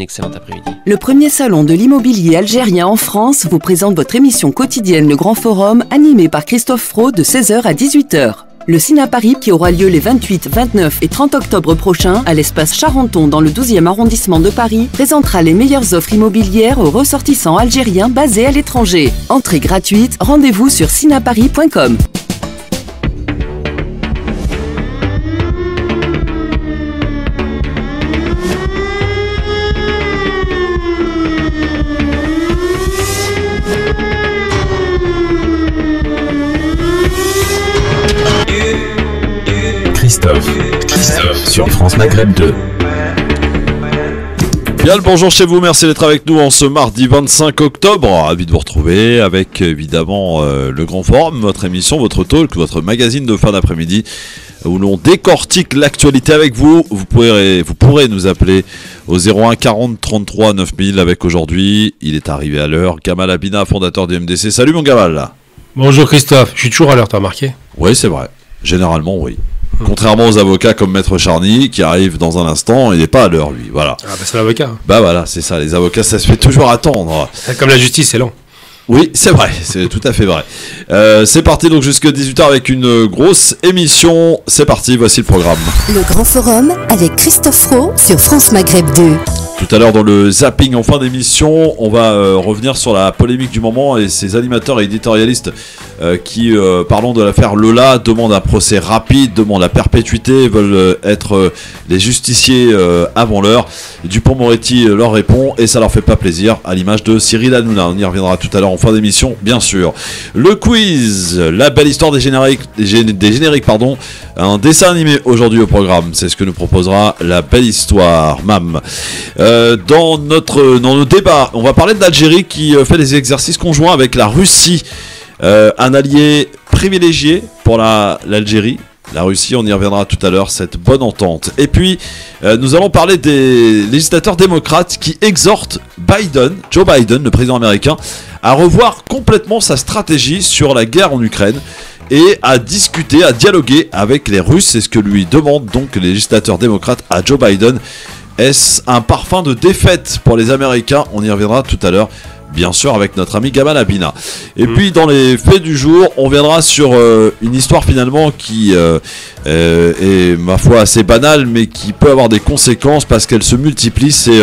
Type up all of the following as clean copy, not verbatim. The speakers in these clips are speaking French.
Excellent après-midi. Le premier salon de l'immobilier algérien en France vous présente votre émission quotidienne Le Grand Forum, animée par Christophe Fro de 16h à 18h. Le Cina Paris, qui aura lieu les 28, 29 et 30 octobre prochains à l'espace Charenton dans le 12e arrondissement de Paris, présentera les meilleures offres immobilières aux ressortissants algériens basés à l'étranger. Entrée gratuite, rendez-vous sur cinaparis.com. Christophe sur France Maghreb 2. Bien le bonjour chez vous, merci d'être avec nous en ce mardi 25 octobre. Ravi de vous retrouver avec évidemment le Grand Forum, votre émission, votre talk, votre magazine de fin d'après-midi où l'on décortique l'actualité avec vous. Vous pourrez nous appeler au 01 40 33 9000 avec aujourd'hui, il est arrivé à l'heure, Gamal Abina, fondateur du MDC. Salut mon Gamal. Bonjour Christophe, je suis toujours à l'heure, t'as remarqué? Oui, c'est vrai, généralement oui. Contrairement aux avocats comme Maître Charny qui arrive dans un instant, il n'est pas à l'heure lui, voilà. Ah bah c'est l'avocat. Bah voilà, c'est ça, les avocats ça se fait toujours attendre. Comme la justice, c'est lent. Oui, c'est vrai, c'est tout à fait vrai. C'est parti donc jusqu'à 18h avec une grosse émission. C'est parti, voici le programme. Le Grand Forum avec Christophe Fro sur France Maghreb 2. Tout à l'heure dans le zapping en fin d'émission, on va revenir sur la polémique du moment et ces animateurs et éditorialistes qui, parlant de l'affaire Lola, demandent un procès rapide, demandent la perpétuité, veulent être les justiciers avant l'heure. Dupond-Moretti leur répond et ça leur fait pas plaisir, à l'image de Cyril Hanouna. On y reviendra tout à l'heure en fin d'émission, bien sûr. Le quiz, la belle histoire des génériques, pardon. Un dessin animé aujourd'hui au programme, c'est ce que nous proposera la belle histoire, MAM. Dans nos débats, on va parler de l'Algérie qui fait des exercices conjoints avec la Russie, un allié privilégié pour l'Algérie. La Russie, on y reviendra tout à l'heure, cette bonne entente. Et puis, nous allons parler des législateurs démocrates qui exhortent Joe Biden, le président américain, à revoir complètement sa stratégie sur la guerre en Ukraine et à discuter, à dialoguer avec les Russes. C'est ce que lui demandent donc les législateurs démocrates à Joe Biden. Est-ce un parfum de défaite pour les Américains? On y reviendra tout à l'heure, bien sûr, avec notre ami Gamal Abina. Et puis, dans les faits du jour, on viendra sur une histoire finalement qui est, ma foi, assez banale, mais qui peut avoir des conséquences parce qu'elle se multiplie. C'est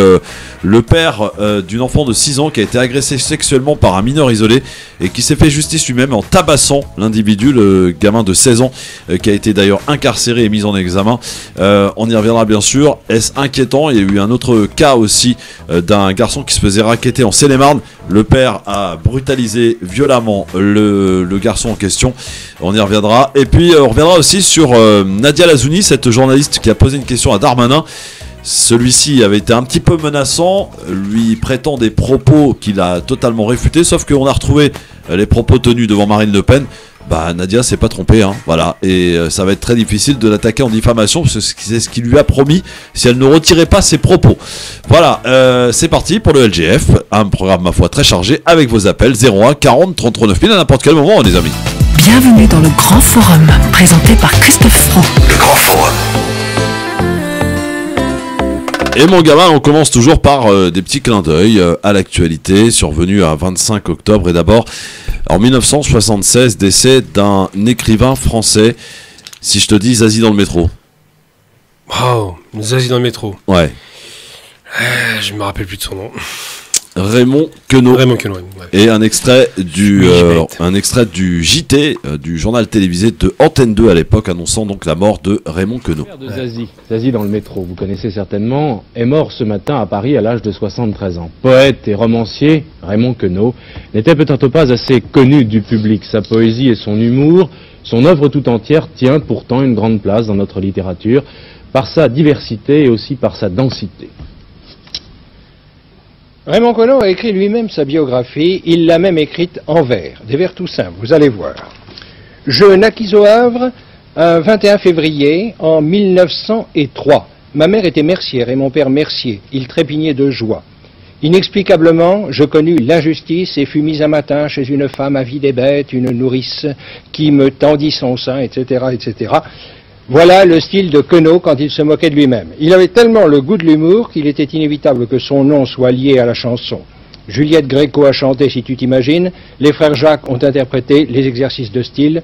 le père d'une enfant de 6 ans qui a été agressé sexuellement par un mineur isolé et qui s'est fait justice lui-même en tabassant l'individu, le gamin de 16 ans, qui a été d'ailleurs incarcéré et mis en examen. On y reviendra bien sûr. Est-ce inquiétant? Il y a eu un autre cas aussi d'un garçon qui se faisait racketter en Seine-et-Marne. Le père a brutalisé violemment le garçon en question. On y reviendra. Et puis on reviendra aussi sur Nadia Lazouni, cette journaliste qui a posé une question à Darmanin. Celui-ci avait été un petit peu menaçant, lui prêtant des propos qu'il a totalement réfutés, sauf qu'on a retrouvé les propos tenus devant Marine Le Pen. Bah Nadia s'est pas trompée, hein, voilà, et ça va être très difficile de l'attaquer en diffamation, parce que c'est ce qu'il lui a promis si elle ne retirait pas ses propos. Voilà, c'est parti pour le LGF, un programme ma foi très chargé, avec vos appels 01 40 33 9000 à n'importe quel moment les amis. Bienvenue dans le Grand Forum, présenté par Christophe Fro. Le Grand Forum. Et mon gamin, on commence toujours par des petits clins d'œil à l'actualité, survenue à 25 octobre. Et d'abord, en 1976, décès d'un écrivain français. Si je te dis Zazie dans le métro. Wow, Zazie dans le métro. Ouais. Je me rappelle plus de son nom. Raymond Queneau. Raymond Queneau, ouais. Et un extrait du JT, du journal télévisé de Antenne 2 à l'époque, annonçant donc la mort de Raymond Queneau. De Zazie dans le métro, vous connaissez certainement, est mort ce matin à Paris à l'âge de 73 ans. Poète et romancier, Raymond Queneau n'était peut-être pas assez connu du public. Sa poésie et son humour, son œuvre tout entière tient pourtant une grande place dans notre littérature, par sa diversité et aussi par sa densité. Raymond Queneau a écrit lui-même sa biographie, il l'a même écrite en vers, des vers tout simples, vous allez voir. Je naquis au Havre un 21 février en 1903. Ma mère était mercière et mon père mercier, il trépignait de joie. Inexplicablement, je connus l'injustice et fus mis un matin chez une femme avide et bête, une nourrice qui me tendit son sein, etc., etc. Voilà le style de Queneau quand il se moquait de lui-même. Il avait tellement le goût de l'humour qu'il était inévitable que son nom soit lié à la chanson. Juliette Gréco a chanté Si tu t'imagines, les frères Jacques ont interprété les exercices de style.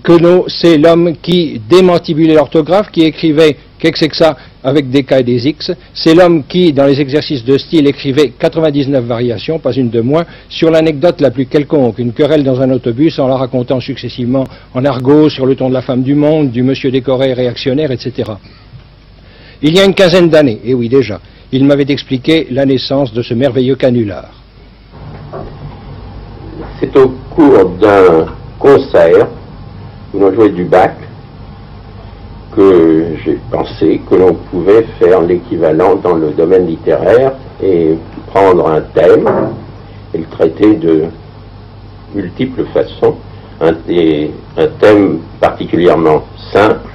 Queneau, c'est l'homme qui démantibulait l'orthographe, qui écrivait qu'est-ce que c'est que ça avec des K et des X. C'est l'homme qui, dans les exercices de style, écrivait 99 variations, pas une de moins, sur l'anecdote la plus quelconque, une querelle dans un autobus en la racontant successivement en argot, sur le ton de la femme du monde, du monsieur décoré réactionnaire, etc. Il y a une quinzaine d'années, et oui déjà, il m'avait expliqué la naissance de ce merveilleux canular. C'est au cours d'un concert où l'on jouait du Bach que j'ai pensé que l'on pouvait faire l'équivalent dans le domaine littéraire et prendre un thème et le traiter de multiples façons, un thème particulièrement simple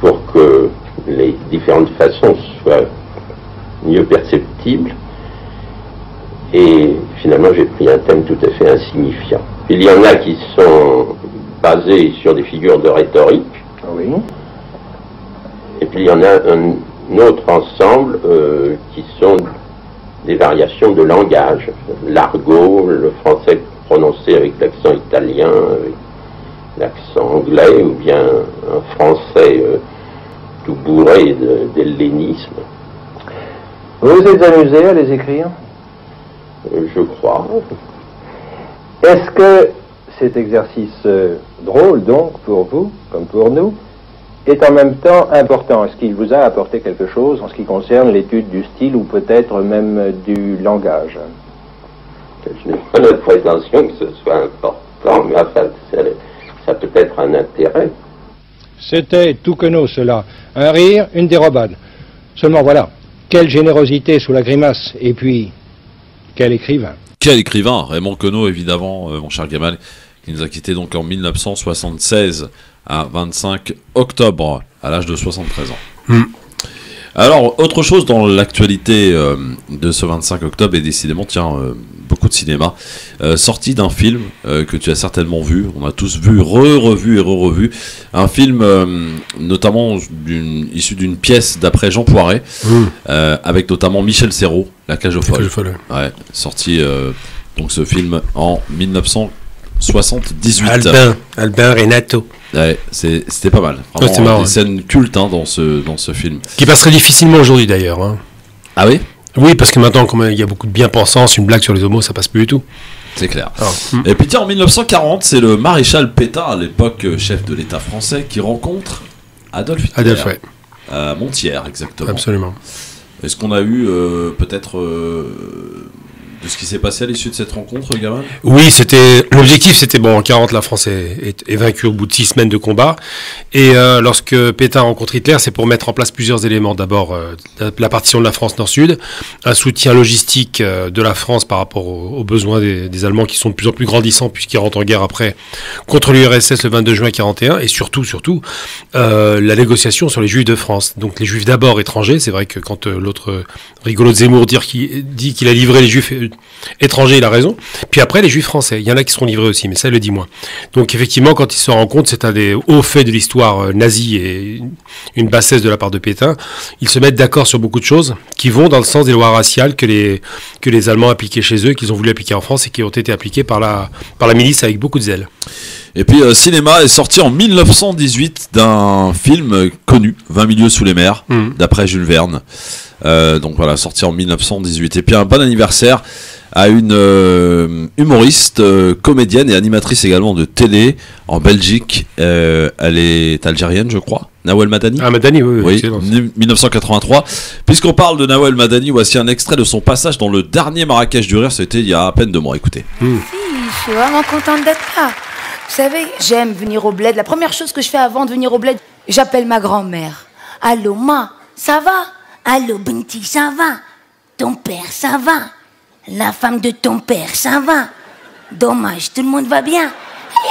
pour que les différentes façons soient mieux perceptibles. Et finalement, j'ai pris un thème tout à fait insignifiant. Il y en a qui sont basés sur des figures de rhétorique. Oui. Et puis il y en a un autre ensemble qui sont des variations de langage. L'argot, le français prononcé avec l'accent italien, avec l'accent anglais, ou bien un français tout bourré d'hellénisme. Vous vous êtes amusé à les écrire? Je crois. Est-ce que cet exercice drôle, donc, pour vous, comme pour nous, est en même temps important? Est-ce qu'il vous a apporté quelque chose en ce qui concerne l'étude du style ou peut-être même du langage? Je n'ai pas la prétention que ce soit important, mais enfin, ça peut être un intérêt. C'était tout Queneau, cela. Un rire, une dérobade. Seulement voilà, quelle générosité sous la grimace, et puis, quel écrivain. Quel écrivain, Raymond Queneau, évidemment, mon cher Gamal, qui nous a quittés donc en 1976 à 25 octobre, à l'âge de 73 ans. Alors, autre chose dans l'actualité de ce 25 octobre, et décidément, tiens, beaucoup de cinéma, sorti d'un film que tu as certainement vu, on a tous vu, revu et re-revu, un film notamment issu d'une pièce d'après Jean Poiret, avec notamment Michel Serrault, La Cage aux Folles. Ouais, sorti donc ce film en 1978. Albin Renato. Ouais, c'était pas mal. Vraiment, marrant, des scènes cultes dans ce film. Qui passerait difficilement aujourd'hui d'ailleurs. Hein. Ah oui? Oui, parce que maintenant, comme il y a beaucoup de bien-pensance, une blague sur les homos, ça passe plus du tout. C'est clair. Et puis tiens, en 1940, c'est le maréchal Pétain, à l'époque chef de l'État français, qui rencontre Adolf Hitler. Adolf, ouais. À Montières, exactement. Absolument. Est-ce qu'on a eu peut-être de ce qui s'est passé à l'issue de cette rencontre, Gamal? Oui, l'objectif, c'était bon, en 40, la France est vaincue au bout de 6 semaines de combat. Et lorsque Pétain rencontre Hitler, c'est pour mettre en place plusieurs éléments. D'abord, la partition de la France nord-sud, un soutien logistique de la France par rapport aux besoins des Allemands qui sont de plus en plus grandissants puisqu'ils rentrent en guerre après contre l'URSS le 22 juin 41. Et surtout, la négociation sur les Juifs de France. Donc les Juifs d'abord étrangers, c'est vrai que quand l'autre rigolo de Zemmour dit qu'il a livré les Juifs étrangers, il a raison. Puis après, les Juifs français. Il y en a qui seront livrés aussi, mais ça, il le dit moins. Donc effectivement, quand ils se rendent compte, c'est un des hauts faits de l'histoire nazie et une bassesse de la part de Pétain. Ils se mettent d'accord sur beaucoup de choses qui vont dans le sens des lois raciales que les Allemands appliquaient chez eux, qu'ils ont voulu appliquer en France et qui ont été appliquées par la milice avec beaucoup de zèle. Et puis cinéma est sorti en 1918 d'un film connu, 20 milieux sous les mers, d'après Jules Verne. Donc voilà, sorti en 1918. Et puis un bon anniversaire à une humoriste, comédienne et animatrice également de télé en Belgique. Elle est algérienne, je crois. Nawel Madani. Ah, Madani, oui. 1983. Puisqu'on parle de Nawel Madani, voici un extrait de son passage dans le dernier Marrakech du Rire. C'était il y a à peine 2 mois. Écoutez. Si, je suis vraiment contente d'être là. Vous savez, j'aime venir au bled. La première chose que je fais avant de venir au bled, j'appelle ma grand-mère. Allô, ma, ça va? Allô, Binti, ça va? Ton père, ça va? La femme de ton père, ça va? Dommage, tout le monde va bien?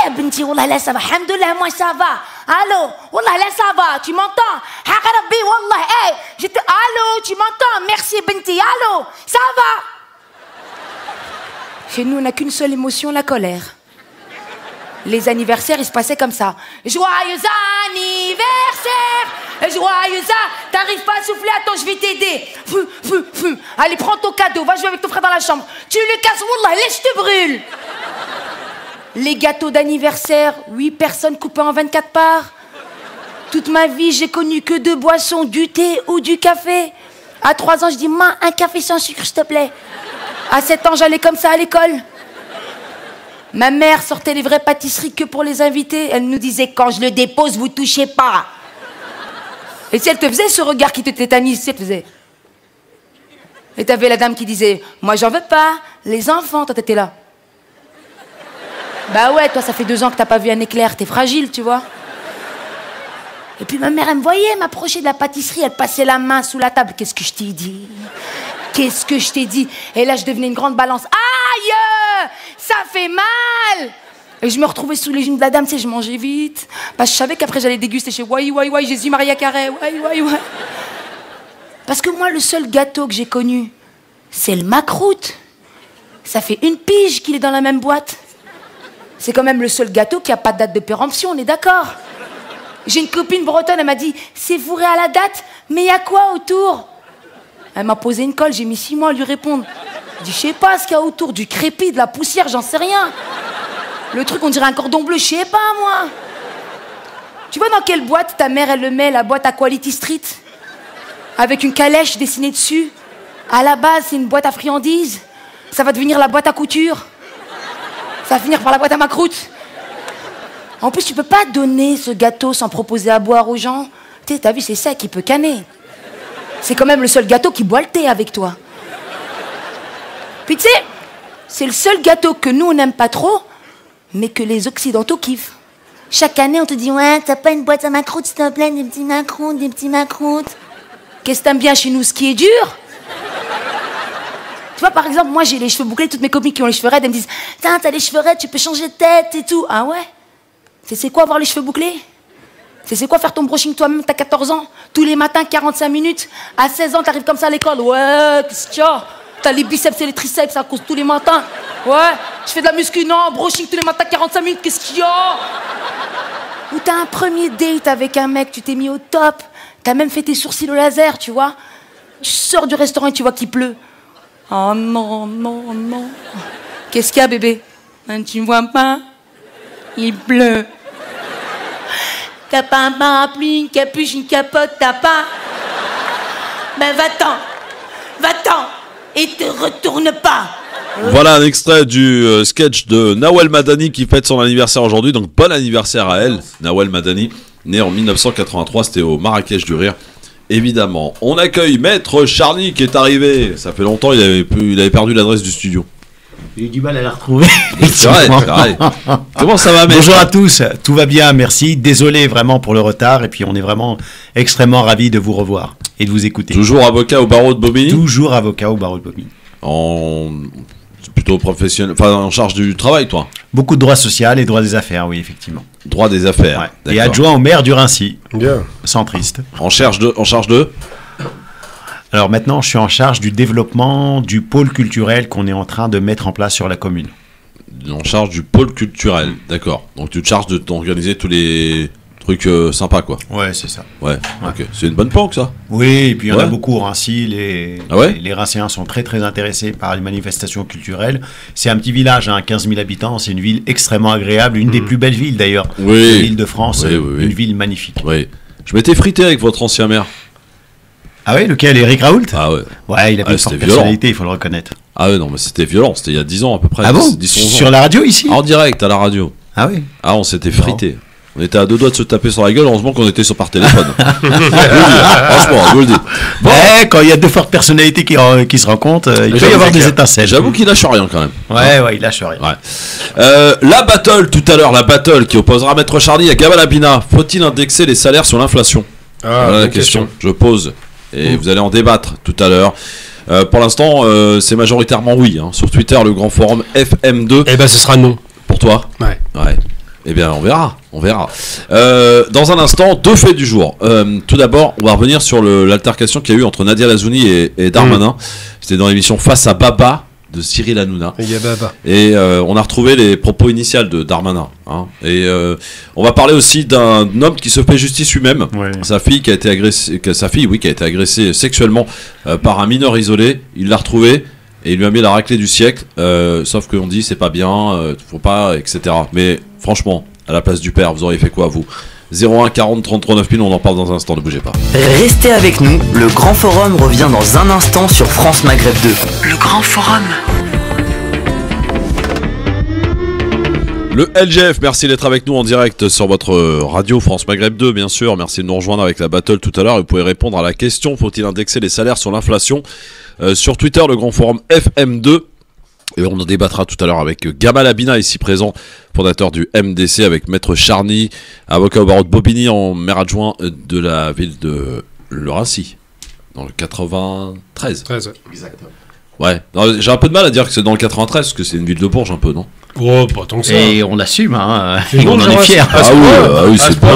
Eh, Binti, wallah, là, ça va. Alhamdoulilah, moi, ça va. Allô? Wallah, là, ça va. Tu m'entends? Haqarabi, wallah, hey, allô, tu m'entends? Merci, Binti. Allô? Ça va? Chez nous, on n'a qu'une seule émotion, la colère. Les anniversaires, ils se passaient comme ça. Joyeux anniversaire, joyeux t'arrives pas à souffler, attends, je vais t'aider. Allez, prends ton cadeau, va jouer avec ton frère dans la chambre. Tu le casses, wallah, laisse, je te brûle. Les gâteaux d'anniversaire, 8 personnes coupées en 24 parts. Toute ma vie, j'ai connu que 2 boissons, du thé ou du café. À 3 ans, je dis, un café sans sucre, s'il te plaît. À 7 ans, j'allais comme ça à l'école. Ma mère sortait les vraies pâtisseries que pour les invités. Elle nous disait, quand je le dépose, vous touchez pas. Et si elle te faisait ce regard qui te tétanise, si elle te faisait. Et t'avais la dame qui disait, moi j'en veux pas, les enfants, toi t'étais là. Bah ouais, toi ça fait 2 ans que t'as pas vu un éclair, t'es fragile, tu vois. Et puis ma mère, elle me voyait m'approcher de la pâtisserie, elle passait la main sous la table. Qu'est-ce que je t'ai dit? Qu'est-ce que je t'ai dit? Et là, je devenais une grande balance. Aïe! Ça fait mal! Et je me retrouvais sous les genoux de la dame, tu sais, je mangeais vite. Parce que je savais qu'après, j'allais déguster chez Jésus Maria Carré, Parce que moi, le seul gâteau que j'ai connu, c'est le macroute. Ça fait 1 pige qu'il est dans la même boîte. C'est quand même le seul gâteau qui n'a pas de date de péremption, on est d'accord? J'ai une copine bretonne, elle m'a dit, c'est fourré à la date, mais il y a quoi autour? Elle m'a posé une colle, j'ai mis 6 mois à lui répondre. Je dis, je sais pas ce qu'il y a autour, du crépi, de la poussière, j'en sais rien. Le truc, on dirait un cordon bleu, je sais pas, moi. Tu vois dans quelle boîte ta mère, elle le met, la boîte à Quality Street? Avec une calèche dessinée dessus. À la base, c'est une boîte à friandises. Ça va devenir la boîte à couture. Ça va finir par la boîte à macroute. En plus, tu peux pas donner ce gâteau sans proposer à boire aux gens. Tu sais, t'as vu, c'est sec, il peut canner. C'est quand même le seul gâteau qui boit le thé avec toi. Puis tu sais, c'est le seul gâteau que nous, on n'aime pas trop, mais que les Occidentaux kiffent. Chaque année, on te dit, ouais, t'as pas une boîte à macroute, s'il te plaît, des petits macroutes. Qu'est-ce que t'aimes bien chez nous, ce qui est dur? Tu vois, par exemple, moi, j'ai les cheveux bouclés, toutes mes copines qui ont les cheveux raides, elles me disent, tiens, t'as les cheveux raides, tu peux changer de tête et tout. Ah ouais? C'est quoi avoir les cheveux bouclés? C'est quoi faire ton brushing toi-même? T'as 14 ans, tous les matins, 45 minutes. À 16 ans, t'arrives comme ça à l'école. Ouais, qu'est-ce qu'il y a? T'as les biceps et les triceps, ça cause tous les matins. Ouais, je fais de la muscu, non, brushing tous les matins, 45 minutes, qu'est-ce qu'il y a? Ou t'as un premier date avec un mec, tu t'es mis au top. T'as même fait tes sourcils au laser, tu vois. Tu sors du restaurant et tu vois qu'il pleut. Oh non, non, non. Qu'est-ce qu'il y a, bébé? Tu me vois pas? Il pleut. T'as pas un parapluie, une capuche, une capote, t'as pas? Ben va-t'en, et te retourne pas. Voilà un extrait du sketch de Nawel Madani qui fête son anniversaire aujourd'hui, donc bon anniversaire à elle, Nawel Madani, née en 1983, c'était au Marrakech du Rire. Évidemment, on accueille Maître Charny qui est arrivé, ça fait longtemps, il avait perdu l'adresse du studio. J'ai eu du mal à la retrouver. C'est vrai. Comment ça va, Maître? Bonjour à tous, tout va bien, merci. Désolé vraiment pour le retard, et puis on est vraiment extrêmement ravis de vous revoir et de vous écouter. Toujours avocat au barreau de Bobigny? Toujours avocat au barreau de Bobigny. Plutôt professionnel, enfin en charge du travail, toi? Beaucoup de droit social et droit des affaires, oui, effectivement. Droit des affaires. Ouais. Et adjoint au maire du Raincy. Bien. Centriste. En charge de Alors maintenant, je suis en charge du développement du pôle culturel qu'on est en train de mettre en place sur la commune. En charge du pôle culturel, d'accord. Donc tu te charges d'organiser tous les trucs sympas, quoi. Ouais, c'est ça. Ouais, ok. C'est une bonne planque, ça. Oui, et puis il y en a beaucoup au Raincy. Les Rincéens sont très très intéressés par les manifestations culturelles. C'est un petit village, 15 000 habitants. C'est une ville extrêmement agréable, une des plus belles villes d'ailleurs de l'île de France. Une ville magnifique. Oui. Je m'étais frité avec votre ancien maire. Ah oui, lequel? Eric Raoult? Ah ouais. Ouais, il avait une forte personnalité, il faut le reconnaître. Ah ouais, non, mais c'était violent, c'était il y a 10 ans à peu près. Ah bon? 10, 11 ans. Sur la radio ici? En direct, à la radio. Ah oui? Ah, on s'était frité. On était à 2 doigts de se taper sur la gueule, heureusement qu'on était par téléphone. Franchement, je vous le dis. Bon. Ouais, quand il y a 2 fortes personnalités qui se rencontrent, il peut y avoir des étincelles. J'avoue qu'il lâche rien quand même. Ouais, il lâche rien. Ouais. La battle, tout à l'heure, la battle qui opposera Maître Charny à Gabal Abina. Faut-il indexer les salaires sur l'inflation? Voilà la question. Je pose. Et vous allez en débattre tout à l'heure. Pour l'instant, c'est majoritairement oui. Sur Twitter, le grand forum FM2. Eh ben, ce sera non. Pour toi? Ouais. Eh bien, on verra. Dans un instant, 2 faits du jour. Tout d'abord, on va revenir sur l'altercation qu'il y a eu entre Nadia Lazouni et Darmanin. C'était dans l'émission Face à Baba. de Cyril Hanouna. Et on a retrouvé les propos initiaux de Darmanin. Hein. Et on va parler aussi d'un homme qui se fait justice lui-même. Ouais. Sa fille qui a été agressée sexuellement par un mineur isolé. Il l'a retrouvée et il lui a mis la raclée du siècle. Sauf qu'on dit c'est pas bien, faut pas, etc. Mais franchement, à la place du père, vous auriez fait quoi vous? 01 40 33 9000, on en parle dans un instant, ne bougez pas. Restez avec nous, le Grand Forum revient dans un instant sur France Maghreb 2. Le Grand Forum. Le LGF, merci d'être avec nous en direct sur votre radio France Maghreb 2, bien sûr. Merci de nous rejoindre avec la battle tout à l'heure. Vous pouvez répondre à la question, faut-il indexer les salaires sur l'inflation? Sur Twitter, le Grand Forum FM2. Et on en débattra tout à l'heure avec Gamal Abina, ici présent, fondateur du MDC, avec Maître Charny, avocat au barreau de Bobigny, en maire adjoint de la ville de Lascy, dans le 93. 13, exactement. Ouais, j'ai un peu de mal à dire que c'est dans le 93, parce que c'est une ville de Bourges un peu, non? Oh, pas tant que ça. Et on l'assume, hein. Et on en est fiers.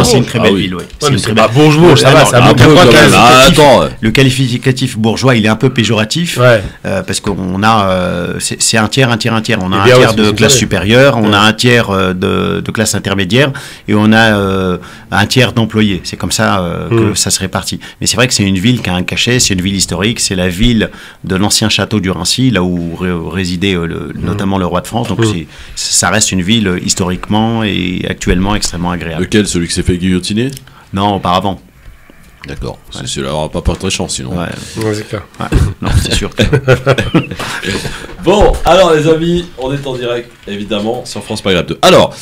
C'est une très belle ville, oui. C'est une très belle Bourges, ça va, ça va. Le qualificatif bourgeois, il est un peu péjoratif, parce qu'on a, c'est un tiers. On a un tiers de classe supérieure, on a un tiers de classe intermédiaire, et on a un tiers d'employés. C'est comme ça que ça se répartit. Mais c'est vrai que c'est une ville qui a un cachet, c'est une ville historique, c'est la ville de l'ancien château du Raincy, là où résidait notamment le roi de France. Donc ça reste une ville historiquement et actuellement extrêmement agréable. Lequel? Celui qui s'est fait guillotiner? Non, auparavant. D'accord. Ouais. Celui-là n'aura pas très chance sinon. Ouais, c'est clair. Ouais. Non, c'est sûr. Bon, alors les amis, on est en direct évidemment sur France Maghreb 2. Alors,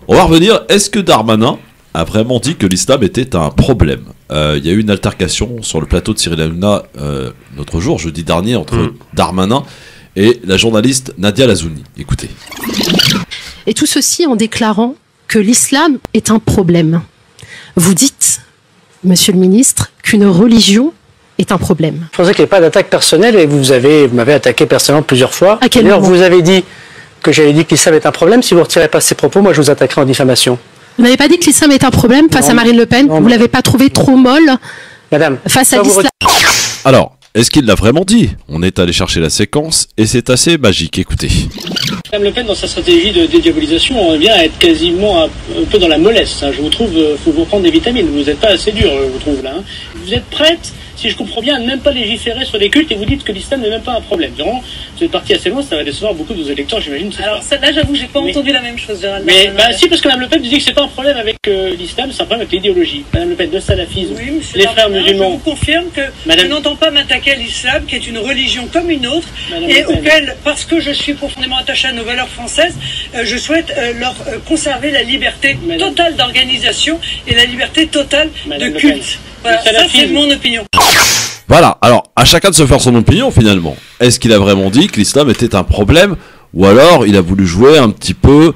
on va revenir. Est-ce que Darmanin a vraiment dit que l'islam était un problème? Il y a eu une altercation sur le plateau de Cyril Hanouna l'autre jour, jeudi dernier, entre Darmanin et la journaliste Nadia Lazouni. Écoutez. Et tout ceci en déclarant que l'islam est un problème. Vous dites, monsieur le ministre, qu'une religion est un problème. Je pensais qu'il n'y avait pas d'attaque personnelle et vous m'avez attaqué personnellement plusieurs fois. À quel moment? Vous avez dit que j'avais dit que l'islam est un problème. Si vous ne retirez pas ces propos, moi je vous attaquerai en diffamation. Vous n'avez pas dit que l'islam est un problème face à Marine Le Pen? Vous ne l'avez pas trouvé trop molle, madame, face à l'islam? Alors, est-ce qu'il l'a vraiment dit? On est allé chercher la séquence et c'est assez magique, écoutez. Madame Le Pen, dans sa stratégie de dédiabolisation, on revient à être quasiment un peu dans la mollesse. Hein. Je vous trouve, faut vous prendre des vitamines, vous n'êtes pas assez dur, je vous trouve là. Hein. Vous êtes prête, si je comprends bien, à ne même pas légiférer sur des cultes et vous dites que l'islam n'est même pas un problème. Durant, vous êtes parti assez loin, ça va décevoir beaucoup de vos électeurs, j'imagine. Alors là, j'avoue, j'ai pas entendu la même chose, Gérald. Mais si, parce que Madame Le Pen disait que c'est pas un problème avec l'islam, c'est un problème avec l'idéologie. Madame Le Pen, le salafisme, les frères musulmans. Je vous confirme que je n'entends pas m'attaquer à l'islam, qui est une religion comme une autre, et auquel, parce que je suis profondément attaché à nos valeurs françaises, je souhaite leur conserver la liberté totale d'organisation et la liberté totale de culte. Voilà, ça c'est mon opinion. Voilà, alors à chacun de se faire son opinion finalement. Est-ce qu'il a vraiment dit que l'islam était un problème, ou alors il a voulu jouer un petit peu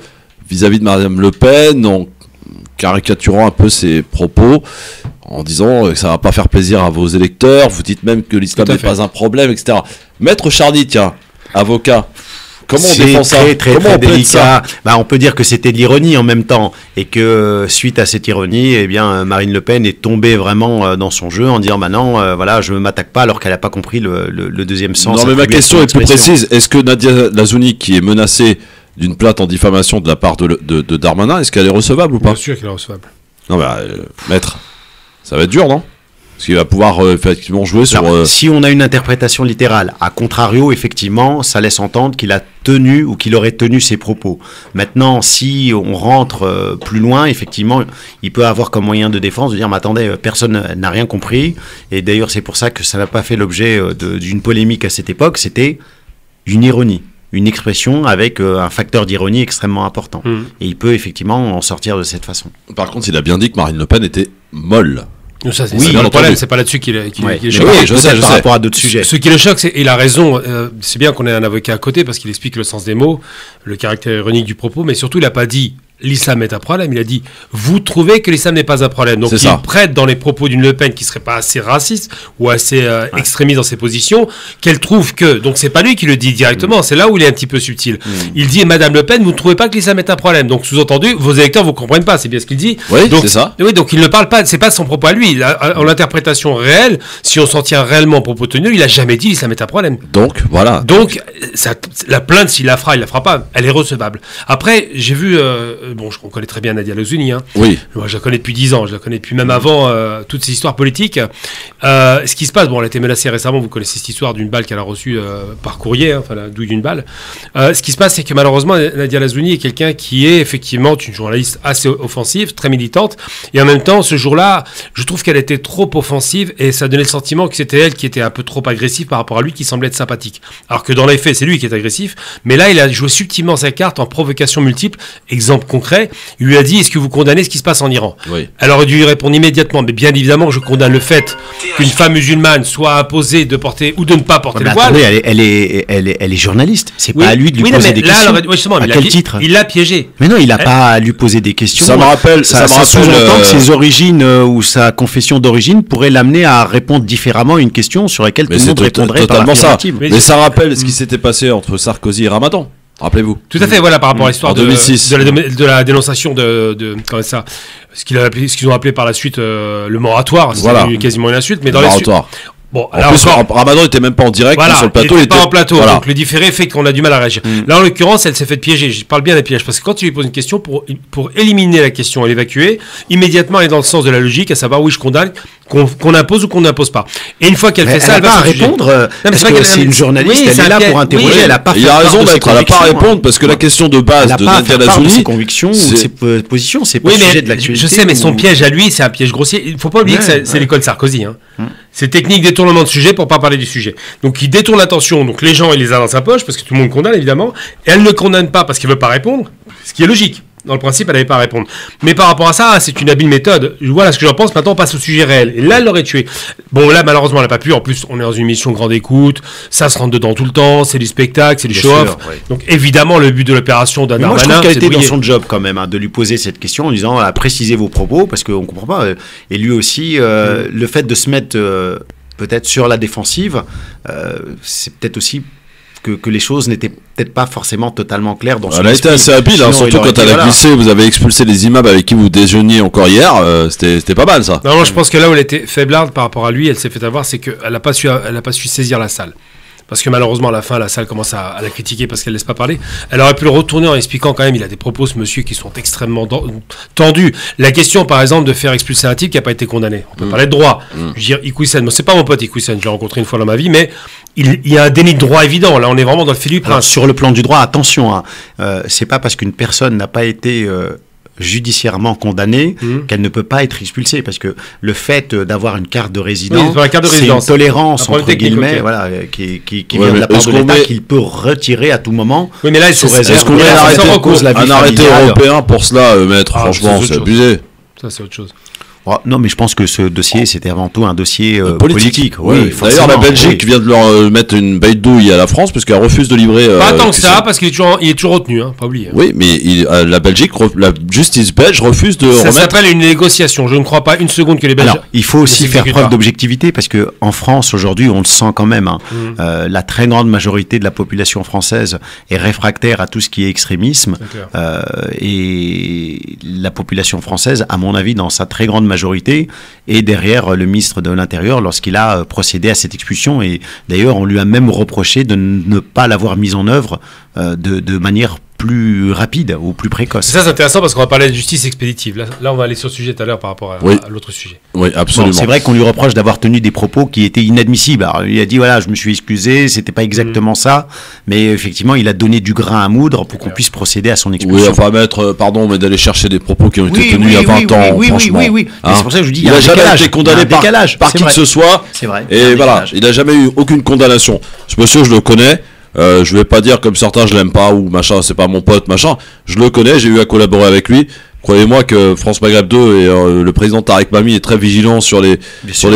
vis-à-vis de Madame Le Pen en caricaturant un peu ses propos, en disant que ça va pas faire plaisir à vos électeurs, vous dites même que l'islam n'est pas un problème, etc. Maître Charny, tiens, avocat, comment on défend ça? C'est très délicat. On peut dire que c'était de l'ironie en même temps, et que suite à cette ironie, eh bien, Marine Le Pen est tombée vraiment dans son jeu en disant non, voilà, je ne m'attaque pas, alors qu'elle n'a pas compris le deuxième sens. Non, mais ma question est plus précise. Est-ce que Nadia Lazouni, qui est menacée d'une plainte en diffamation de la part de Darmanin, est-ce qu'elle est recevable ou pas? Bien sûr qu'elle est recevable. Non, mais maître, ça va être dur, non? Parce qu'il va pouvoir effectivement jouer sur... Alors, si on a une interprétation littérale, à contrario, effectivement, ça laisse entendre qu'il a tenu ou qu'il aurait tenu ses propos. Maintenant, si on rentre plus loin, effectivement, il peut avoir comme moyen de défense de dire, mais attendez, personne n'a rien compris. Et d'ailleurs, c'est pour ça que ça n'a pas fait l'objet d'une polémique à cette époque. C'était une ironie, une expression avec un facteur d'ironie extrêmement important. Et il peut effectivement en sortir de cette façon. Par contre, il a bien dit que Marine Le Pen était molle. Ça, oui, le problème, c'est pas là-dessus qu'il est choqué. Oui, je sais. Par rapport à d'autres sujets. Ce qui le choque, et il a raison, c'est bien qu'on ait un avocat à côté parce qu'il explique le sens des mots, le caractère ironique du propos, mais surtout, il n'a pas dit l'islam est un problème. Il a dit, vous trouvez que l'islam n'est pas un problème. Donc il prête dans les propos d'une Le Pen qui serait pas assez raciste ou assez extrémiste dans ses positions, qu'elle trouve que, donc c'est pas lui qui le dit directement, c'est là où il est un petit peu subtil. Il dit, Madame Le Pen, vous ne trouvez pas que l'islam est un problème. Donc sous-entendu, vos électeurs vous comprennent pas, c'est bien ce qu'il dit. Oui, donc, c'est ça. Oui, donc il ne parle pas, c'est pas son propos à lui. En l'interprétation réelle, si on s'en tient réellement au propos tenu, il a jamais dit l'islam est un problème. Donc, voilà. Donc, la plainte, s'il la fera, il la fera pas, elle est recevable. Après, j'ai vu, on connaît très bien Nadia Lozuni. Hein. Oui. Moi, je la connais depuis 10 ans. Je la connais depuis même avant toutes ces histoires politiques. Ce qui se passe, elle a été menacée récemment. Vous connaissez cette histoire d'une balle qu'elle a reçue par courrier, enfin la douille d'une balle. Ce qui se passe, c'est que malheureusement, Nadia Lozuni est quelqu'un qui est effectivement une journaliste assez offensive, très militante. Et en même temps, ce jour-là, je trouve qu'elle était trop offensive et ça donnait le sentiment que c'était elle qui était un peu trop agressive par rapport à lui, qui semblait être sympathique. Alors que dans les faits, c'est lui qui est agressif. Mais là, il a joué subtilement sa carte en provocation multiple. Exemple concret, il lui a dit, est-ce que vous condamnez ce qui se passe en Iran? Elle aurait dû lui répondre immédiatement, mais bien évidemment, je condamne le fait qu'une femme musulmane soit imposée de porter ou de ne pas porter le voile. Attendez, elle est journaliste. C'est pas à lui de lui poser des questions. À quel titre? Il l'a piégé. Mais non, il n'a pas à lui poser des questions. Ça me rappelle. Ça sous-entend que ses origines ou sa confession d'origine pourrait l'amener à répondre différemment à une question sur laquelle tout le monde répondrait par l'affirmative. Mais ça rappelle ce qui s'était passé entre Sarkozy et Ramadan. Rappelez-vous. Tout à fait, voilà, par rapport à l'histoire de la dénonciation de comment ça, ce qu'ils ont appelé par la suite le moratoire. Voilà. C'est quasiment une insulte, mais dans le moratoire. Bon, en plus, Ramadan n'était même pas en direct, voilà, sur le plateau. Il était pas en plateau, donc le différé fait qu'on a du mal à réagir. Là, en l'occurrence, elle s'est fait piéger. Je parle bien des pièges, parce que quand tu lui poses une question, pour éliminer la question et l'évacuer, immédiatement, elle est dans le sens de la logique, à savoir, oui, je condamne, qu'on impose ou qu'on n'impose pas. Et une fois qu'elle fait ça, elle va pas répondre. C'est une journaliste, elle est là pour interroger, elle a pas fait. Il a raison d'être, elle n'a pas à répondre, parce que la question de base de Nadia Lozuni, ses convictions ou ses positions, c'est pas le sujet de l'actualité. Je sais, mais son piège à lui, c'est un piège grossier. Il ne faut pas oublier que c'est l'école Sarkozy. C'est technique détournement de sujet pour pas parler du sujet. Donc il détourne l'attention, donc les gens il les a dans sa poche parce que tout le monde condamne évidemment, et elle ne condamne pas parce qu'elle veut pas répondre, ce qui est logique. Dans le principe, elle n'avait pas à répondre. Mais par rapport à ça, c'est une habile méthode. Voilà ce que j'en pense. Maintenant, on passe au sujet réel. Et là, elle l'aurait tué. Bon, là, malheureusement, elle n'a pas pu. En plus, on est dans une émission grande écoute. Ça se rentre dedans tout le temps. C'est du spectacle, c'est du show-off. Donc, évidemment, le but de l'opération d'un Darmanin, moi, je trouve qu'elle était dans son job quand même, de lui poser cette question en disant, précisez vos propos, parce qu'on ne comprend pas. Et lui aussi, le fait de se mettre peut-être sur la défensive, c'est peut-être aussi que les choses n'étaient peut-être pas forcément totalement claires dans son Elle a été assez habile, surtout quand elle a glissé, vous avez expulsé les imams avec qui vous déjeuniez encore hier, c'était pas mal ça. Non, je pense que là où elle était faiblarde par rapport à lui, elle s'est fait avoir, c'est qu'elle n'a pas su saisir la salle. Parce que malheureusement, à la fin, la salle commence à la critiquer parce qu'elle ne laisse pas parler. Elle aurait pu le retourner en expliquant quand même, il a des propos, ce monsieur, qui sont extrêmement tendus. La question, par exemple, de faire expulser un type qui n'a pas été condamné. On peut parler de droit. Je veux dire, Iqwisen, moi, c'est pas mon pote Iqwisen, je l'ai rencontré une fois dans ma vie, mais il y a un déni de droit évident. Là, on est vraiment dans le fil du prince. Sur le plan du droit, attention, c'est pas parce qu'une personne n'a pas été judiciairement condamnée qu'elle ne peut pas être expulsée, parce que le fait d'avoir une carte de résident, c'est une tolérance entre guillemets, voilà, qui vient de la part de l'État qu'il peut retirer à tout moment. Oui, mais là, est-ce qu'on met un arrêté européen pour cela, maître? Franchement, c'est abusé. Ça, c'est autre chose. Non, mais je pense que ce dossier, c'était avant tout un dossier politique. Oui, d'ailleurs, la Belgique vient de leur mettre une baie de douille à la France parce qu'elle refuse de livrer. Pas tant que ça, parce qu'il est toujours retenu, pas oublier. Oui, mais la Belgique, la justice belge refuse de remettre. Ça s'appelle une négociation. Je ne crois pas une seconde que les Belges. Alors, il faut aussi faire preuve d'objectivité, parce que en France aujourd'hui, on le sent quand même. La très grande majorité de la population française est réfractaire à tout ce qui est extrémisme, et la population française, à mon avis, dans sa très grande majorité, et derrière le ministre de l'Intérieur lorsqu'il a procédé à cette expulsion. Et d'ailleurs, on lui a même reproché de ne pas l'avoir mise en œuvre de manière plus rapide ou plus précoce. Ça, c'est intéressant parce qu'on va parler de justice expéditive. Là, on va aller sur le sujet tout à l'heure par rapport à l'autre sujet. Oui, absolument. Bon, c'est vrai qu'on lui reproche d'avoir tenu des propos qui étaient inadmissibles. Alors, il a dit, voilà, je me suis excusé, c'était pas exactement ça, mais effectivement, il a donné du grain à moudre pour qu'on puisse procéder à son expulsion. Oui, enfin, maître, pardon, mais d'aller chercher des propos qui ont été tenus il y a 20 ans, franchement. Oui. C'est pour ça que je vous dis, il n'a jamais été condamné par qui que ce soit. C'est vrai. Et voilà, il n'a jamais eu aucune condamnation. Ce monsieur, je le connais. Je vais pas dire comme certains je l'aime pas ou machin, c'est pas mon pote machin. Je le connais, j'ai eu à collaborer avec lui. Croyez-moi que France Maghreb 2 et le président Tarek Mami est très vigilant sur les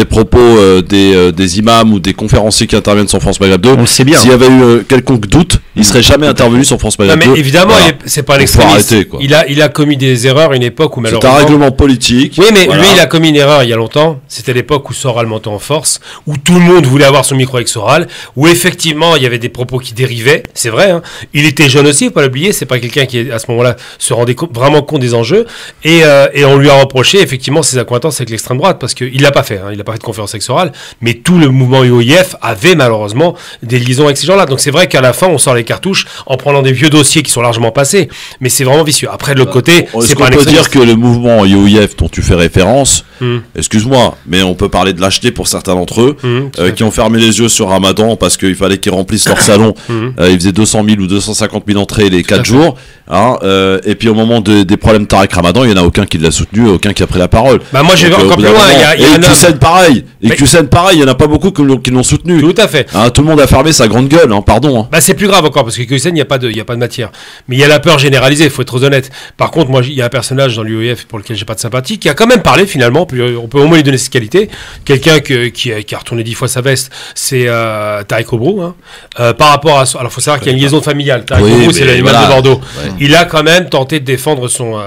propos des imams ou des conférenciers qui interviennent sur France Maghreb 2. On le sait bien. S'il y avait eu quelconque doute, il serait jamais intervenu sur France Maghreb 2. Mais évidemment, voilà. c'est pas l'extrémiste. Il a commis des erreurs à une époque où malheureusement. C'est un règlement politique. Oui, mais lui, il a commis une erreur il y a longtemps. C'était l'époque où Soral montait en force, où tout le monde voulait avoir son micro avec Soral, où effectivement il y avait des propos qui dérivaient. C'est vrai. Hein. Il était jeune aussi, faut pas l'oublier. C'est pas quelqu'un qui à ce moment-là se rendait vraiment compte des enjeux. Et on lui a reproché effectivement ses accointances avec l'extrême droite parce qu'il l'a pas fait. Hein. Il n'a pas fait de conférence avec Soral, mais tout le mouvement UOIF avait malheureusement des liaisons avec ces gens-là. Donc c'est vrai qu'à la fin on sort les cartouches en prenant des vieux dossiers qui sont largement passés, mais c'est vraiment vicieux. Après de l'autre côté, c'est pas un extrémiste. On peut dire que le mouvement UOIF dont tu fais référence, excuse-moi, mais on peut parler de lâcheté pour certains d'entre eux qui ont fermé les yeux sur Ramadan parce qu'il fallait qu'ils remplissent leur salon. Ils faisaient 200 000 ou 250 000 entrées les 4 jours. Hein, et puis au moment des problèmes Tarek Ramadan, il y en a aucun qui l'a soutenu, aucun qui a pris la parole. Bah moi j'ai encore plus loin. Il y a Kusen pareil. Et Kusen pareil, il y en a pas beaucoup qui l'ont soutenu. Tout à fait. Hein, tout le monde a fermé sa grande gueule. Hein, pardon. Hein. Bah c'est plus grave encore parce que Kusen il y a pas de matière. Mais il y a la peur généralisée. Il faut être honnête. Par contre moi il y a un personnage dans l'UOIF pour lequel j'ai pas de sympathie qui a quand même parlé finalement. On peut au moins lui donner ses qualités. Quelqu'un qui a retourné 10 fois sa veste, c'est Tarek Obrou. Hein. Par rapport à alors faut savoir qu'il y a une liaison familiale. Tarek Obrou c'est l'animal de Bordeaux. Ouais. Il a quand même tenté de défendre son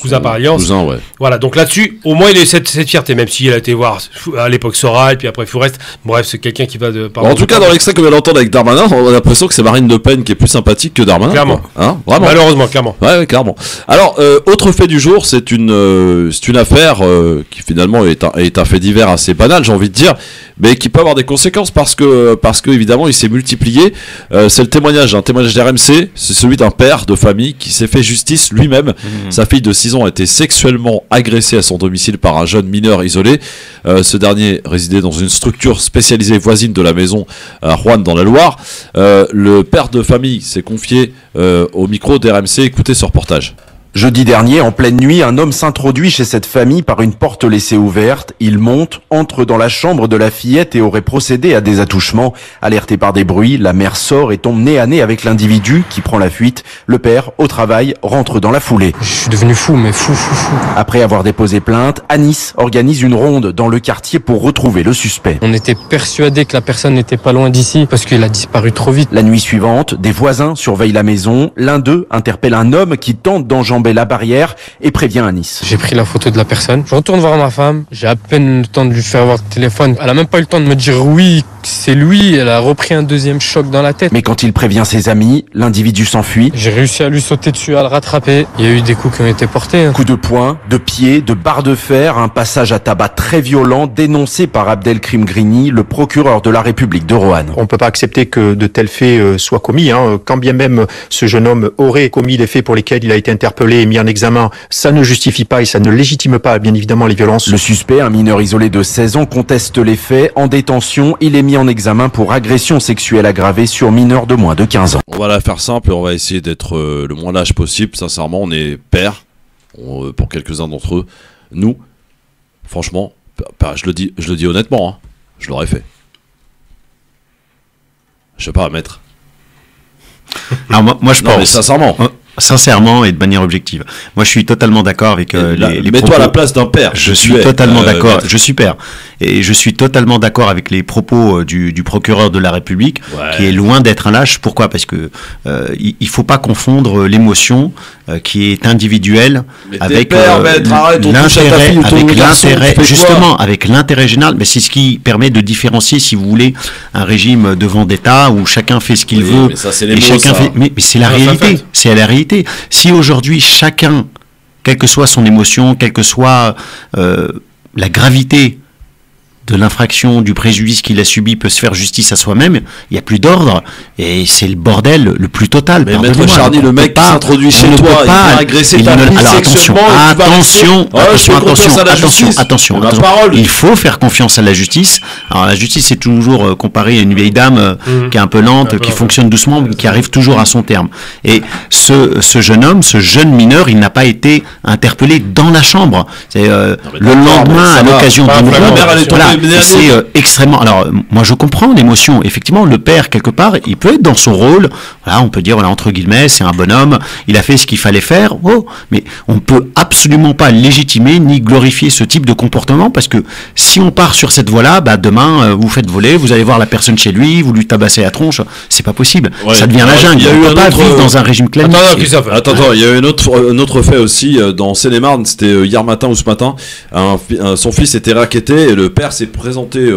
cousin par alliance. Ouais. Voilà, donc là-dessus, au moins il a eu cette fierté, même s'il a été voir à l'époque Soral, puis après Fourest. Bref, c'est quelqu'un qui va de. En tout cas, dans l'extrait qu'on vient d'entendre avec Darmanin, on a l'impression que c'est Marine Le Pen qui est plus sympathique que Darmanin. Clairement. Hein, vraiment. Malheureusement, clairement. Ouais, clairement. Alors, autre fait du jour, c'est une affaire qui finalement est un fait divers assez banal, j'ai envie de dire, mais qui peut avoir des conséquences parce que évidemment, il s'est multiplié. C'est un témoignage d'RMC, c'est celui d'un père de famille qui s'est fait justice lui-même. Sa fille de 6 ans a été sexuellement agressée à son domicile par un jeune mineur isolé. Ce dernier résidait dans une structure spécialisée voisine de la maison à Roanne dans la Loire. Le père de famille s'est confié au micro d'RMC. Écoutez ce reportage. Jeudi dernier, en pleine nuit, un homme s'introduit chez cette famille par une porte laissée ouverte. Il monte, entre dans la chambre de la fillette et aurait procédé à des attouchements. Alerté par des bruits, la mère sort et tombe nez à nez avec l'individu qui prend la fuite. Le père, au travail, rentre dans la foulée. Je suis devenu fou, mais fou. Après avoir déposé plainte, Anis organise une ronde dans le quartier pour retrouver le suspect. On était persuadé que la personne n'était pas loin d'ici parce qu'il a disparu trop vite. La nuit suivante, des voisins surveillent la maison. L'un d'eux interpelle un homme qui tente d'enjamber la barrière et prévient Anis. J'ai pris la photo de la personne. Je retourne voir ma femme. J'ai à peine le temps de lui faire voir le téléphone. Elle a même pas eu le temps de me dire oui, c'est lui. Elle a repris un deuxième choc dans la tête. Mais quand il prévient ses amis, l'individu s'enfuit. J'ai réussi à lui sauter dessus, à le rattraper. Il y a eu des coups qui ont été portés. Coups de poing, de pied, de barre de fer, un passage à tabac très violent dénoncé par Abdelkrim Grini, le procureur de la République de Roanne. On ne peut pas accepter que de tels faits soient commis. Quand bien même ce jeune homme aurait commis les faits pour lesquels il a été interpellé et mis en examen, ça ne justifie pas et ça ne légitime pas, bien évidemment, les violences. Le suspect, un mineur isolé de 16 ans, conteste les faits. En détention, il est mis en examen pour agression sexuelle aggravée sur mineur de moins de 15 ans. On va la faire simple et on va essayer d'être le moins lâche possible. Sincèrement, on est pères, pour quelques-uns d'entre eux. Nous, franchement, je le dis honnêtement, hein, je l'aurais fait. Je sais pas, maître. Alors moi je pense. Mais sincèrement. Sincèrement et de manière objective. Moi, je suis totalement d'accord avec les mets-toi propos. à la place d'un père. Je suis totalement d'accord. Je suis père. Et je suis totalement d'accord avec les propos du procureur de la République, qui est loin d'être un lâche. Pourquoi ? Parce que il faut pas confondre l'émotion qui est individuelle avec l'intérêt, justement, avec l'intérêt général. Mais c'est ce qui permet de différencier, si vous voulez, un régime de vendetta où chacun fait ce qu'il veut. Mais ça, c'est les et mots, chacun ça. fait. Mais c'est la réalité. C'est la réalité. Si aujourd'hui chacun, quelle que soit son émotion, quelle que soit la gravité de l'infraction, du préjudice qu'il a subi, peut se faire justice à soi-même, il n'y a plus d'ordre, et c'est le bordel le plus total. Mais maître Charny, le mec qui s'introduit chez toi, il va agresser ta fille sexuellement, attention, il faut faire confiance à la justice. Alors la justice est toujours comparée à une vieille dame qui est un peu lente, qui fonctionne doucement, mais qui arrive toujours à son terme. Et ce jeune homme, ce jeune mineur, il n'a pas été interpellé dans la chambre. C'est le lendemain, à l'occasion d'une ronde. c'est extrêmement. Alors, moi, je comprends l'émotion. Effectivement, le père, quelque part, il peut être dans son rôle. Voilà, on peut dire, voilà, entre guillemets, c'est un bonhomme. Il a fait ce qu'il fallait faire. Oh, mais on peut absolument pas légitimer ni glorifier ce type de comportement parce que si on part sur cette voie-là, bah, demain, vous faites voler, vous allez voir la personne chez lui, vous lui tabassez la tronche. C'est pas possible. Ouais. Ça devient la jungle. On ne peut pas vivre dans un régime clanique. Attends, il y a eu un autre fait aussi dans Seine-et-Marne. C'était hier matin ou ce matin. Son fils était racketté et le père s'est présenté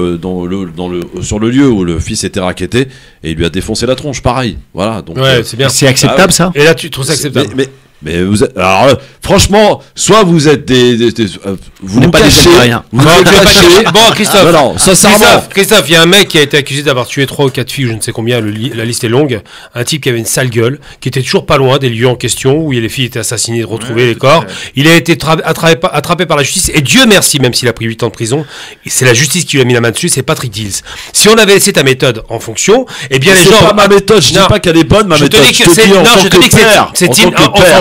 sur le lieu où le fils était racketté et il lui a défoncé la tronche. Pareil. Voilà. Donc, ouais, c'est bien. C'est acceptable ça. Et là, tu trouves ça acceptable? Mais vous êtes, alors franchement, soit vous êtes vous n'êtes pas déchets, rien. Vous n'êtes pas déchets. Bon, Christophe, non, sincèrement. Christophe, il y a un mec qui a été accusé d'avoir tué 3 ou 4 filles, je ne sais combien, la liste est longue. Un type qui avait une sale gueule, qui était toujours pas loin des lieux en question où les filles étaient assassinées, retrouver les corps. Il a été attrapé par la justice et Dieu merci, même s'il a pris 8 ans de prison, c'est la justice qui lui a mis la main dessus, c'est Patrick Dills. Si on avait laissé ta méthode en fonction, eh bien les gens. C'est pas ma méthode, je dis pas qu'elle est bonne, ma méthode. Je te dis que c'est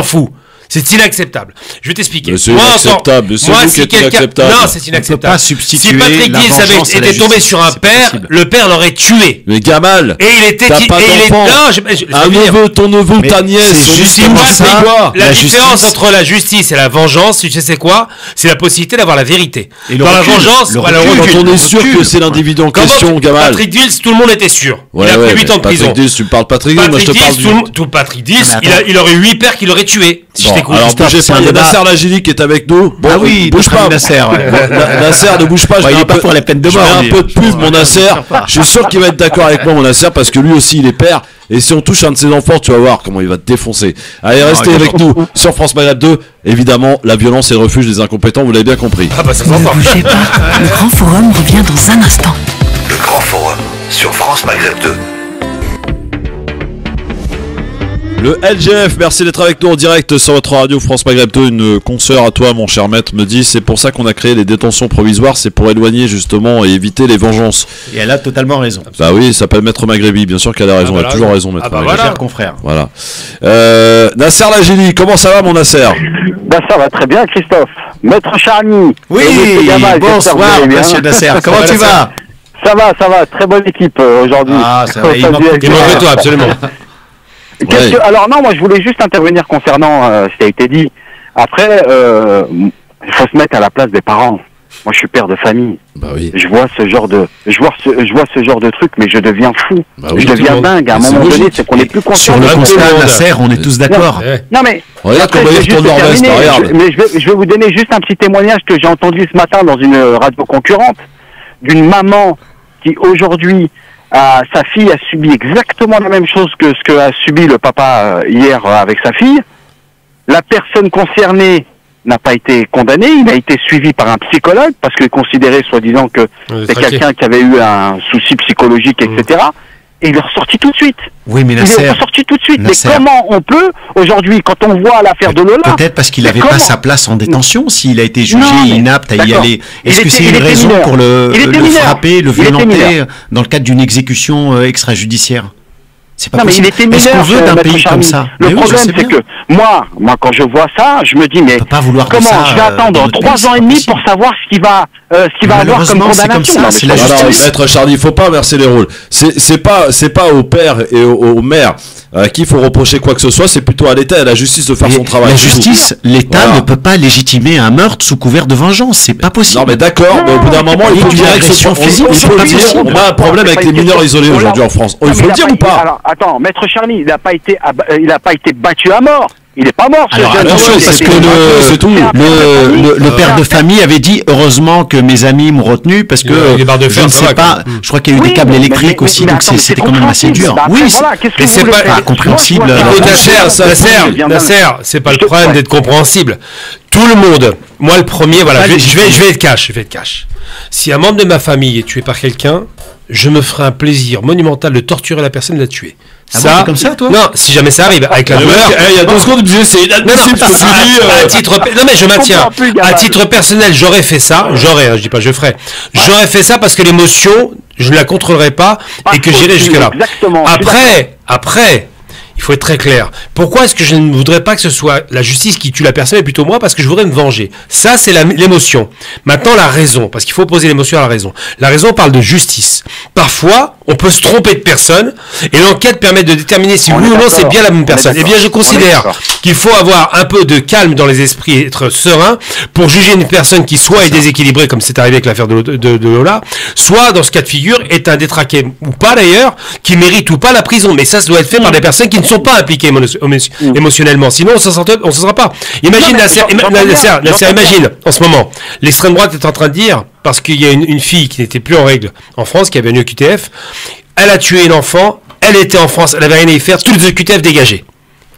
fou. C'est inacceptable. Je vais t'expliquer. C'est inacceptable. Non, c'est inacceptable. On peut pas substituer. Si Patrick Dills était tombé sur un père, le père l'aurait tué. Mais Gamal. Et il était. T'as pas d'enfant. Un neveu, ton neveu, ta nièce. C'est justement ça. La différence entre la justice et la vengeance, tu sais c'est quoi? C'est la possibilité d'avoir la vérité. Dans la vengeance, quand on est sûr que c'est l'individu en question, Gamal. Patrick Dills, tout le monde était sûr. Il a pris 8 ans de prison. Patrick Dills, tu me parles Patrick Dills, moi je te parle tout Patrick Dills, il aurait 8 pères qui l'auraient tué. Alors bougez pas, il y a Nasser Lagili qui est avec nous. Bon, ah oui, bouge pas Nasser. Nasser, ne bouge pas. Il est pas pour la peine de mort. Je mets un peu de pub, mon Nasser. Je suis sûr qu'il va être d'accord avec moi, mon Nasser, parce que lui aussi il est père. Et si on touche un de ses enfants, tu vas voir comment il va te défoncer. Allez, restez avec nous sur France Maghreb 2. Évidemment, la violence est le refuge des incompétents, vous l'avez bien compris. Ah bah ça s'entend. Ne bougez pas, le Grand Forum revient dans un instant. Le Grand Forum sur France Maghreb 2. Le LGF, merci d'être avec nous en direct sur votre radio France Maghreb 2. Une consoeur à toi, mon cher maître, me dit c'est pour ça qu'on a créé les détentions provisoires, c'est pour éloigner justement et éviter les vengeances. Et elle a totalement raison. Bah oui, ça s'appelle Maître Maghrebi, bien sûr qu'elle a raison, elle a toujours raison, Maître Maghrebi. Voilà, confrère. Voilà. Nasser Lagili, comment ça va, mon Nasser? Bah ça va très bien, Christophe. Maître Charny. Oui, bonsoir, monsieur Nasser. Comment tu vas? Ça va, très bonne équipe aujourd'hui. Ah, ça va, il manque de toi, absolument. Alors non, moi je voulais juste intervenir concernant ce qui a été dit. Après, il faut se mettre à la place des parents. Moi je suis père de famille. Bah oui. Je vois ce genre de truc, mais je deviens fou. Bah oui, je deviens dingue. À un moment donné, c'est qu'on est plus conscient. Sur le constat, Nasser, on est tous d'accord. Non mais regarde comment il retourne nord-est, regarde. Mais je vais vous donner juste un petit témoignage que j'ai entendu ce matin dans une radio concurrente d'une maman qui aujourd'hui sa fille a subi exactement la même chose que ce que a subi le papa hier avec sa fille. La personne concernée n'a pas été condamné, il a été suivi par un psychologue parce qu'il considérait soi-disant que c'est quelqu'un qui avait eu un souci psychologique, etc. Et il est ressorti tout de suite. Oui, mais Nasser, il est ressorti tout de suite. Nasser. Mais comment on peut, aujourd'hui, quand on voit l'affaire de Lola... Peut-être parce qu'il n'avait pas sa place en détention, s'il a été jugé inapte à y aller. Est-ce que c'est une raison pour le frapper, le violenter dans le cadre d'une exécution extrajudiciaire? C'est pas possible. Est-ce qu'on veut d'un pays comme ça? Le problème, c'est que moi, quand je vois ça, je me dis, mais comment je vais attendre 3 ans et demi pour savoir ce qu'il va avoir comme condamnation? C'est la justice. Maître Charny, il faut pas inverser les rôles. C'est pas au père et au maire à qui il faut reprocher quoi que ce soit, c'est plutôt à l'État et à la justice de faire son travail. La justice, l'État ne peut pas légitimer un meurtre sous couvert de vengeance, c'est pas possible. Non mais d'accord, mais au bout d'un moment, il faut dire qu'on a un problème avec les mineurs isolés aujourd'hui en France. Il faut le dire ou pas? Alors, attends, Maître Charny, il n'a pas été battu à mort. Il n'est pas mort, ce jeune homme. Parce que le père de famille avait dit heureusement que mes amis m'ont retenu parce que je ne sais pas, je crois qu'il y a eu des câbles électriques aussi, donc c'était quand même assez dur. Oui, mais c'est pas compréhensible. Nasser, c'est pas le problème d'être compréhensible. Tout le monde, moi le premier, voilà, je vais être cash. Si un membre de ma famille est tué par quelqu'un, je me ferai un plaisir monumental de torturer la personne et de la tuer. Ah ça, bon, comme ça, toi? Non, si jamais ça arrive, avec la douleur. Il y a 2 secondes, c'est inadmissible. Non, mais je maintiens. À titre personnel, j'aurais fait ça. Je dis pas je ferais. J'aurais fait ça parce que l'émotion, je ne la contrôlerais pas et que j'irais jusque-là. Après, il faut être très clair. Pourquoi est-ce que je ne voudrais pas que ce soit la justice qui tue la personne, mais plutôt moi, parce que je voudrais me venger. Ça, c'est l'émotion. Maintenant, la raison, parce qu'il faut opposer l'émotion à la raison. La raison parle de justice. Parfois, on peut se tromper de personne, et l'enquête permet de déterminer si oui ou non c'est bien la même personne. Eh bien, je considère qu'il faut avoir un peu de calme dans les esprits, être serein, pour juger une personne qui soit est déséquilibrée, comme c'est arrivé avec l'affaire de Lola, soit, dans ce cas de figure, est un détraqué, ou pas d'ailleurs, qui mérite ou pas la prison. Mais ça doit être fait par des personnes qui ne sont pas impliquées émotionnellement. Sinon, on s'en sort pas. Imagine, Nasser, imagine, en ce moment, l'extrême droite est en train de dire, parce qu'il y a une fille qui n'était plus en règle en France, qui avait une EQTF, elle a tué une enfant, elle était en France, elle avait rien à y faire, tous les EQTF dégagés.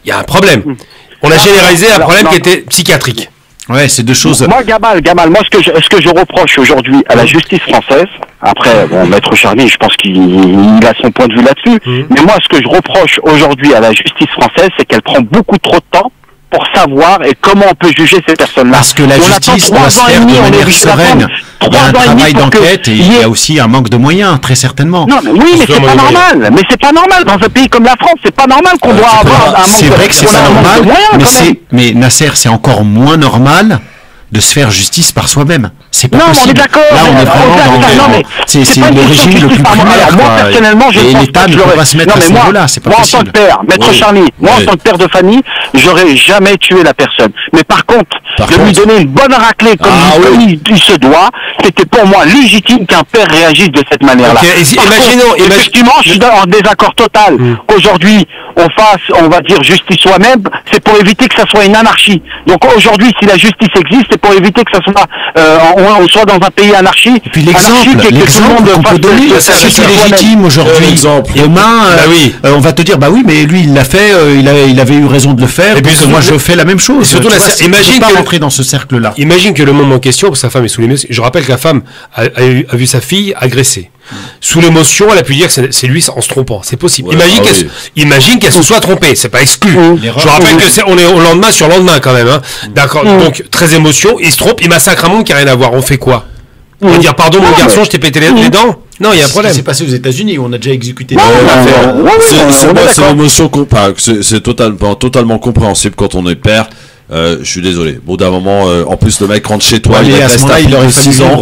Il y a un problème. On a généralisé un problème qui était psychiatrique. Ouais, c'est deux choses. Moi, Gamal, moi, ce que je reproche aujourd'hui à la justice française, après, bon, Maître Charny, je pense qu'il a son point de vue là-dessus, mais moi, ce que je reproche aujourd'hui à la justice française, c'est qu'elle prend beaucoup trop de temps pour savoir et comment on peut juger ces personnes-là. Parce que la justice doit se faire de manière sereine. Il y a un travail d'enquête et il y a aussi un manque de moyens, très certainement. Non, mais oui, mais c'est pas normal. Mais c'est pas normal. Dans un pays comme la France, c'est pas normal qu'on doit avoir un manque de moyens. C'est vrai que c'est pas normal, mais Nasser, c'est encore moins normal de se faire justice par soi-même. C'est pas possible. Non, on est d'accord. Là, on est vraiment dans c'est le régime le plus primaire. Moi, personnellement, je pense et l'État ne peut pas se mettre à ce niveau-là. C'est pas possible. Moi, en tant que père, Maître Charny, moi, en tant que père de famille, j'aurais jamais tué la personne. Mais par contre, lui donner une bonne raclée comme il se doit, c'était pour moi légitime qu'un père réagisse de cette manière-là. Effectivement, je suis en désaccord total. Aujourd'hui, on va dire justice soi-même, c'est pour éviter que ça soit une anarchie. Donc aujourd'hui, si la justice existe, c'est pour éviter que ça soit on soit dans un pays anarchique. Et puis l'exemple qu'on peut donner, c'est ce qui est légitime aujourd'hui. Demain, on va te dire, bah oui, mais lui il l'a fait, il avait eu raison de le faire. Et puis moi je fais la même chose. Surtout, imagine pas rentrer dans ce cercle-là. Imagine que le moment en question, sa femme est sous l'émotion. Je rappelle que la femme a vu sa fille agressée. Sous l'émotion, elle a pu dire que c'est lui en se trompant. C'est possible. Imagine qu'elle se soit trompée. C'est pas exclu. Je rappelle que on est au lendemain sur lendemain quand même. Hein. D'accord. Donc très émotion. Il se trompe. Il massacre un monde qui a rien à voir. On fait quoi? On va dire pardon mon garçon, je t'ai pété les dents. Non, il y a un problème. C'est passé aux États-Unis où on a déjà exécuté. C'est l'émotion c'est totalement compréhensible quand on est père. Je suis désolé. Bon, d'un moment, en plus, le mec rentre chez toi, il a 6 ans.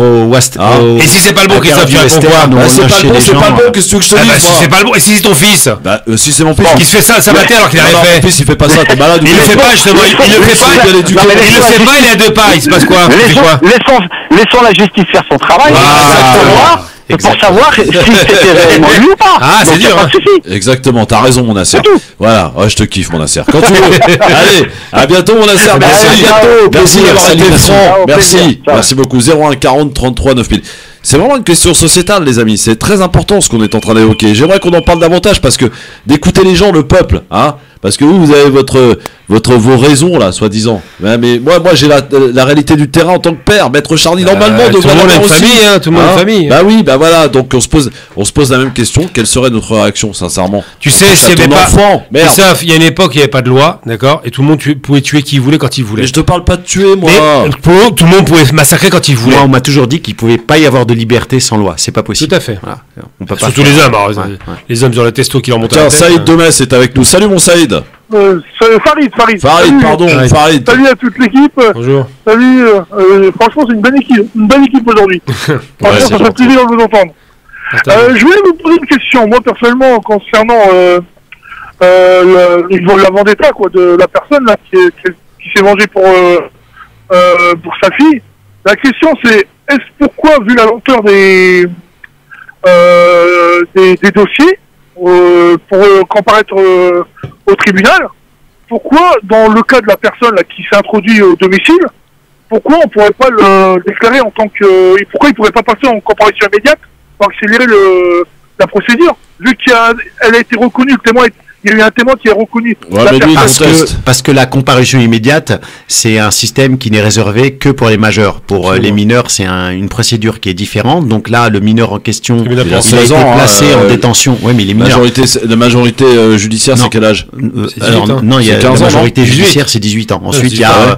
Et si c'est pas le bon, Christophe, tu réponds quoi? C'est pas le bon, qu'est-ce que tu veux que je te dise? Si c'est pas le bon, et si c'est ton fils? Si c'est mon fils. Qui se fait ça matin alors qu'il a rien fait. Mon fils, il fait pas ça, t'es malade. Il le fait pas, justement. Il le fait pas, il est à 2 pas. Il se passe quoi? Laissons la justice faire son travail. Pour savoir si c'était réellement lui ou pas. Ah, c'est dur. Exactement, t'as raison, mon Nasser. Voilà, je te kiffe, mon Nasser. Quand tu veux. Allez, à bientôt, mon Nasser. Merci d'avoir été franc. Merci beaucoup. 01 40 33 9000. C'est vraiment une question sociétale, les amis. C'est très important ce qu'on est en train d'évoquer. J'aimerais qu'on en parle davantage parce que d'écouter les gens, le peuple, hein. Parce que vous avez vos raisons là, soi-disant. Mais moi j'ai la réalité du terrain en tant que père, Maître Charny, normalement tout le monde est famille, hein, tout le monde est famille. Bah oui, bah voilà. Donc on se pose la même question. Quelle serait notre réaction, sincèrement? Tu sais, s'il y avait pas il y a une époque, il n'y avait pas de loi, d'accord, et tout le monde pouvait tuer qui il voulait quand il voulait. Mais je te parle pas de tuer, moi. Mais tout le monde pouvait massacrer quand il voulait. Moi, on m'a toujours dit qu'il pouvait pas y avoir de liberté sans loi. C'est pas possible. Tout à fait. Voilà. On peut pas surtout les hommes. Alors, les hommes sur la testo qui leur montent à la tête. Saïd Demès est avec nous. Salut mon Saïd. Farid. Farid, pardon. Farid. Salut à toute l'équipe. Bonjour. Salut. Franchement, c'est une bonne équipe aujourd'hui. Franchement, ça fait plaisir de vous entendre. Je voulais vous poser une question. Moi, personnellement, concernant la vendetta de la personne là, qui s'est vengée pour sa fille. La question, c'est pourquoi, vu la lenteur des dossiers, pour comparaître au tribunal, pourquoi, dans le cas de la personne là, qui s'est introduite au domicile, pourquoi on pourrait pas le déclarer en tant que... Pourquoi il pourrait pas passer en comparution immédiate pour accélérer la procédure, vu qu'elle a été reconnue, le témoin il y a eu un témoin qui est reconnu. Parce que la comparution immédiate, c'est un système qui n'est réservé que pour les majeurs. Pour les mineurs, c'est une procédure qui est différente. Donc là, le mineur en question, il a été placé en détention. Oui, mais les mineurs... La majorité judiciaire, c'est quel âge? Non, la majorité judiciaire, c'est 18 ans. Ensuite, il y a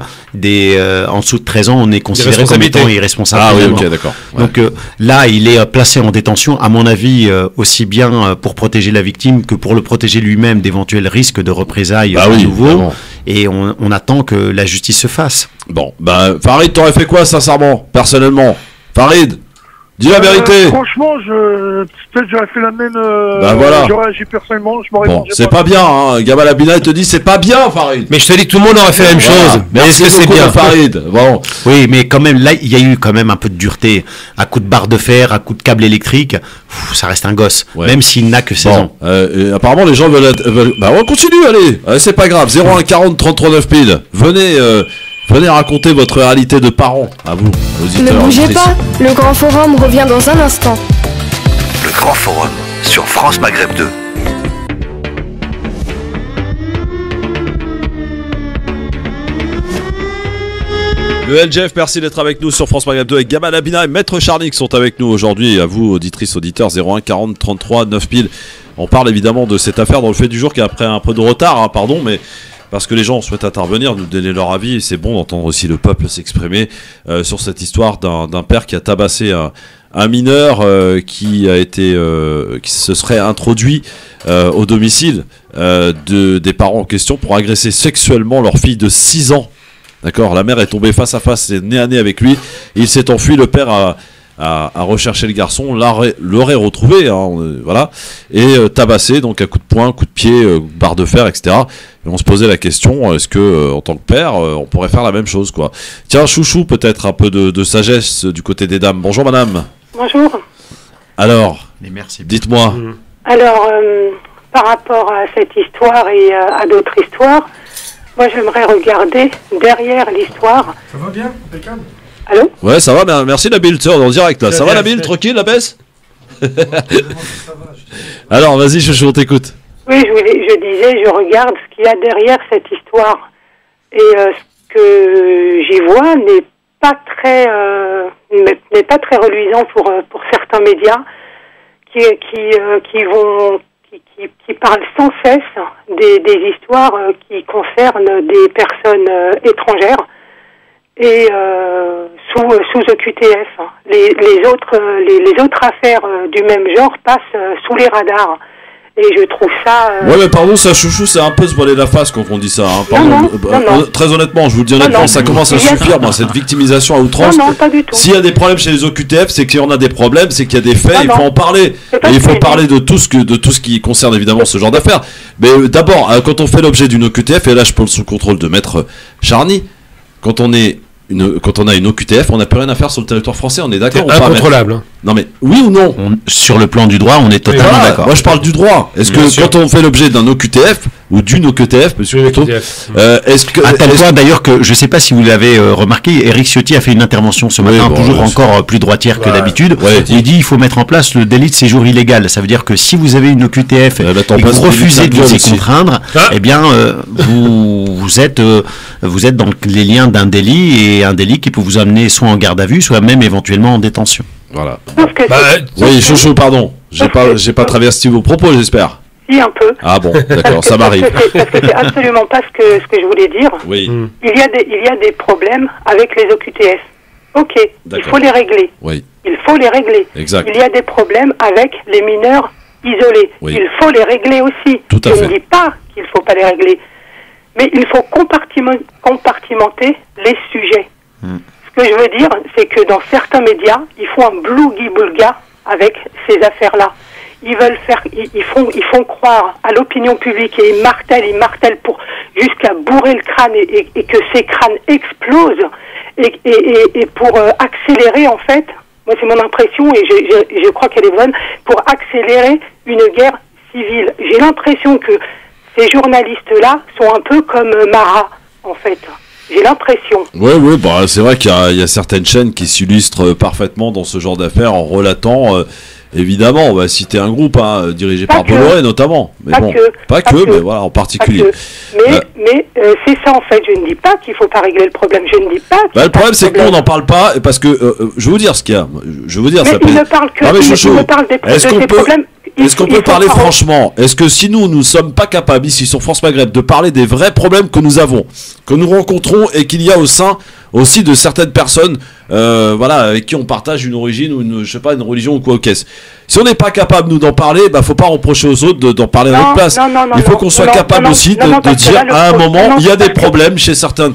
en dessous de 13 ans, on est considéré comme étant irresponsable. Ah oui, ok, d'accord. Donc là, il est placé en détention, à mon avis, aussi bien pour protéger la victime que pour le protéger lui-même même d'éventuels risques de représailles à nouveau. Vraiment. Et on attend que la justice se fasse. Bon, Farid, t'aurais fait quoi, sincèrement, personnellement? Farid, dis la vérité. Franchement, peut-être j'aurais fait la même. Voilà. J'aurais agi personnellement. Je m'aurais c'est pas bien, hein. Gamal Abina te dit c'est pas bien, Farid. Mais je te dis que tout le monde aurait fait la même chose. Mais est-ce que c'est bien, Farid? Bon. Oui, mais quand même, là, il y a eu quand même un peu de dureté. À coup de barre de fer, à coup de câble électrique, ça reste un gosse. Ouais. Même s'il n'a que 16 ans. Apparemment, les gens veulent. On continue, allez. C'est pas grave. 01 40 33 9 piles. Venez raconter votre réalité de parents, à vous, auditeurs. Ne bougez pas, le Grand Forum revient dans un instant. Le Grand Forum sur France Maghreb 2. Le LGF, merci d'être avec nous sur France Maghreb 2 avec Gamal Abina et Maître Charny qui sont avec nous aujourd'hui. Et à vous, auditrices, auditeurs, 01 40 33 9 piles. On parle évidemment de cette affaire dans le fait du jour qui a pris un peu de retard, pardon, mais parce que les gens souhaitent intervenir, nous donner leur avis, et c'est bon d'entendre aussi le peuple s'exprimer sur cette histoire d'un père qui a tabassé un mineur qui se serait introduit au domicile des parents en question pour agresser sexuellement leur fille de 6 ans. D'accord, la mère est tombée face à face, c'est nez à nez avec lui, il s'est enfui, le père a recherché le garçon, l'aurait retrouvé, voilà, et tabassé, donc à coups de poing, coups de pied, barre de fer, etc. Et on se posait la question, est-ce que en tant que père, on pourrait faire la même chose, quoi. Tiens, chouchou, peut-être un peu de sagesse du côté des dames. Bonjour madame. Bonjour. Alors, dites-moi. Alors, par rapport à cette histoire et à d'autres histoires, moi j'aimerais regarder derrière l'histoire. Ça va bien, impeccable. Allô? Ouais, ça va, merci Nabil, en direct là. Ça va Nabil, tranquille, la baisse? Alors, vas-y, on t'écoute. Oui, je disais, je regarde ce qu'il y a derrière cette histoire. Et ce que j'y vois n'est pas très reluisant pour certains médias qui parlent sans cesse des histoires qui concernent des personnes étrangères et sous OQTF. Les autres affaires du même genre passent sous les radars. Et je trouve ça... Ouais, mais pardon, ça, chouchou, c'est un peu se voiler la face quand on dit ça. Pardon. Non. Très honnêtement, je vous le dis honnêtement, ça commence à suffire, moi, cette victimisation à outrance. Non, pas du tout. S'il y a des problèmes chez les OQTF, c'est qu'il y en a des problèmes, c'est qu'il y a des faits, il faut en parler. Et il faut parler de tout ce qui concerne évidemment ce genre d'affaires. Mais d'abord, quand on fait l'objet d'une OQTF, et là je pose sous contrôle de Maître Charny, quand on a une OQTF, on n'a plus rien à faire sur le territoire français, on est d'accord? C'est incontrôlable. Non mais, oui ou non? Sur le plan du droit, on est totalement d'accord. Moi je parle du droit. Est-ce que quand on fait l'objet d'un OQTF, ou d'une OQTF, monsieur Plutôt, à tel point d'ailleurs que, je ne sais pas si vous l'avez remarqué, Éric Ciotti a fait une intervention ce matin, toujours encore plus droitière que d'habitude. Il dit il faut mettre en place le délit de séjour illégal. Ça veut dire que si vous avez une OQTF et que vous refusez de vous y contraindre, eh bien vous êtes dans les liens d'un délit, et un délit qui peut vous amener soit en garde à vue, soit même éventuellement en détention. Voilà. Oui, chouchou, pardon. J'ai pas traversé vos propos, j'espère. Si, un peu. Ah bon, d'accord, ça m'arrive. Parce que c'est absolument pas ce que je voulais dire. Oui. Il y a des problèmes avec les OQTF. Ok, il faut les régler. Oui. Il faut les régler. Exact. Il y a des problèmes avec les mineurs isolés. Oui. Il faut les régler aussi. Tout à fait. Je ne dis pas qu'il ne faut pas les régler. Mais il faut compartimenter les sujets. Ce que je veux dire, c'est que dans certains médias, ils font un blougi-boulga avec ces affaires-là. Ils font croire à l'opinion publique, et ils martèlent pour jusqu'à bourrer le crâne et que ces crânes explosent et pour accélérer, en fait, moi c'est mon impression et je crois qu'elle est bonne, pour accélérer une guerre civile. J'ai l'impression que ces journalistes-là sont un peu comme Marat, en fait. J'ai l'impression. Oui, c'est vrai qu'il y a certaines chaînes qui s'illustrent parfaitement dans ce genre d'affaires en relatant, évidemment, on va citer un groupe dirigé par Bolloré notamment. Mais pas que, mais voilà, en particulier. Mais c'est ça en fait, je ne dis pas qu'il ne faut pas régler le problème, je ne dis pas le problème c'est que nous on n'en parle pas, parce que, je vais vous dire ce qu'il y a. Je veux dire, mais ça il ne parle que, il ne parle des problèmes. est-ce qu'on peut parler franchement? Est-ce que si nous ne sommes pas capables ici sur France Maghreb de parler des vrais problèmes que nous avons, que nous rencontrons et qu'il y a au sein aussi de certaines personnes, voilà, avec qui on partage une origine ou une, je sais pas, une religion ou quoi au caisse. Si on n'est pas capable nous d'en parler, faut pas reprocher aux autres d'en parler à notre place. Il faut qu'on soit capable aussi de dire à un moment, il y a des problèmes chez certaines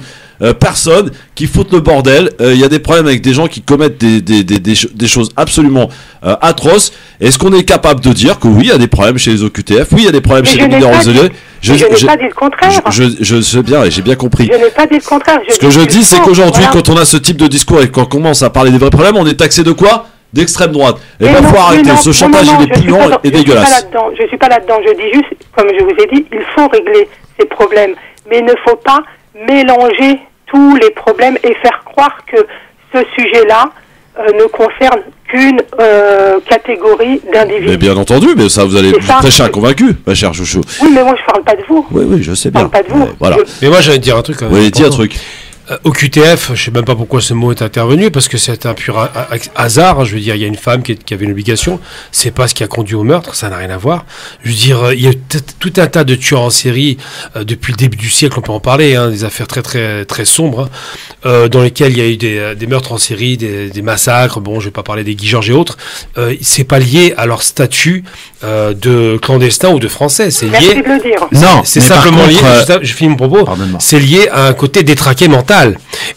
personnes qui foutent le bordel. Il y a des problèmes avec des gens qui commettent des choses absolument atroces. Est-ce qu'on est capable de dire que oui, il y a des problèmes chez les OQTF, oui, il y a des problèmes chez les mineurs isolés? Je n'ai pas dit le contraire. Je sais bien, et j'ai bien compris. Je n'ai pas dit le contraire. Ce que je dis, c'est qu'aujourd'hui, quand on a ce type de discours et qu'on commence à parler des vrais problèmes, on est taxé de quoi? D'extrême droite. Et il faut arrêter. Ce chantage, il est puant et dégueulasse. Je suis pas là-dedans. Je dis juste, comme je vous ai dit, il faut régler ces problèmes. Mais il ne faut pas mélanger tous les problèmes et faire croire que ce sujet-là ne concerne qu'une catégorie d'individus. Mais bien entendu, mais ça, vous allez prêcher un convaincu, ma chère Chouchou. Oui, mais moi, je parle pas de vous. Oui, je sais bien. Je parle pas de vous. Voilà. Mais moi, j'allais te dire un truc. Oui, dis un truc. Au QTF, je sais même pas pourquoi ce mot est intervenu, parce que c'est un pur hasard. Hein, je veux dire, il y a une femme qui avait une obligation. C'est pas ce qui a conduit au meurtre, ça n'a rien à voir. Je veux dire, il y a tout un tas de tueurs en série depuis le début du siècle, on peut en parler, hein, des affaires très très très sombres, dans lesquelles il y a eu des meurtres en série, des massacres. Bon, je vais pas parler des Guy Georges et autres. C'est pas lié à leur statut de clandestin ou de français. C'est lié. Merci de le dire. Non, c'est simplement lié. Je finis mon propos. C'est lié à un côté détraqué mental.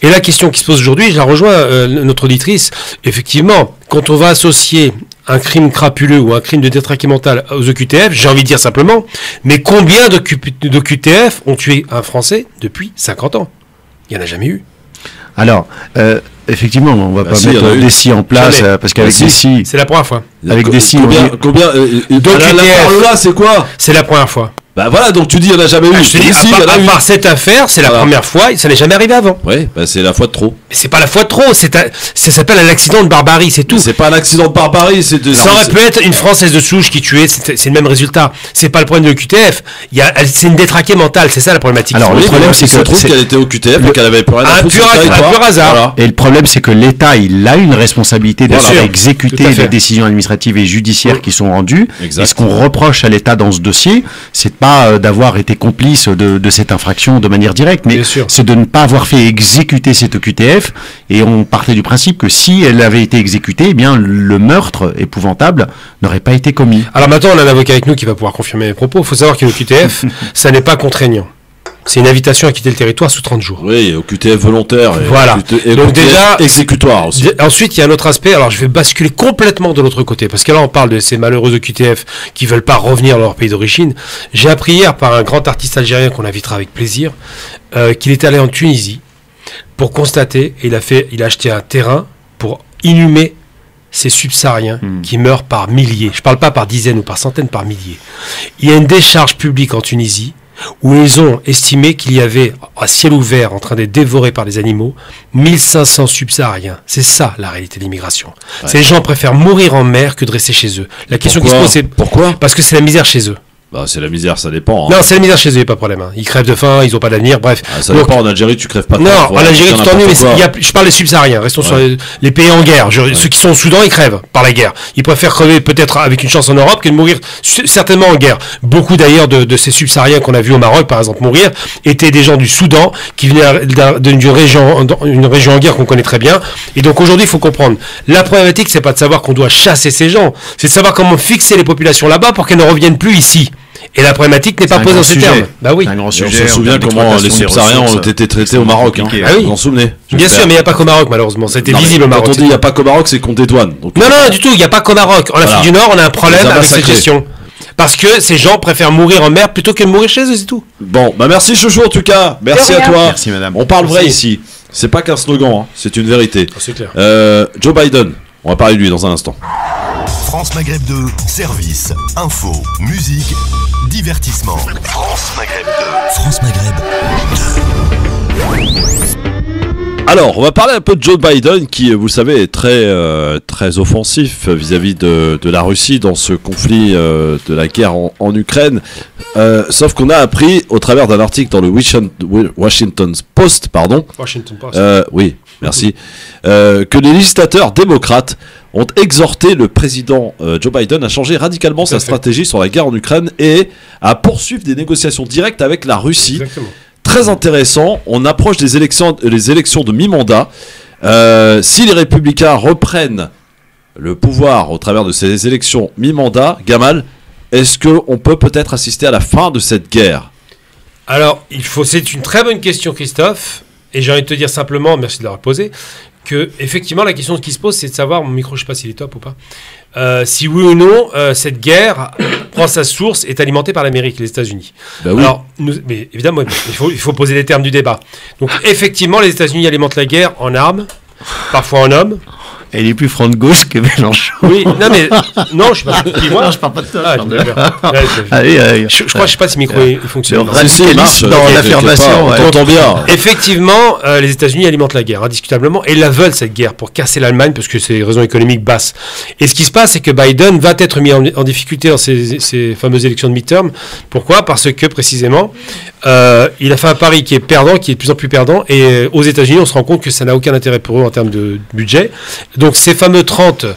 Et la question qui se pose aujourd'hui, je la rejoins, notre auditrice, effectivement, quand on va associer un crime crapuleux ou un crime de détraqué mental aux OQTF, j'ai envie de dire simplement, mais combien d'OQTF ont tué un Français depuis 50 ans? Il n'y en a jamais eu. Alors, effectivement, on va pas mettre des si en place, parce qu'avec des si... C'est la première fois. Avec des si... Combien d'OQTF là, c'est quoi? C'est la première fois. Bah voilà, donc tu dis il n'y en a jamais eu. Je te dis, à part cette affaire, c'est la première fois, ça n'est jamais arrivé avant. Oui, c'est la fois de trop. Mais c'est pas la fois de trop, ça s'appelle un accident de barbarie, c'est tout. C'est pas un accident de barbarie, c'est de... Ça aurait pu être une Française de souche qui tuait, c'est le même résultat. C'est pas le problème de l'OQTF, c'est une détraquée mentale, c'est ça la problématique. Alors le problème, c'est que trouve qu'elle était au QTF et qu'elle avait plus rien à foutre. Un pur hasard. Voilà. Et le problème, c'est que l'État, il a une responsabilité d'exécuter les décisions administratives et judiciaires qui sont rendues. Exact. Et ce qu'on reproche à l'État dans ce dossier, c'est pas d'avoir été complice de cette infraction de manière directe, mais c'est de ne pas avoir fait exécuter cette OQTF. Et on partait du principe que si elle avait été exécutée, eh bien le meurtre épouvantable n'aurait pas été commis. Alors maintenant, on a un avocat avec nous qui va pouvoir confirmer mes propos. Il faut savoir que l'OQTF, ça n'est pas contraignant. C'est une invitation à quitter le territoire sous 30 jours. Oui, au QTF volontaire. Voilà. Donc déjà, exécutoire aussi. Ensuite, il y a un autre aspect. Alors, je vais basculer complètement de l'autre côté. Parce que là, on parle de ces malheureux OQTF qui veulent pas revenir dans leur pays d'origine. J'ai appris hier par un grand artiste algérien qu'on invitera avec plaisir, qu'il est allé en Tunisie pour constater, et il a acheté un terrain pour inhumer ces subsahariens qui meurent par milliers. Je parle pas par dizaines ou par centaines, par milliers. Il y a une décharge publique en Tunisie où ils ont estimé qu'il y avait, à ciel ouvert, en train d'être dévorés par les animaux, 1500 subsahariens. C'est ça, la réalité de l'immigration. Ouais. Ces gens préfèrent mourir en mer que de rester chez eux. La question qui se pose, c'est... Pourquoi ? Parce que c'est la misère chez eux. Bah, c'est la misère, ça dépend. Hein. Non, c'est la misère chez eux, il n'y a pas de problème. Hein. Ils crèvent de faim, ils n'ont pas d'avenir, bref. Ah, ça dépend, en Algérie, tu crèves pas de faim. Non, en Algérie, tu t'ennuies, mais je parle des subsahariens. Restons sur les pays en guerre. Ceux qui sont au Soudan, ils crèvent par la guerre. Ils préfèrent crever peut-être avec une chance en Europe que de mourir certainement en guerre. Beaucoup d'ailleurs de ces subsahariens qu'on a vus au Maroc, par exemple, mourir, étaient des gens du Soudan qui venaient d'une région en guerre qu'on connaît très bien. Et donc aujourd'hui, il faut comprendre. La problématique, c'est pas de savoir qu'on doit chasser ces gens, c'est de savoir comment fixer les populations là-bas pour qu'elles ne reviennent plus ici. Et la problématique n'est pas posée dans ces termes. Bah oui. On se souvient comment les subsahariens ont été traités au Maroc. Hein. Ah oui. Vous en souvenez? Bien sûr, mais il n'y a pas qu'au Maroc, malheureusement. C'était visible au Maroc. Quand on dit il n'y a pas qu'au Maroc, c'est qu'on dédouane. Donc, non, du tout, il n'y a pas qu'au Maroc. En Afrique du Nord, on a un problème avec cette gestion. Parce que ces gens préfèrent mourir en mer plutôt que de mourir chez eux, c'est tout. Bon, bah merci Chouchou en tout cas. Merci à toi. Merci madame. On parle vrai ici. C'est pas qu'un slogan, c'est une vérité. C'est clair. Joe Biden, on va parler de lui dans un instant. France Maghreb 2, service, info, musique, divertissement. France Maghreb 2. France Maghreb 2. Alors, on va parler un peu de Joe Biden qui, vous le savez, est très offensif vis-à-vis de la Russie dans ce conflit de la guerre en Ukraine. Sauf qu'on a appris, au travers d'un article dans le Washington Post, Washington Post. Oui, Merci. Que les législateurs démocrates ont exhorté le président Joe Biden à changer radicalement sa stratégie sur la guerre en Ukraine et à poursuivre des négociations directes avec la Russie. Exactement. Très intéressant. On approche des élections de mi-mandat. Si les républicains reprennent le pouvoir au travers de ces élections mi-mandat, Gamal, est-ce qu'on peut peut-être assister à la fin de cette guerre? Alors, c'est une très bonne question, Christophe. Et j'ai envie de te dire simplement, merci de l'avoir posé, que effectivement la question qui se pose, c'est de savoir, mon micro, je ne sais pas s'il est top ou pas, si oui ou non cette guerre prend sa source, est alimentée par l'Amérique, les États-Unis. Bah oui. Alors, mais évidemment, il faut poser les termes du débat. Donc, effectivement, les États-Unis alimentent la guerre en armes, parfois en hommes. Elle est plus front de gauche que Mélenchon. Oui, non mais non, je sais pas. Non, je parle pas de toi. Je crois, je sais pas si le micro il fonctionne. Le radicalisme dans l'affirmation, on t'entend bien. Effectivement, les États-Unis alimentent la guerre, indiscutablement, et la veulent cette guerre pour casser l'Allemagne parce que c'est des raisons économiques basses. Et ce qui se passe, c'est que Biden va être mis en difficulté dans ces fameuses élections de midterm. Pourquoi ? Parce que précisément, il a fait un pari qui est perdant, qui est de plus en plus perdant, et aux États-Unis, on se rend compte que ça n'a aucun intérêt pour eux en termes de budget. Donc ces fameux 30,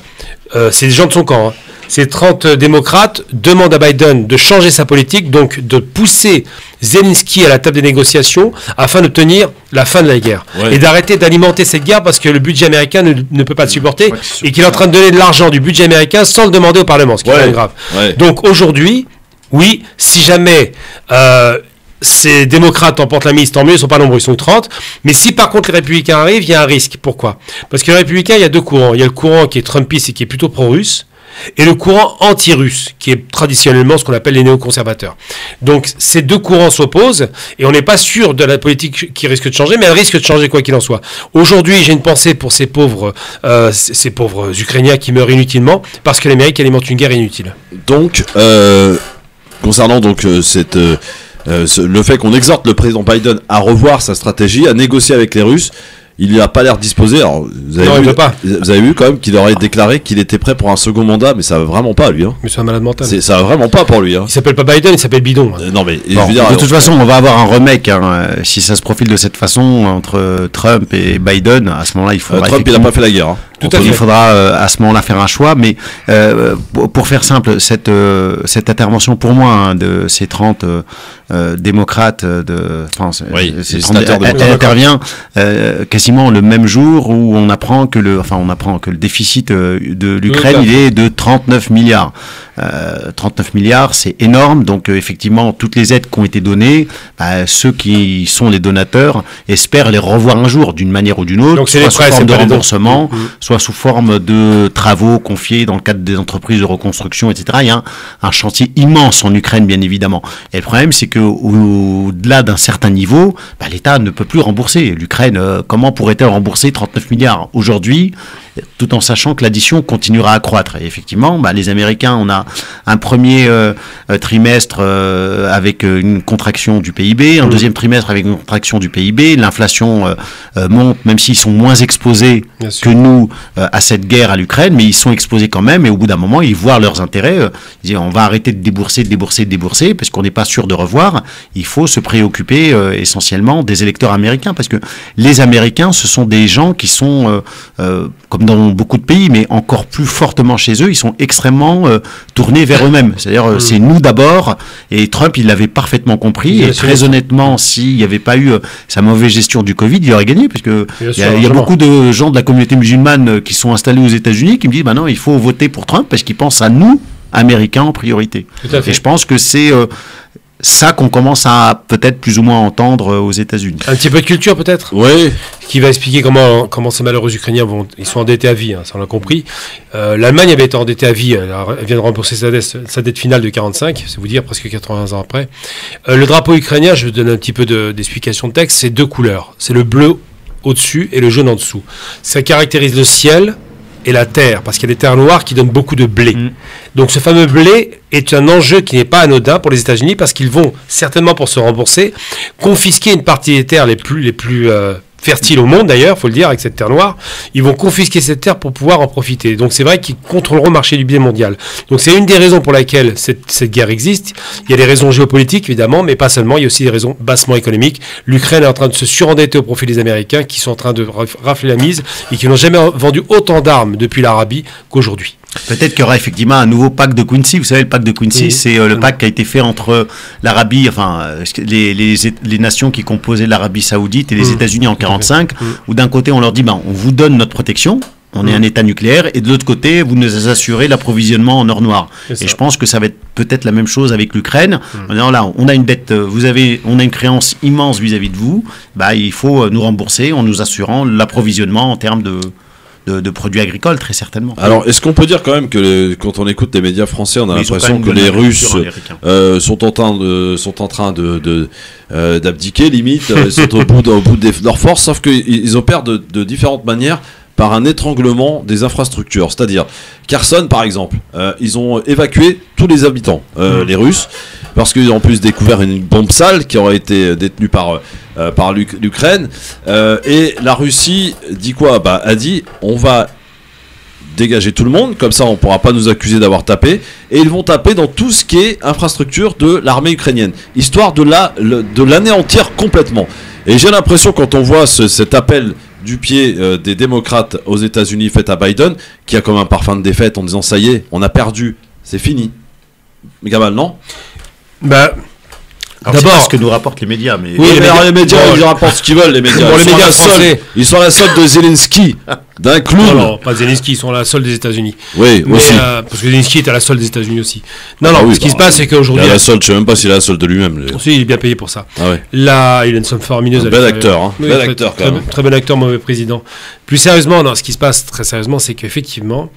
c'est des gens de son camp, hein. Ces 30 démocrates demandent à Biden de changer sa politique, donc de pousser Zelensky à la table des négociations afin d'obtenir la fin de la guerre. Ouais. Et d'arrêter d'alimenter cette guerre parce que le budget américain ne peut pas le supporter et qu'il est en train de donner de l'argent du budget américain sans le demander au Parlement, ce qui est quand même grave. Ouais. Donc aujourd'hui, oui, si jamais... ces démocrates emportent la mise, tant mieux, ils ne sont pas nombreux, ils sont 30. Mais si par contre les républicains arrivent, il y a un risque. Pourquoi ? Parce que les républicains, il y a deux courants. Il y a le courant qui est trumpiste et qui est plutôt pro-russe, et le courant anti-russe, qui est traditionnellement ce qu'on appelle les néoconservateurs. Donc ces deux courants s'opposent, et on n'est pas sûr de la politique qui risque de changer, mais elle risque de changer quoi qu'il en soit. Aujourd'hui, j'ai une pensée pour ces pauvres Ukrainiens qui meurent inutilement, parce que l'Amérique alimente une guerre inutile. Donc, concernant donc cette... le fait qu'on exhorte le président Biden à revoir sa stratégie, à négocier avec les Russes, il n'a pas l'air disposé. Alors, vous avez vu quand même qu'il aurait déclaré qu'il était prêt pour un second mandat, mais ça va vraiment pas lui. Hein. Mais c'est un malade mental. Ça va vraiment pas pour lui. Hein. Il s'appelle pas Biden, il s'appelle Bidon. Non mais bon, je veux dire, de toute façon, on va avoir un remake si ça se profile de cette façon entre Trump et Biden. À ce moment-là, il faudra. Trump, il n'a pas fait la guerre. Hein. Il faudra à ce moment-là faire un choix, mais pour faire simple, cette intervention pour moi de ces 30 démocrates, elle intervient quasiment le même jour où on apprend que le déficit de l'Ukraine il est de 39 milliards. 39 milliards, c'est énorme. Donc effectivement, toutes les aides qui ont été données, ceux qui sont les donateurs espèrent les revoir un jour, d'une manière ou d'une autre, donc soit sous forme de remboursement, soit sous forme de travaux confiés dans le cadre des entreprises de reconstruction, etc. Il y a un chantier immense en Ukraine, bien évidemment. Et le problème, c'est que au-delà d'un certain niveau, l'État ne peut plus rembourser. L'Ukraine, comment pourrait-elle rembourser 39 milliards aujourd'hui, tout en sachant que l'addition continuera à croître. Et effectivement, les Américains, on a un premier trimestre avec une contraction du PIB, un deuxième trimestre avec une contraction du PIB, l'inflation monte, même s'ils sont moins exposés que nous à cette guerre à l'Ukraine, mais ils sont exposés quand même, et au bout d'un moment, ils voient leurs intérêts, ils disent on va arrêter de débourser, parce qu'on n'est pas sûr de revoir, il faut se préoccuper essentiellement des électeurs américains, parce que les Américains, ce sont des gens qui sont, comme dans beaucoup de pays, mais encore plus fortement chez eux, ils sont extrêmement tournés vers eux-mêmes. C'est-à-dire, c'est nous d'abord, et Trump, il l'avait parfaitement compris, et très honnêtement, s'il n'y avait pas eu sa mauvaise gestion du Covid, il aurait gagné, parce que il y a beaucoup de gens de la communauté musulmane qui sont installés aux États-Unis qui me disent, non, il faut voter pour Trump, parce qu'ils pensent à nous, Américains, en priorité. Et je pense que c'est ça qu'on commence à peut-être plus ou moins entendre aux États-Unis. Un petit peu de culture peut-être. Oui. Qui va expliquer comment ces malheureux Ukrainiens ils sont endettés à vie, ça on l'a compris. L'Allemagne avait été endettée à vie, elle vient de rembourser sa dette finale de 45, c'est vous dire presque 80 ans après. Le drapeau ukrainien, je vais vous donner un petit peu d'explication de texte, c'est deux couleurs, c'est le bleu au-dessus et le jaune en dessous. Ça caractérise le ciel et la terre, parce qu'il y a des terres noires qui donnent beaucoup de blé. Donc ce fameux blé est un enjeu qui n'est pas anodin pour les États-Unis, parce qu'ils vont, certainement pour se rembourser, confisquer une partie des terres les plus fertile au monde d'ailleurs, faut le dire, avec cette terre noire, ils vont confisquer cette terre pour pouvoir en profiter. Donc c'est vrai qu'ils contrôleront le marché du blé mondial. Donc c'est une des raisons pour laquelle cette guerre existe. Il y a des raisons géopolitiques évidemment, mais pas seulement, il y a aussi des raisons bassement économiques. L'Ukraine est en train de se surendetter au profit des Américains qui sont en train de rafler la mise et qui n'ont jamais vendu autant d'armes depuis l'Arabie qu'aujourd'hui. Peut-être qu'il y aura effectivement un nouveau pacte de Quincy. Vous savez, le pacte de Quincy, c'est le pacte qui a été fait entre l'Arabie, enfin les nations qui composaient l'Arabie Saoudite et les États-Unis en 1945, où d'un côté on leur dit, on vous donne notre protection, on est un État nucléaire, et de l'autre côté vous nous assurez l'approvisionnement en or noir. Et je pense que ça va être peut-être la même chose avec l'Ukraine. En disant, là, on a une dette, on a une créance immense vis-à-vis de vous. Il faut nous rembourser en nous assurant l'approvisionnement en termes de produits agricoles, très certainement. Alors, est-ce qu'on peut dire quand même que quand on écoute les médias français, on a l'impression que les Russes sont en train d'abdiquer, limite, ils sont au bout de leur force, sauf qu'ils opèrent de différentes manières par un étranglement des infrastructures. C'est-à-dire, Kherson, par exemple, ils ont évacué tous les habitants, les Russes, parce qu'ils ont en plus découvert une bombe sale qui aurait été détenue par l'Ukraine. Et la Russie dit quoi ? A dit, on va dégager tout le monde, comme ça on ne pourra pas nous accuser d'avoir tapé, et ils vont taper dans tout ce qui est infrastructure de l'armée ukrainienne, histoire de l'anéantir complètement. Et j'ai l'impression, quand on voit cet appel du pied des démocrates aux États-Unis fait à Biden, qui a comme un parfum de défaite en disant ça y est, on a perdu, c'est fini. Mais Gamal, non ? D'abord, ce que nous rapportent les médias. Mais oui, les médias, ils rapportent ce qu'ils veulent, les médias. Ils sont à la solde de Zelensky, d'un clown. Non, pas Zelensky, ils sont à la solde des États-Unis. Oui, aussi. Parce que Zelensky est à la solde des États-Unis aussi. Ce qui se passe, c'est qu'aujourd'hui. Il est à la solde, je sais même pas s'il est à la solde de lui-même. Si, il est bien payé pour ça. Ah ouais. Là, il a une somme faramineuse. Bel acteur, hein. Bel acteur, quand même. Très bon acteur, mauvais président. Plus sérieusement, ce qui se passe très sérieusement, c'est qu'effectivement,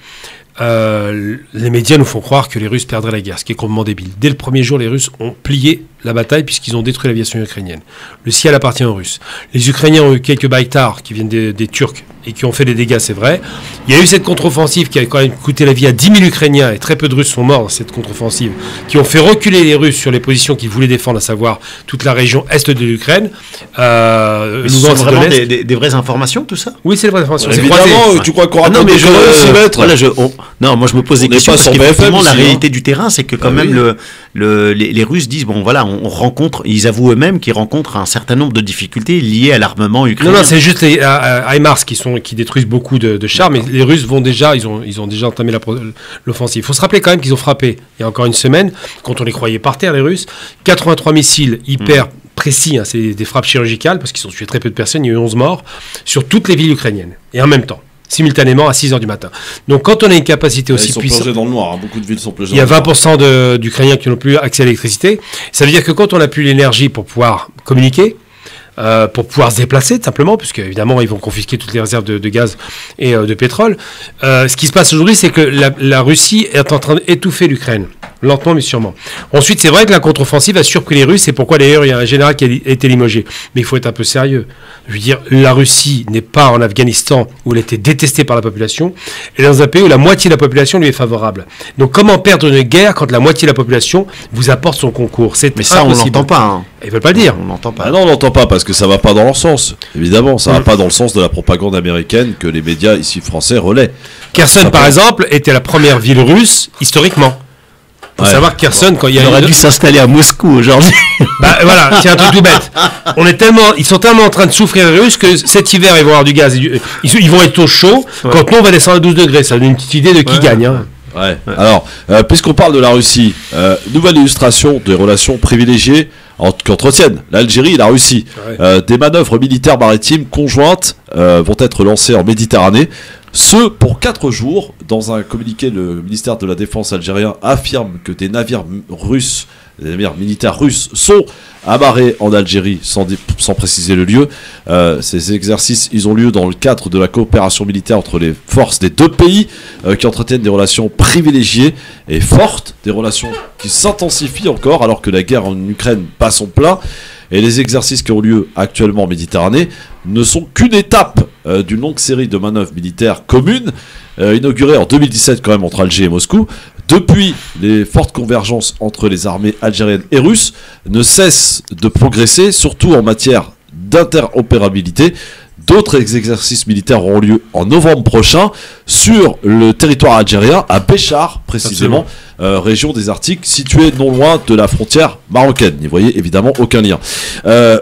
les médias nous font croire que les Russes perdraient la guerre, ce qui est complètement débile. Dès le premier jour, les Russes ont plié la bataille puisqu'ils ont détruit l'aviation ukrainienne. Le ciel appartient aux Russes. Les Ukrainiens ont eu quelques Baytar qui viennent des Turcs et qui ont fait des dégâts, c'est vrai. Il y a eu cette contre-offensive qui a quand même coûté la vie à 10 000 Ukrainiens, et très peu de Russes sont morts dans cette contre-offensive, qui ont fait reculer les Russes sur les positions qu'ils voulaient défendre, à savoir toute la région est de l'Ukraine. Ce sont vraiment des vraies informations, tout ça ? Oui, c'est des vraies informations. Évidemment, tu crois qu'on raconte des choses s'y mettre ? Non, moi je me pose des questions parce qu'effectivement la réalité du terrain, c'est que quand même les Russes disent on rencontre, ils avouent eux-mêmes qu'ils rencontrent un certain nombre de difficultés liées à l'armement ukrainien. Non, c'est juste les HIMARS qui détruisent beaucoup de chars, mais les Russes vont déjà, ils ont déjà entamé l'offensive. Il faut se rappeler quand même qu'ils ont frappé il y a encore une semaine, quand on les croyait par terre, les Russes, 83 missiles hyper précis, c'est des frappes chirurgicales parce qu'ils ont tué très peu de personnes, il y a eu 11 morts sur toutes les villes ukrainiennes et en même temps. Simultanément à 6h du matin. Donc quand on a une capacité aussi puissante... Ils sont plongés dans le noir, beaucoup de villes sont plongées dans le noir. Il y a 20% d'Ukrainiens qui n'ont plus accès à l'électricité. Ça veut dire que quand on n'a plus l'énergie pour pouvoir communiquer, pour pouvoir se déplacer tout simplement, puisque évidemment ils vont confisquer toutes les réserves de gaz et de pétrole, ce qui se passe aujourd'hui, c'est que la Russie est en train d'étouffer l'Ukraine. Lentement mais sûrement. Ensuite, c'est vrai que la contre-offensive a surpris les Russes, c'est pourquoi d'ailleurs il y a un général qui a été limogé. Mais il faut être un peu sérieux. Je veux dire, la Russie n'est pas en Afghanistan où elle était détestée par la population, elle est dans un pays où la moitié de la population lui est favorable. Donc comment perdre une guerre quand la moitié de la population vous apporte son concours ? C'est mais ça, impossible. On l'entend pas. Hein. Ils veulent pas le dire. On l'entend pas. Ah non, on l'entend pas parce que ça va pas dans leur sens. Évidemment, ça va pas dans le sens de la propagande américaine que les médias ici français relaient. Kherson, par exemple, était la première ville russe historiquement. Faut savoir que Kherson, quand il y a... Il aurait dû s'installer à Moscou aujourd'hui. Voilà, c'est un truc tout bête. Ils sont tellement en train de souffrir les Russes que cet hiver, ils vont avoir du gaz. Ils vont être au chaud. Quand nous, on va descendre à 12 degrés. Ça donne une petite idée de qui gagne. Hein. Ouais. Alors, puisqu'on parle de la Russie, nouvelle illustration des relations privilégiées qu'entretiennent l'Algérie et la Russie. Des manœuvres militaires maritimes conjointes vont être lancées en Méditerranée. Ce, pour 4 jours. Dans un communiqué, le ministère de la Défense algérien affirme que des navires militaires russes sont amarrés en Algérie, sans préciser le lieu. Ces exercices, ils ont lieu dans le cadre de la coopération militaire entre les forces des deux pays, qui entretiennent des relations privilégiées et fortes, des relations qui s'intensifient encore, alors que la guerre en Ukraine bat son plein. Et les exercices qui ont lieu actuellement en Méditerranée ne sont qu'une étape d'une longue série de manœuvres militaires communes, inaugurées en 2017 quand même entre Alger et Moscou. Depuis, les fortes convergences entre les armées algériennes et russes ne cessent de progresser, surtout en matière d'interopérabilité, D'autres exercices militaires auront lieu en novembre prochain sur le territoire algérien, à Béchar précisément, région désertique située non loin de la frontière marocaine. N'y voyez évidemment aucun lien.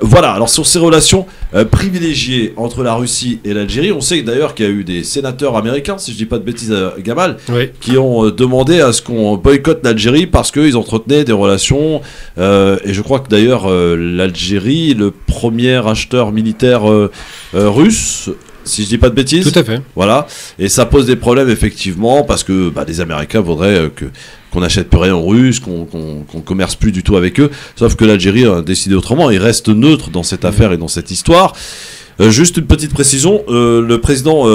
Voilà, alors sur ces relations privilégiées entre la Russie et l'Algérie, on sait d'ailleurs qu'il y a eu des sénateurs américains, si je dis pas de bêtises, Gamal, qui ont demandé à ce qu'on boycotte l'Algérie parce qu'ils entretenaient des relations, et je crois que d'ailleurs l'Algérie, le premier acheteur militaire russe, si je dis pas de bêtises. Tout à fait. Voilà, et ça pose des problèmes effectivement parce que les Américains voudraient qu'on n'achète plus rien aux Russes, qu'on commerce plus du tout avec eux, sauf que l'Algérie a décidé autrement, il reste neutre dans cette affaire et dans cette histoire. Juste une petite précision, le président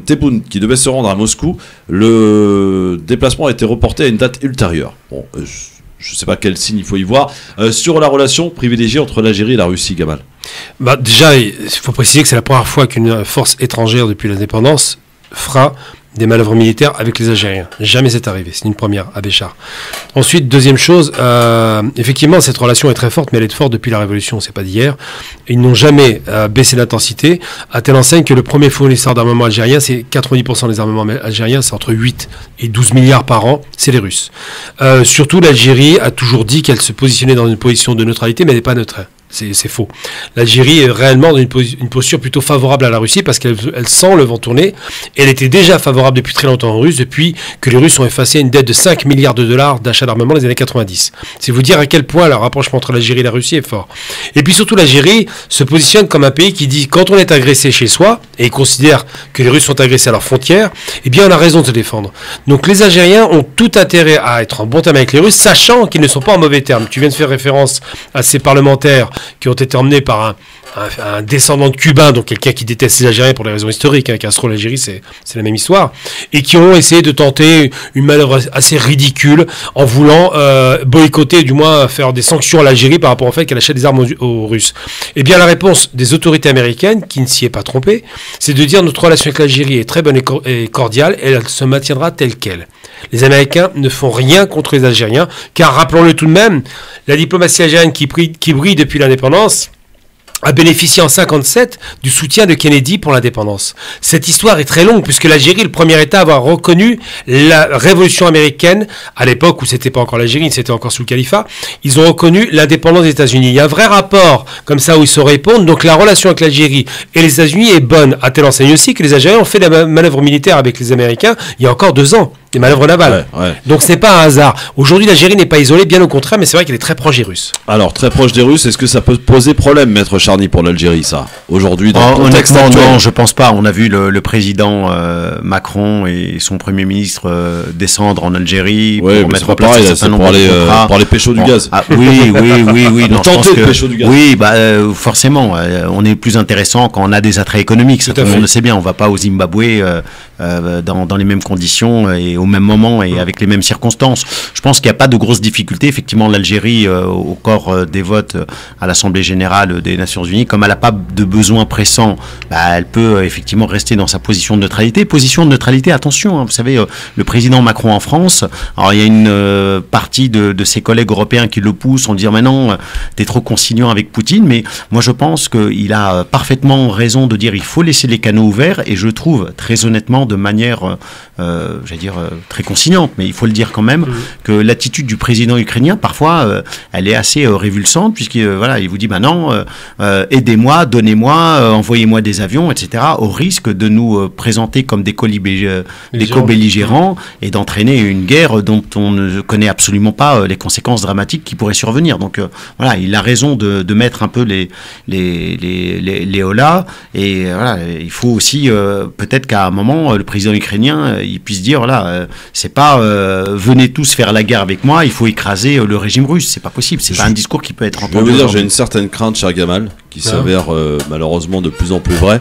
Tebboune qui devait se rendre à Moscou, le déplacement a été reporté à une date ultérieure. Bon, je ne sais pas quel signe il faut y voir. Sur la relation privilégiée entre l'Algérie et la Russie, Gamal. Déjà, il faut préciser que c'est la première fois qu'une force étrangère depuis l'indépendance fera des manœuvres militaires avec les Algériens. Jamais c'est arrivé, c'est une première à Béchar. Ensuite, deuxième chose, effectivement cette relation est très forte, mais elle est forte depuis la Révolution, c'est pas d'hier. Ils n'ont jamais baissé l'intensité, à telle enseigne que le premier fournisseur d'armement algérien, c'est 90% des armements algériens, c'est entre 8 et 12 milliards par an, c'est les Russes. Surtout l'Algérie a toujours dit qu'elle se positionnait dans une position de neutralité, mais elle n'est pas neutre. C'est faux. L'Algérie est réellement dans une posture plutôt favorable à la Russie parce qu'elle sent le vent tourner. Et elle était déjà favorable depuis très longtemps aux Russes, depuis que les Russes ont effacé une dette de 5 milliards de dollars d'achat d'armement dans les années 90. C'est vous dire à quel point le rapprochement entre l'Algérie et la Russie est fort. Et puis surtout, l'Algérie se positionne comme un pays qui dit quand on est agressé chez soi et considère que les Russes sont agressés à leurs frontières, eh bien on a raison de se défendre. Donc les Algériens ont tout intérêt à être en bon terme avec les Russes, sachant qu'ils ne sont pas en mauvais termes. Tu viens de faire référence à ces parlementaires qui ont été emmenés par un descendant de cubain, donc quelqu'un qui déteste les Algériens pour des raisons historiques, Castro, l'Algérie, c'est la même histoire, et qui ont essayé de tenter une manœuvre assez ridicule en voulant boycotter, du moins faire des sanctions à l'Algérie par rapport au fait qu'elle achète des armes aux Russes. Eh bien, la réponse des autorités américaines, qui ne s'y est pas trompée, c'est de dire notre relation avec l'Algérie est très bonne et cordiale, et elle se maintiendra telle qu'elle. Les Américains ne font rien contre les Algériens, car rappelons-le tout de même, la diplomatie algérienne qui brille depuis l'indépendance a bénéficié en 1957 du soutien de Kennedy pour l'indépendance. Cette histoire est très longue puisque l'Algérie est le premier État à avoir reconnu la révolution américaine à l'époque où c'était pas encore l'Algérie, c'était encore sous le califat. Ils ont reconnu l'indépendance des États-Unis. Il y a un vrai rapport comme ça où ils se répondent. Donc la relation avec l'Algérie et les États-Unis est bonne. À telle enseigne aussi que les Algériens ont fait des manœuvres militaires avec les Américains il y a encore 2 ans. Des manœuvres navales. Ouais. Donc c'est pas un hasard. Aujourd'hui, l'Algérie n'est pas isolée, bien au contraire, mais c'est vrai qu'elle est très proche des Russes. Alors, très proche des Russes, est-ce que ça peut poser problème, Maître Charny, pour l'Algérie, ça, aujourd'hui, dans le contexte actuel ? Non, je pense pas. On a vu le président Macron et son Premier ministre descendre en Algérie pour mettre en place un certain nombre de contrats. Pour les péchos du gaz. Ah, oui. Non, tenter le pécho du gaz. Oui, forcément. On est plus intéressant quand on a des attraits économiques. Ça, tout le monde le sait bien. On va pas au Zimbabwe dans les mêmes conditions et au même moment et avec les mêmes circonstances. Je pense qu'il n'y a pas de grosses difficultés. Effectivement, l'Algérie, au corps des votes à l'Assemblée Générale des Nations Unies, comme elle n'a pas de besoin pressant, elle peut effectivement rester dans sa position de neutralité. Position de neutralité, attention, vous savez, le président Macron en France, alors il y a une partie de ses collègues européens qui le poussent en disant mais non, t'es trop conciliant avec Poutine, mais moi je pense qu'il a parfaitement raison de dire il faut laisser les canaux ouverts, et je trouve très honnêtement de manière, j'allais dire, très conciliante, mais il faut le dire quand même, que l'attitude du président ukrainien, parfois, elle est assez révulsante, puisqu'il il vous dit, non, aidez-moi, donnez-moi, envoyez-moi des avions, etc., au risque de nous présenter comme des co-belligérants et d'entraîner une guerre dont on ne connaît absolument pas les conséquences dramatiques qui pourraient survenir. Donc, il a raison de mettre un peu les holà, et il faut aussi, peut-être qu'à un moment, le président ukrainien, il puisse dire, c'est pas venez tous faire la guerre avec moi, il faut écraser le régime russe. C'est pas possible, c'est pas un discours qui peut être entendu. Je veux dire, j'ai une certaine crainte, cher Gamal, qui s'avère malheureusement de plus en plus vrai.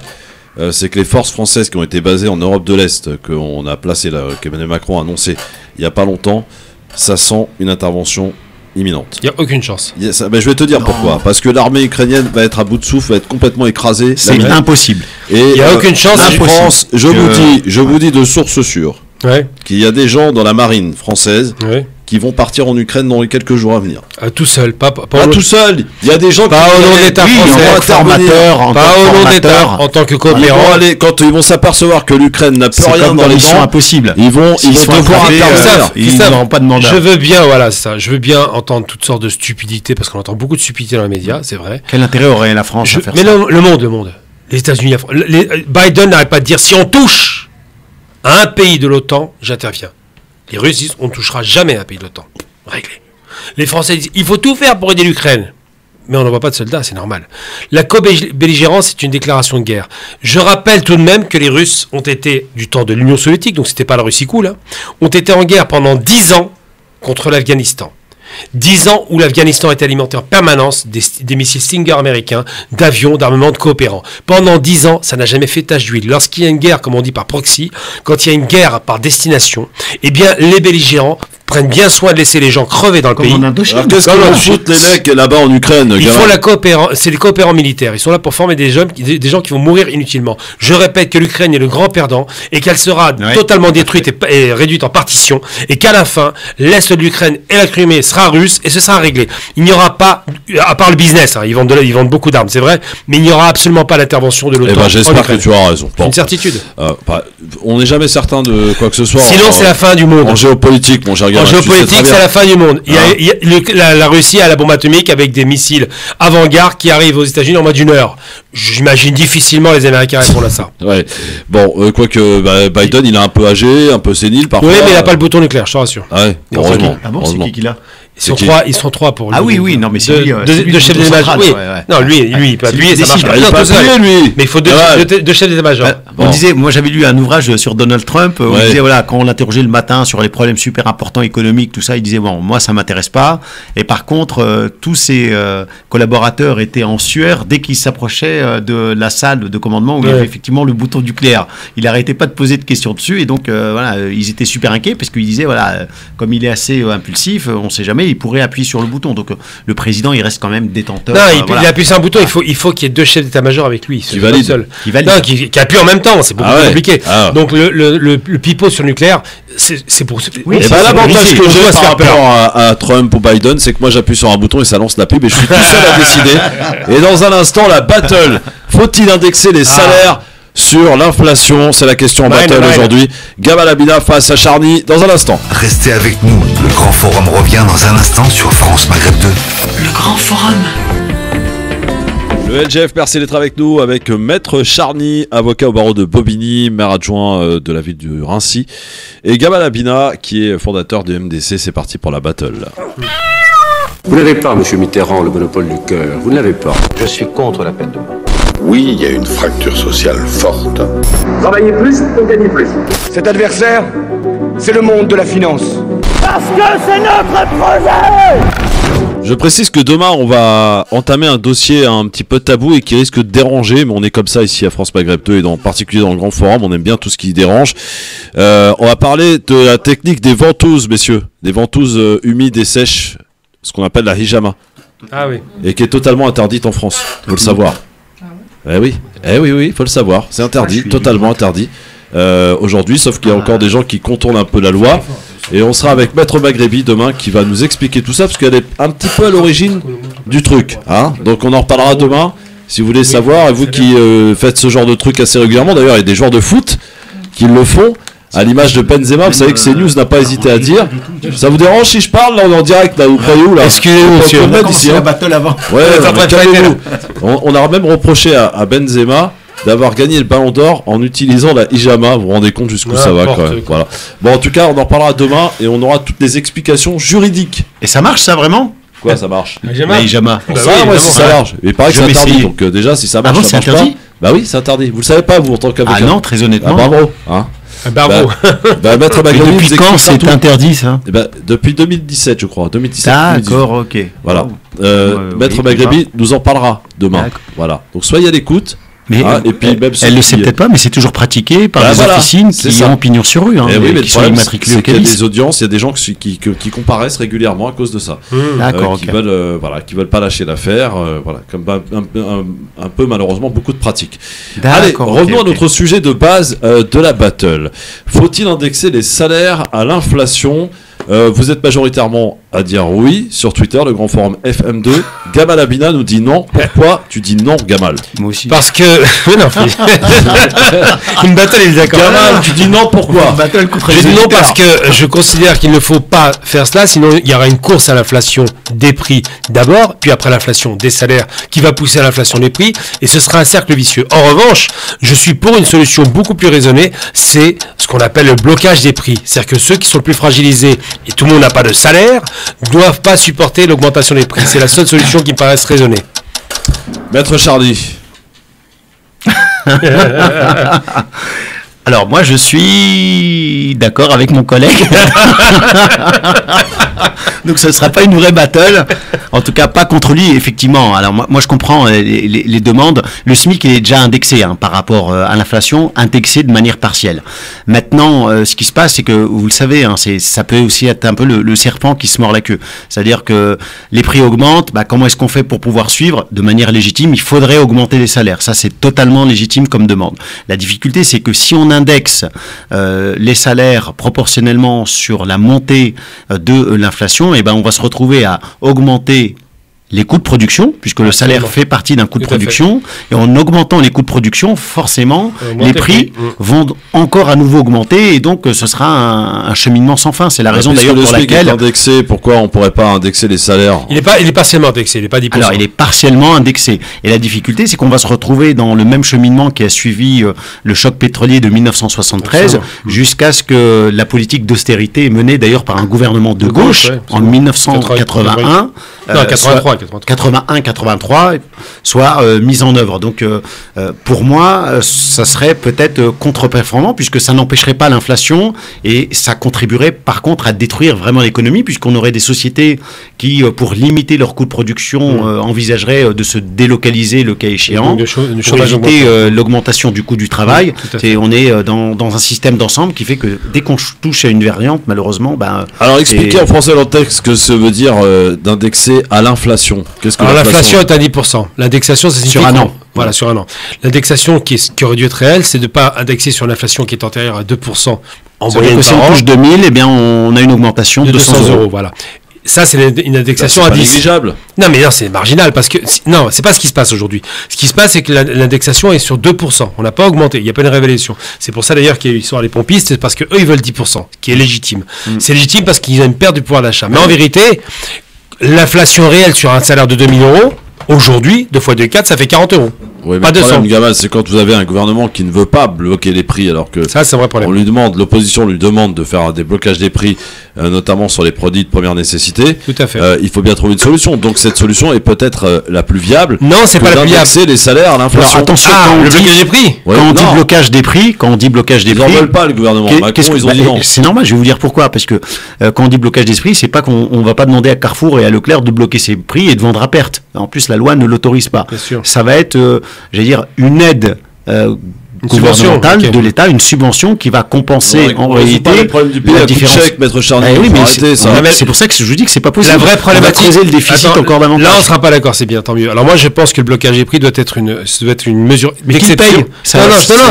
C'est que les forces françaises qui ont été basées en Europe de l'Est, qu'on a placé, qu'Emmanuel Macron a annoncé il y a pas longtemps, ça sent une intervention imminente. Il n'y a aucune chance. Je vais te dire pourquoi. Parce que l'armée ukrainienne va être à bout de souffle, va être complètement écrasée. C'est impossible. Et il n'y a aucune chance. Je vous dis de sources sûres qu'il y a des gens dans la marine française qui vont partir en Ukraine dans les quelques jours à venir. Tout seul, pas tout seul. Il y a des gens pas au nom de l'État français, pas au nom de l'État, en tant que coopérant. Quand ils vont s'apercevoir que l'Ukraine n'a plus rien dans les dents, impossible. Ils vont devoir intervenir. Ils n'auront pas de mandat. Je veux bien, voilà ça. Je veux bien entendre toutes sortes de stupidités parce qu'on entend beaucoup de stupidités dans les médias, c'est vrai. Quel intérêt aurait la France à faire ça? Mais le monde. Les États-Unis, Biden n'arrête pas de dire si on touche à un pays de l'OTAN, j'interviens. Les Russes disent on ne touchera jamais à un pays de l'OTAN. Réglé. Les Français disent il faut tout faire pour aider l'Ukraine. Mais on n'envoie pas de soldats, c'est normal. La co-belligérance, c'est une déclaration de guerre. Je rappelle tout de même que les Russes ont été, du temps de l'Union soviétique, donc c'était pas la Russie cool, ont été en guerre pendant 10 ans contre l'Afghanistan. 10 ans où l'Afghanistan est alimenté en permanence des missiles Stinger américains, d'avions, d'armements, de coopérants. Pendant 10 ans, ça n'a jamais fait tache d'huile. Lorsqu'il y a une guerre, comme on dit, par proxy, quand il y a une guerre par destination, eh bien, les belligérants prennent bien soin de laisser les gens crever dans le pays. Alors qu'est-ce qu'on fout les mecs là-bas en Ukraine? Ils font c'est les coopérants militaires. Ils sont là pour former des gens qui vont mourir inutilement. Je répète que l'Ukraine est le grand perdant et qu'elle sera totalement détruite et réduite en partitions et qu'à la fin, l'Est de l'Ukraine et la Crimée sera russe et ce sera réglé. Il n'y aura pas, à part le business, ils vendent beaucoup d'armes, c'est vrai, mais il n'y aura absolument pas l'intervention de l'OTAN. J'espère que tu as raison. C'est une certitude. On n'est jamais certain de quoi que ce soit. Sinon, c'est la fin du monde. En géopolitique, mon cher gars. En géopolitique, c'est la fin du monde. La Russie a la bombe atomique avec des missiles avant-garde qui arrivent aux États-Unis en moins d'une heure. J'imagine difficilement les Américains répondent à ça. Ouais. Bon, quoique Biden, il est un peu âgé, un peu sénile parfois. Oui, mais il n'a pas le bouton nucléaire, je te rassure. Ah ouais, heureusement. Ah bon, c'est qui l'a? Ils sont trois pour lui. Ah oui, non, mais c'est lui. Deux chefs d'état-major. Oui. Non, lui, il peut appuyer, ça marche pas. Il peut appuyer, lui. Mais il faut deux chefs d'état-major. On disait, moi j'avais lu un ouvrage sur Donald Trump, où il disait, voilà, quand on l'interrogeait le matin sur les problèmes super importants économiques, tout ça, il disait, bon, moi ça m'intéresse pas. Et par contre, tous ses collaborateurs étaient en sueur dès qu'ils s'approchaient de la salle de commandement où il y avait effectivement le bouton nucléaire. Il n'arrêtait pas de poser de questions dessus. Et donc, voilà, ils étaient super inquiets parce qu'ils disaient, voilà, comme il est assez impulsif, on ne sait jamais, il pourrait appuyer sur le bouton. Donc le président, il reste quand même détenteur. Non, il appuie sur un bouton, il faut qu'il y ait deux chefs d'état-major avec lui. Qui valide. Qui appuie en même temps, c'est beaucoup plus compliqué. Donc le pipeau sur le nucléaire, c'est pour... Oui, l'avantage que j'ai par rapport à Trump ou Biden, c'est que moi j'appuie sur un bouton et ça lance la pub et je suis tout seul à décider. Et dans un instant, la battle. Faut-il indexer les salaires sur l'inflation? C'est la question en battle aujourd'hui. Gabal Abina face à Charny dans un instant. Restez avec nous. Le Grand Forum revient dans un instant sur France Maghreb 2. Le Grand Forum. Le LGF, merci d'être avec nous avec Maître Charny, avocat au barreau de Bobigny, maire adjoint de la ville de Rincy, et Gabal Abina qui est fondateur du MDC. C'est parti pour la battle. Vous n'avez pas, monsieur Mitterrand, le monopole du cœur. Vous ne l'avez pas. Je suis contre la peine de mort. Oui, il y a une fracture sociale forte. Travailler plus pour gagner plus. Cet adversaire, c'est le monde de la finance. Parce que c'est notre projet! Je précise que demain on va entamer un dossier un petit peu tabou et qui risque de déranger, mais on est comme ça ici à France Maghreb 2 et en particulier dans le Grand Forum, on aime bien tout ce qui dérange. On va parler de la technique des ventouses, messieurs, des ventouses humides et sèches, ce qu'on appelle la hijama. Ah oui. Et qui est totalement interdite en France, faut le savoir. Eh oui, faut le savoir, c'est interdit, totalement interdit aujourd'hui, sauf qu'il y a encore des gens qui contournent un peu la loi. Et on sera avec Maître Maghrebi demain qui va nous expliquer tout ça parce qu'elle est un petit peu à l'origine du truc. Donc on en reparlera demain si vous voulez savoir. Et vous qui faites ce genre de truc assez régulièrement, d'ailleurs il y a des joueurs de foot qui le font. À l'image de Benzema, vous savez que CNews n'a pas hésité à dire. Ça vous dérange si je parle là, on est en direct là, vous croyez où là? Excusez-moi monsieur, on a commencé la battle avant. Ouais, on a même reproché à Benzema d'avoir gagné le Ballon d'Or en utilisant la hijama. Vous vous rendez compte jusqu'où ça va quand même. Voilà. Bon, en tout cas, on en parlera demain et on aura toutes les explications juridiques. Et ça marche ça vraiment? Quoi, ça marche? La hijama. Si ça marche. Mais il paraît que c'est interdit. Donc déjà, si ça marche, ça marche pas. Bah oui, c'est interdit. Vous le savez pas, vous, en tant qu'avocat? Ah non, très honnêtement. Bravo. Bravo. Maître Maghrebi, depuis quand c'est interdit ça? Depuis 2017, je crois. 2017. D'accord, ok. Voilà. Maître Maghrebi nous en parlera demain. Voilà. Donc soyez à l'écoute. Mais et puis même elle le sait peut-être pas, mais c'est toujours pratiqué par des officines qui ont pignon sur rue, mais qui sont immatriculés au CALIS. Il y a des audiences, il y a des gens qui comparaissent régulièrement à cause de ça. D'accord. Qui veulent pas lâcher l'affaire, comme un peu malheureusement beaucoup de pratiques. Allez, revenons à notre sujet de base de la battle. Faut-il indexer les salaires à l'inflation? Vous êtes majoritairement à dire oui sur Twitter, le grand forum FM2. Gamal Abina nous dit non. Pourquoi tu dis non, Gamal? Moi aussi. Parce que... non, une battle, il est d'accord. Gamal, tu dis non, pourquoi? Je dis non parce que je considère qu'il ne faut pas faire cela, sinon il y aura une course à l'inflation des prix d'abord, puis après l'inflation des salaires qui va pousser à l'inflation des prix, et ce sera un cercle vicieux. En revanche, je suis pour une solution beaucoup plus raisonnée, c'est ce qu'on appelle le blocage des prix. C'est-à-dire que ceux qui sont le plus fragilisés, et tout le monde n'a pas de salaire, ne doivent pas supporter l'augmentation des prix. C'est la seule solution qui me paraisse raisonnée. Maître Chardy. Alors moi je suis d'accord avec mon collègue. Donc ce ne sera pas une vraie battle, en tout cas pas contre lui effectivement. Alors moi je comprends les demandes. Le SMIC il est déjà indexé par rapport à l'inflation, indexé de manière partielle. Maintenant ce qui se passe c'est que vous le savez, ça peut aussi être un peu le serpent qui se mord la queue. C'est-à-dire que les prix augmentent, comment est-ce qu'on fait pour pouvoir suivre de manière légitime? Il faudrait augmenter les salaires. Ça c'est totalement légitime comme demande. La difficulté c'est que si on indexe les salaires proportionnellement sur la montée de l'inflation, on va se retrouver à augmenter les coûts de production, puisque le salaire fait partie d'un coût de production, et en augmentant les coûts de production, forcément, les prix vont encore à nouveau augmenter, et donc ce sera un cheminement sans fin. C'est la raison d'ailleurs pour laquelle... Indexé, pourquoi on ne pourrait pas indexer les salaires? Il est partiellement indexé, il n'est pas 10%. Alors, il est partiellement indexé. Et la difficulté, c'est qu'on va se retrouver dans le même cheminement qui a suivi le choc pétrolier de 1973, jusqu'à ce que la politique d'austérité menée d'ailleurs par un gouvernement de gauche, en 1981... 81-83 soit mise en œuvre. Donc pour moi, ça serait peut-être contre-performant puisque ça n'empêcherait pas l'inflation et ça contribuerait par contre à détruire vraiment l'économie puisqu'on aurait des sociétés qui, pour limiter leurs coûts de production, envisageraient de se délocaliser le cas échéant pour éviter l'augmentation du coût du travail. Et on est dans un système d'ensemble qui fait que dès qu'on touche à une variante, malheureusement... Alors expliquez en français dans le texte ce que ça veut dire d'indexer à l'inflation. Alors l'inflation est à 10%. L'indexation, c'est sur un an. Voilà, sur un an. L'indexation qui aurait dû être réelle, c'est de ne pas indexer sur l'inflation qui est antérieure à 2% en moyenne par an. Si on touche 2000, on a une augmentation de 200 euros. Voilà. Ça, c'est une indexation à 10. C'est négligeable. Non, mais non, c'est marginal parce que non, c'est pas ce qui se passe aujourd'hui. Ce qui se passe, c'est que l'indexation est sur 2%. On n'a pas augmenté. Il n'y a pas une révélation. C'est pour ça d'ailleurs qu'il y a eu l'histoire des pompistes, c'est parce que eux ils veulent 10%, ce qui est légitime. C'est légitime parce qu'ils ont une perte du pouvoir d'achat. Mais en vérité, l'inflation réelle sur un salaire de 2000 euros, aujourd'hui, 2 fois 2, 4, ça fait 40 euros. Oui, mais le problème, Gamal, c'est quand vous avez un gouvernement qui ne veut pas bloquer les prix, alors que ça, c'est un vrai problème. L'opposition lui demande de faire des blocages des prix, notamment sur les produits de première nécessité. Tout à fait. Il faut bien trouver une solution. Donc cette solution est peut-être la plus viable. Non, c'est pas la plus viable. D'indexer les salaires à l'inflation. Alors attention, le blocage des prix. Quand on dit blocage des prix, ils n'en veulent pas le gouvernement. Macron, ils ont dit non. C'est normal. Je vais vous dire pourquoi. Parce que quand on dit blocage des prix, c'est pas qu'on va pas demander à Carrefour et à Leclerc de bloquer ses prix et de vendre à perte. En plus, la loi ne l'autorise pas. Ça va être, j'allais dire, une aide gouvernementale de l'État, une subvention qui va compenser en réalité la différence. Maître Chardy, c'est pour ça que je vous dis que c'est pas possible. La vraie problématique, creuser le déficit encore davantage. Là, on sera pas d'accord, c'est bien, tant mieux. Alors moi, je pense que le blocage des prix doit être une mesure d'exception. Non,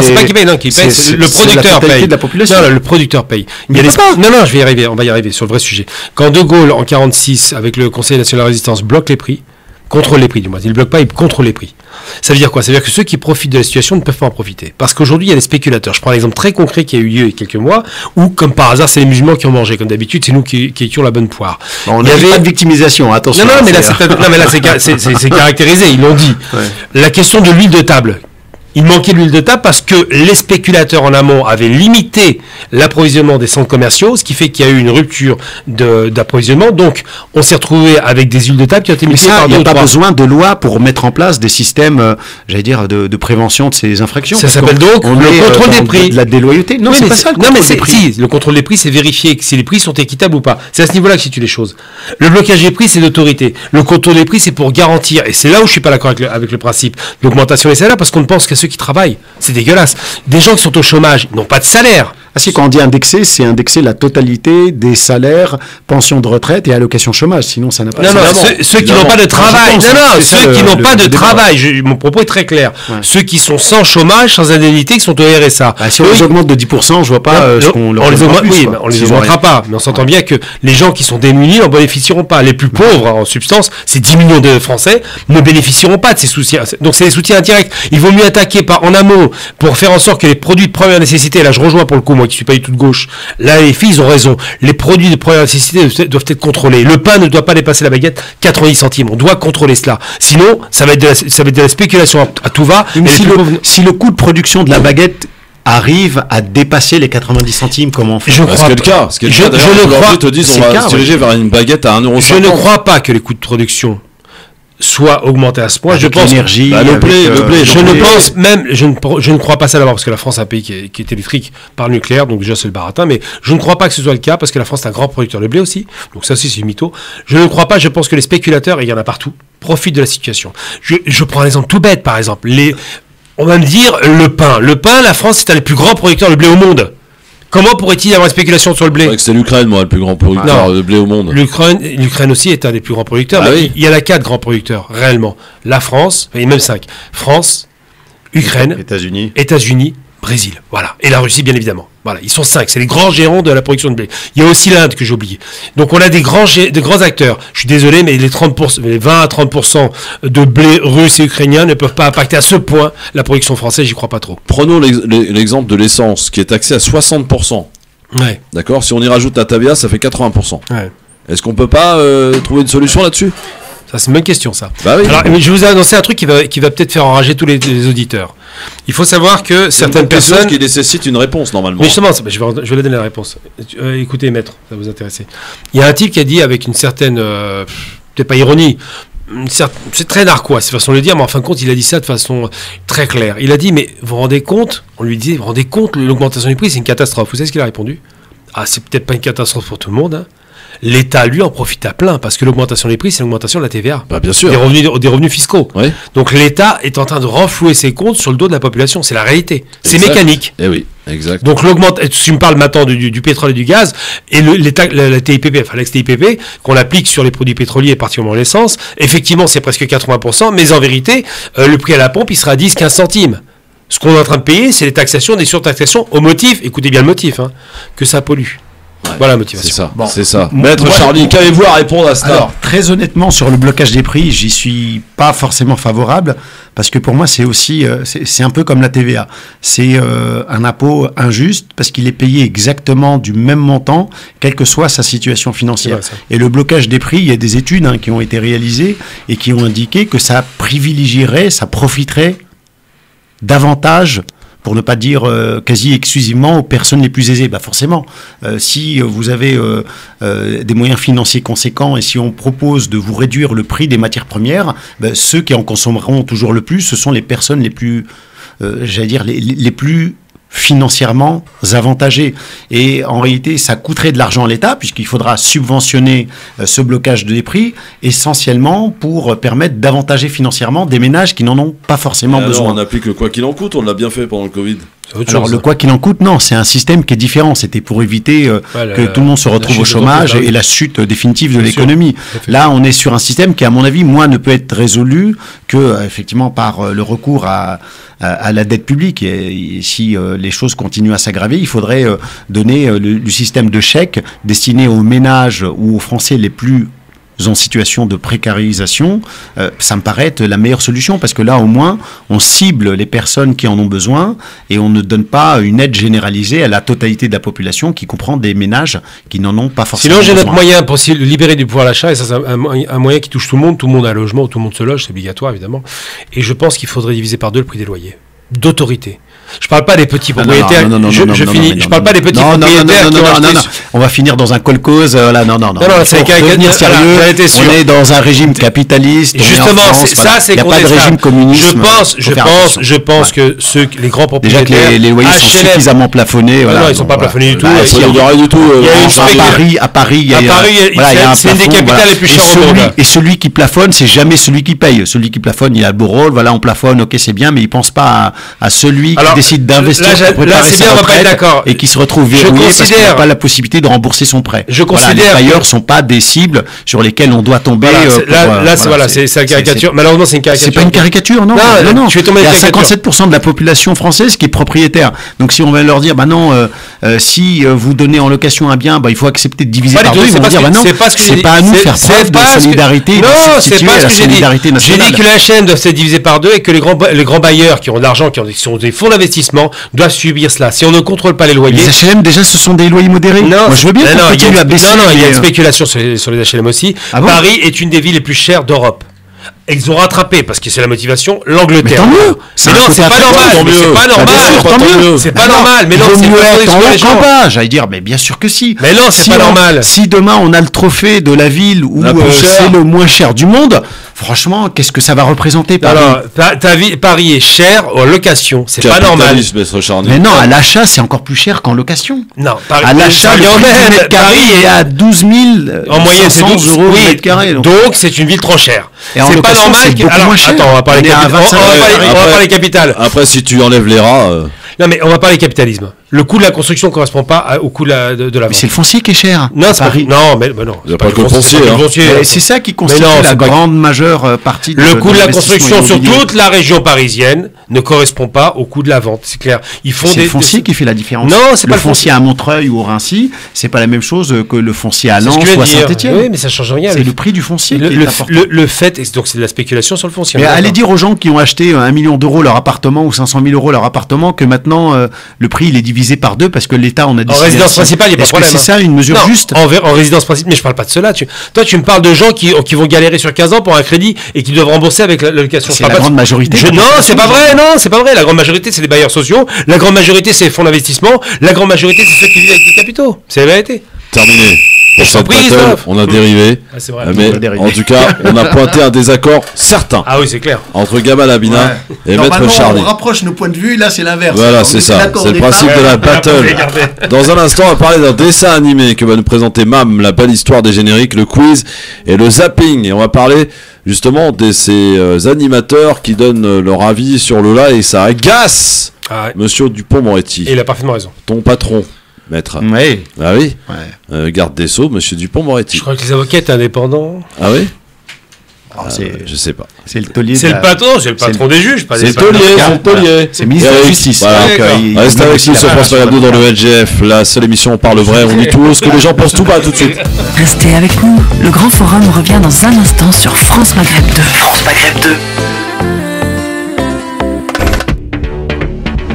c'est pas qui paye, non, qui paye, c'est le producteur paye. Non, le producteur paye. Non, je vais y arriver. On va y arriver sur le vrai sujet. Quand De Gaulle en 46, avec le Conseil national de la résistance, bloque les prix. Contrôle les prix, du moins. Il ne bloque pas, il contrôle les prix. Ça veut dire quoi? Ça veut dire que ceux qui profitent de la situation ne peuvent pas en profiter. Parce qu'aujourd'hui, il y a des spéculateurs. Je prends l'exemple très concret qui a eu lieu il y a quelques mois, où, comme par hasard, c'est les musulmans qui ont mangé. Comme d'habitude, c'est nous qui étions la bonne poire. On n'avait pas de victimisation, attention. Non, mais là, c'est caractérisé, ils l'ont dit. Ouais. La question de l'huile de table. Il manquait de l'huile de table parce que les spéculateurs en amont avaient limité l'approvisionnement des centres commerciaux, ce qui fait qu'il y a eu une rupture d'approvisionnement. Donc, on s'est retrouvé avec des huiles de table qui ont été multipliées par 2 ou 3. Il n'y a pas besoin de loi pour mettre en place des systèmes, j'allais dire, de prévention de ces infractions. Ça s'appelle donc le contrôle des prix. De la déloyauté. Non, c'est pas ça le contrôle des prix. Si, le contrôle des prix, c'est vérifier si les prix sont équitables ou pas. C'est à ce niveau-là que se situent les choses. Le blocage des prix, c'est l'autorité. Le contrôle des prix, c'est pour garantir, et c'est là où je suis pas d'accord avec le principe d'augmentation des salaires, parce qu'on ne pense qu'à ceux qui travaillent. C'est dégueulasse. Des gens qui sont au chômage n'ont pas de salaire. Ah si, quand on dit indexé, c'est indexer la totalité des salaires, pensions de retraite et allocations chômage. Sinon, ça n'a pas de sens. Ceux qui n'ont pas de travail. Ceux qui n'ont pas de travail. Mon propos est très clair. Ouais. Ceux qui sont sans chômage, sans indemnité, qui sont au RSA. Si on les augmente de 10%, je vois pas ce qu'on leur on les augmente. Oui, on les augmentera pas. Mais on s'entend bien que les gens qui sont démunis n'en bénéficieront pas. Les plus pauvres, en substance, c'est 10 millions de Français, ne bénéficieront pas de ces soutiens. Donc c'est des soutiens indirects. Il vaut mieux attaquer en amont pour faire en sorte que les produits de première nécessité, là je rejoins pour le coup, moi qui suis pas du tout de gauche, là les filles ils ont raison, les produits de première nécessité doivent être contrôlés. Le pain ne doit pas dépasser la baguette 90 centimes, on doit contrôler cela. Sinon, ça va être de la spéculation à tout va. Si le coût de production de la baguette arrive à dépasser les 90 centimes, comment on fait? Ce qui est le cas. Aujourd'hui te disent on va se diriger vers une baguette à 1,50 €. Je ne crois pas que les coûts de production soit augmenté à ce point. Je pense l'énergie, le blé. Je ne crois pas ça d'abord parce que la France est un pays qui est électrique par nucléaire, donc déjà c'est le baratin, mais je ne crois pas que ce soit le cas parce que la France est un grand producteur de blé aussi, donc ça aussi c'est une mytho. Je ne crois pas, je pense que les spéculateurs, et il y en a partout, profitent de la situation. Je prends un exemple tout bête, par exemple, on va me dire le pain. Le pain, la France est un des plus grands producteurs de blé au monde. Comment pourrait-il y avoir une spéculation sur le blé? C'est l'Ukraine, moi, le plus grand producteur de blé au monde. L'Ukraine aussi est un des plus grands producteurs. Oui. Il y en a 4 grands producteurs, réellement. La France, et même 5. France, Ukraine, États-Unis, Brésil. Voilà. Et la Russie, bien évidemment. Voilà. Ils sont 5. C'est les grands gérants de la production de blé. Il y a aussi l'Inde que j'ai oublié. Donc on a des grands acteurs. Je suis désolé, mais les 20 à 30% de blé russe et ukrainien ne peuvent pas impacter à ce point la production française. J'y crois pas trop. Prenons l'exemple de l'essence qui est taxée à 60%. Ouais. D'accord. Si on y rajoute la TVA, ça fait 80%. Ouais. Est-ce qu'on peut pas trouver une solution là-dessus? Ça, c'est une bonne question, ça. Bah oui. Alors, je vous ai annoncé un truc qui va peut-être faire enrager tous les auditeurs. Il faut savoir que certaines personnes... qui nécessite une réponse, normalement. Mais justement, je vais donner la réponse. Écoutez, maître, ça va vous intéresser. Il y a un type qui a dit avec une certaine... peut-être pas ironie, c'est très narquois, c'est façon de le dire, mais en fin de compte, il a dit ça de façon très claire. Il a dit, mais vous vous rendez compte, on lui disait, vous vous rendez compte, l'augmentation du prix, c'est une catastrophe. Vous savez ce qu'il a répondu? Ah, c'est peut-être pas une catastrophe pour tout le monde, hein. L'État, lui, en profite à plein, parce que l'augmentation des prix, c'est l'augmentation de la TVA. Bah, bien sûr. Des revenus fiscaux. Oui. Donc l'État est en train de renflouer ses comptes sur le dos de la population. C'est la réalité. C'est mécanique. Eh oui, exact. Donc si tu me parles maintenant du pétrole et du gaz, et la TIPP, enfin l'ex-TIPP, qu'on applique sur les produits pétroliers, et particulièrement l'essence, effectivement, c'est presque 80%, mais en vérité, le prix à la pompe, il sera à 10-15 centimes. Ce qu'on est en train de payer, c'est les taxations, des surtaxations, au motif, écoutez bien le motif, hein, que ça pollue. Ouais, voilà la motivation. C'est ça. Bon. C'est ça. Maître Charlie, qu'avez-vous à répondre à cela? Alors, très honnêtement, sur le blocage des prix, j'y suis pas forcément favorable parce que pour moi, c'est aussi, c'est un peu comme la TVA. C'est un impôt injuste parce qu'il est payé exactement du même montant, quelle que soit sa situation financière. Et le blocage des prix, il y a des études qui ont été réalisées et qui ont indiqué que ça privilégierait, ça profiterait davantage, pour ne pas dire quasi exclusivement aux personnes les plus aisées. Bah forcément, si vous avez des moyens financiers conséquents et si on propose de vous réduire le prix des matières premières, ceux qui en consommeront toujours le plus, ce sont les personnes les plus, j'allais dire, les plus financièrement avantagés. Et en réalité, ça coûterait de l'argent à l'État, puisqu'il faudra subventionner ce blocage des prix, essentiellement pour permettre d'avantager financièrement des ménages qui n'en ont pas forcément besoin. On applique le quoi qu'il en coûte, on l'a bien fait pendant le Covid. Alors le quoi qu'il en coûte, non, c'est un système qui est différent. C'était pour éviter que tout le monde se retrouve au chômage et la chute définitive de l'économie. Là, on est sur un système qui, à mon avis, ne peut être résolu que effectivement par le recours à la dette publique. Et si les choses continuent à s'aggraver, il faudrait donner le système de chèques destiné aux ménages ou aux Français les plus en situation de précarisation, ça me paraît être la meilleure solution parce que là, au moins, on cible les personnes qui en ont besoin et on ne donne pas une aide généralisée à la totalité de la population qui comprend des ménages qui n'en ont pas forcément besoin. Sinon, j'ai notre moyen pour libérer du pouvoir d'achat et ça, c'est un moyen qui touche tout le monde a un logement, tout le monde se loge, c'est obligatoire évidemment. Et je pense qu'il faudrait diviser par 2 le prix des loyers d'autorité. Je parle pas des petits propriétaires. Je parle pas des petits propriétaires qui ont acheté. On va finir dans un colcose. Là, non. C'est devenir sérieux. On est dans un régime capitaliste. Justement, ça, c'est il n'y a pas de régime communiste. Je pense que les grands propriétaires. Déjà que les loyers sont suffisamment plafonnés. Non, ils sont pas plafonnés du tout. Il n'y a rien du tout. À Paris, il y a c'est une des capitales les plus chères au monde. Et celui qui plafonne, c'est jamais celui qui paye. Celui qui plafonne, il a le beau rôle. Voilà, on plafonne. Ok, c'est bien, mais il pense pas à celui qui décide d'investir pour préparer sa retraite et qui se retrouve verrouillé parce qu'il n'a pas la possibilité de rembourser son prêt. Je considère les bailleurs sont pas des cibles sur lesquelles on doit tomber. C'est une caricature. Malheureusement, c'est une caricature. C'est pas une caricature, non. Il y a 57% de la population française qui est propriétaire. Donc si on va leur dire, bah non, si vous donnez en location un bien, bah il faut accepter de diviser par deux. Ils vont dire, bah non, c'est pas à nous de faire preuve de solidarité. Non, c'est pas ce que j'ai dit. J'ai dit que la chaîne doit se diviser par deux et que les grands bailleurs qui ont de l'argent, qui sont des fonds d'investissement, doivent subir cela. Si on ne contrôle pas les loyers. Les HLM, déjà, ce sont des loyers modérés. Non, moi je veux bien qu'on continue à baisser. Non, il y a une spéculation sur les HLM aussi. Paris est une des villes les plus chères d'Europe. Ils ont rattrapé parce que c'est la motivation l'Angleterre. Mais tant mieux. Mais non, c'est pas normal. C'est pas normal. C'est pas normal. Mais non, c'est pas. J'allais dire, mais bien sûr que si. Mais non, c'est pas normal. Si demain on a le trophée de la ville où c'est le moins cher du monde. Franchement, qu'est-ce que ça va représenter Paris? Alors, Paris est cher en location, c'est pas normal. Mais non, à l'achat, c'est encore plus cher qu'en location. Non, à l'achat, le mètre carré est à 12 000 en moyenne, c'est 12 euros le mètre carré. Donc c'est une ville trop chère. C'est pas normal. Attends, on va parler capitales. Après, si tu enlèves les rats. Non, mais on va parler capitalisme. Le coût de la construction ne correspond pas au coût de la vente. Mais c'est le foncier qui est cher. Non, c'est Paris. Non, mais non. Il n'y a pas que le foncier. C'est ça qui constitue la grande majeure partie de le coût de la construction sur toute la région parisienne ne correspond pas au coût de la vente. C'est clair. C'est le foncier qui fait la différence. Non, c'est pas le foncier à Montreuil ou au Rincy. C'est pas la même chose que le foncier à Lens ou à Saint-Étienne. Oui, mais ça change rien. C'est le prix du foncier qui est important. Le fait, donc c'est de la spéculation sur le foncier. Mais allez dire aux gens qui ont acheté 1 million d'euros leur appartement ou 500 000 euros leur appartement que maintenant le prix il est divisé par deux parce que l'État on a décidé. En résidence principale, il n'y a pas de problème. C'est ça une mesure juste? En résidence principale, mais je parle pas de cela. Toi, tu me parles de gens qui vont galérer sur 15 ans pour un crédit et qui doivent rembourser avec la location. C'est la grande majorité. Non, c'est pas vrai. Non, c'est pas vrai. La grande majorité, c'est les bailleurs sociaux. La grande majorité, c'est les fonds d'investissement. La grande majorité, c'est ceux qui vivent avec des capitaux. C'est la vérité. Terminé. Pour cette battle, on a dérivé. C'est vrai. Mais en tout cas, on a pointé un désaccord certain. Ah oui, c'est clair. Entre Gamal Abina et Maître Charny. On rapproche nos points de vue, là c'est l'inverse. Voilà, c'est ça. C'est le principe de la battle. Dans un instant, on va parler d'un dessin animé que va nous présenter Mam, la belle histoire des génériques, le quiz et le zapping. Et on va parler justement de ces animateurs qui donnent leur avis sur Lola et ça agace Monsieur Dupond-Moretti. Et il a parfaitement raison. Ton patron. Maître. Oui. Ah oui. Garde des Sceaux, Monsieur Dupond-Moretti. Je crois que les avocats étaient indépendants. Ah oui. Je sais pas. C'est le taulier. C'est le patron, c'est le patron des juges, pas des. C'est le taulier. C'est ministre de la Justice. Reste avec nous sur France Maghreb 2 dans le LGF. La seule émission on parle vrai, on dit tout ce que les gens pensent tout bas tout de suite. Restez avec nous. Le Grand Forum revient dans un instant sur France Maghreb 2. France Maghreb 2.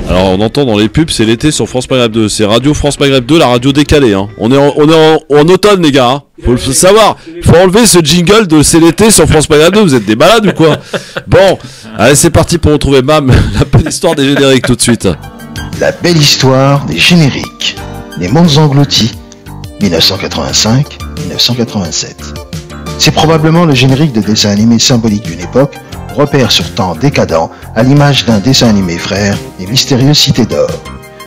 Alors on entend dans les pubs, c'est l'été sur France Maghreb 2, c'est Radio France Maghreb 2, la radio décalée. Hein. On est en automne les gars, hein. Faut le savoir. Faut enlever ce jingle de c'est l'été sur France Maghreb 2, vous êtes des malades ou quoi? Bon, allez c'est parti pour retrouver Mam, la belle histoire des génériques tout de suite. La belle histoire des génériques. Les mondes engloutis, 1985-1987. C'est probablement le générique de dessin animé symbolique d'une époque, repère sur temps décadent, à l'image d'un dessin animé frère et mystérieuse cité d'or.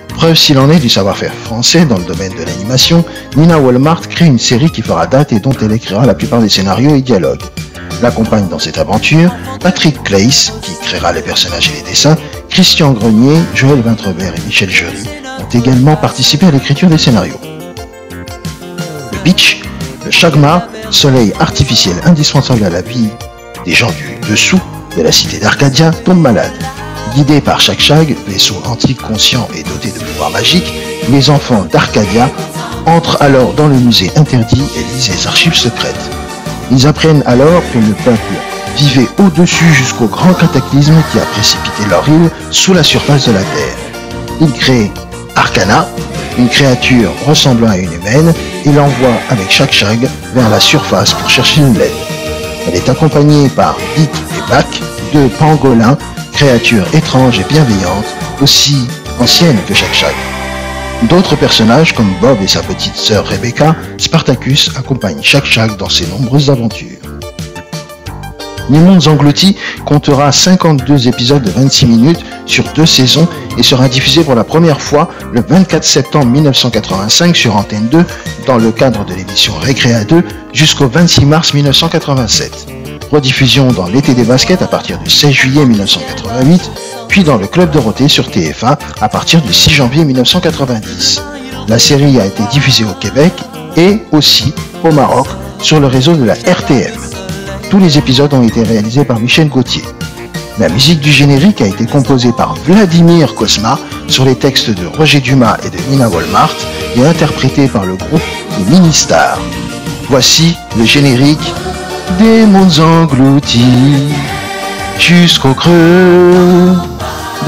Preuve s'il en est du savoir-faire français dans le domaine de l'animation, Nina Walmart crée une série qui fera date et dont elle écrira la plupart des scénarios et dialogues. L'accompagnent dans cette aventure Patrick Claes, qui créera les personnages et les dessins, Christian Grenier, Joël Vintrebert et Michel Joly ont également participé à l'écriture des scénarios. Le pitch, le Shagma, soleil artificiel indispensable à la vie des gens du dessous de la cité d'Arcadia, tombe malade. Guidés par Shag, vaisseau antique conscient et doté de pouvoirs magiques, les enfants d'Arcadia entrent alors dans le musée interdit et lisent les archives secrètes. Ils apprennent alors que le peuple vivait au-dessus jusqu'au grand cataclysme qui a précipité leur île sous la surface de la Terre. Ils créent Arcana, une créature ressemblant à une humaine, et l'envoient avec Shag vers la surface pour chercher une lettre. Elle est accompagnée par Dick et Back, deux pangolins, créatures étranges et bienveillantes, aussi anciennes que Shag. D'autres personnages comme Bob et sa petite sœur Rebecca, Spartacus accompagnent Shag dans ses nombreuses aventures. Les Mondes Engloutis comptera 52 épisodes de 26 minutes sur 2 saisons et sera diffusé pour la première fois le 24 septembre 1985 sur Antenne 2 dans le cadre de l'émission Récréa 2 jusqu'au 26 mars 1987. Rediffusion dans l'été des baskets à partir du 16 juillet 1988 puis dans le Club Dorothée sur TF1 à partir du 6 janvier 1990. La série a été diffusée au Québec et aussi au Maroc sur le réseau de la RTM. Tous les épisodes ont été réalisés par Michel Gauthier. La musique du générique a été composée par Vladimir Cosma sur les textes de Roger Dumas et de Nina Wolmart et interprétée par le groupe Les Ministars. Voici le générique des mondes engloutis jusqu'au creux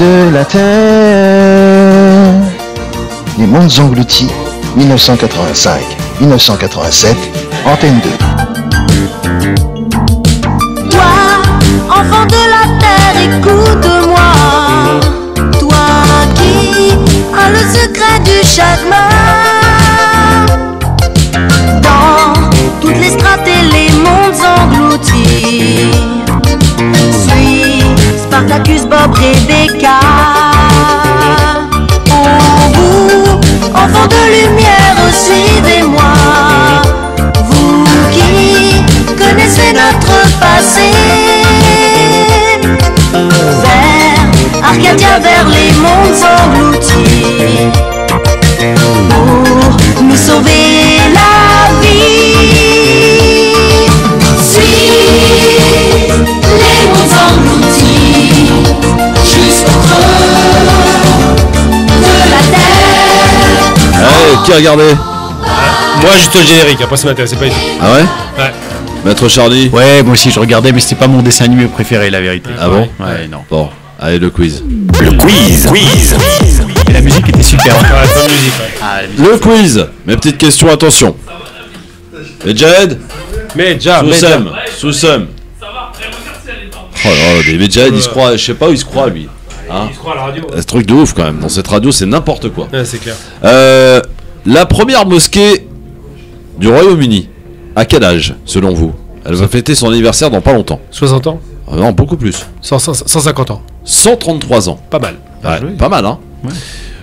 de la terre. Les mondes engloutis, 1985-1987, Antenne 2. Toi, enfant de la terre, écoute-moi. Toi qui as le secret du chagrin. Dans toutes les strates et les mondes engloutis. Suis Spartacus, Bob, Rebecca. Enfants de lumière, suivez-moi. Vous qui connaissez notre passé. Vers Arcadia, vers les mondes engloutis. Pour nous sauver la vie. Suis les mondes engloutis jusqu'au creux de la terre. Allez, qui a regardé? Moi, juste le générique, après ça m'intéressait pas du tout. Ah ouais? Ouais. Maître Charlie? Ouais, moi aussi je regardais, mais c'était pas mon dessin animé préféré, la vérité. Ah bon? Ouais, non. Bon, allez, le quiz. Le quiz. Et la musique était super. Bonne musique, Le quiz. Mes petites questions, attention. Medjed? Soussem. Soussem. Oh là, mais Medjed, il se croit, je sais pas où il se croit, lui. Hein, il se croit à la radio. C'est un truc de ouf quand même. Dans cette radio, c'est n'importe quoi. Ouais, c'est clair. La première mosquée du Royaume-Uni, à quel âge, selon vous? Elle va fêter son anniversaire dans pas longtemps. 60 ans? Non, beaucoup plus. 150 ans. 133 ans. Pas mal. Ouais, pas mal, hein. Ouais.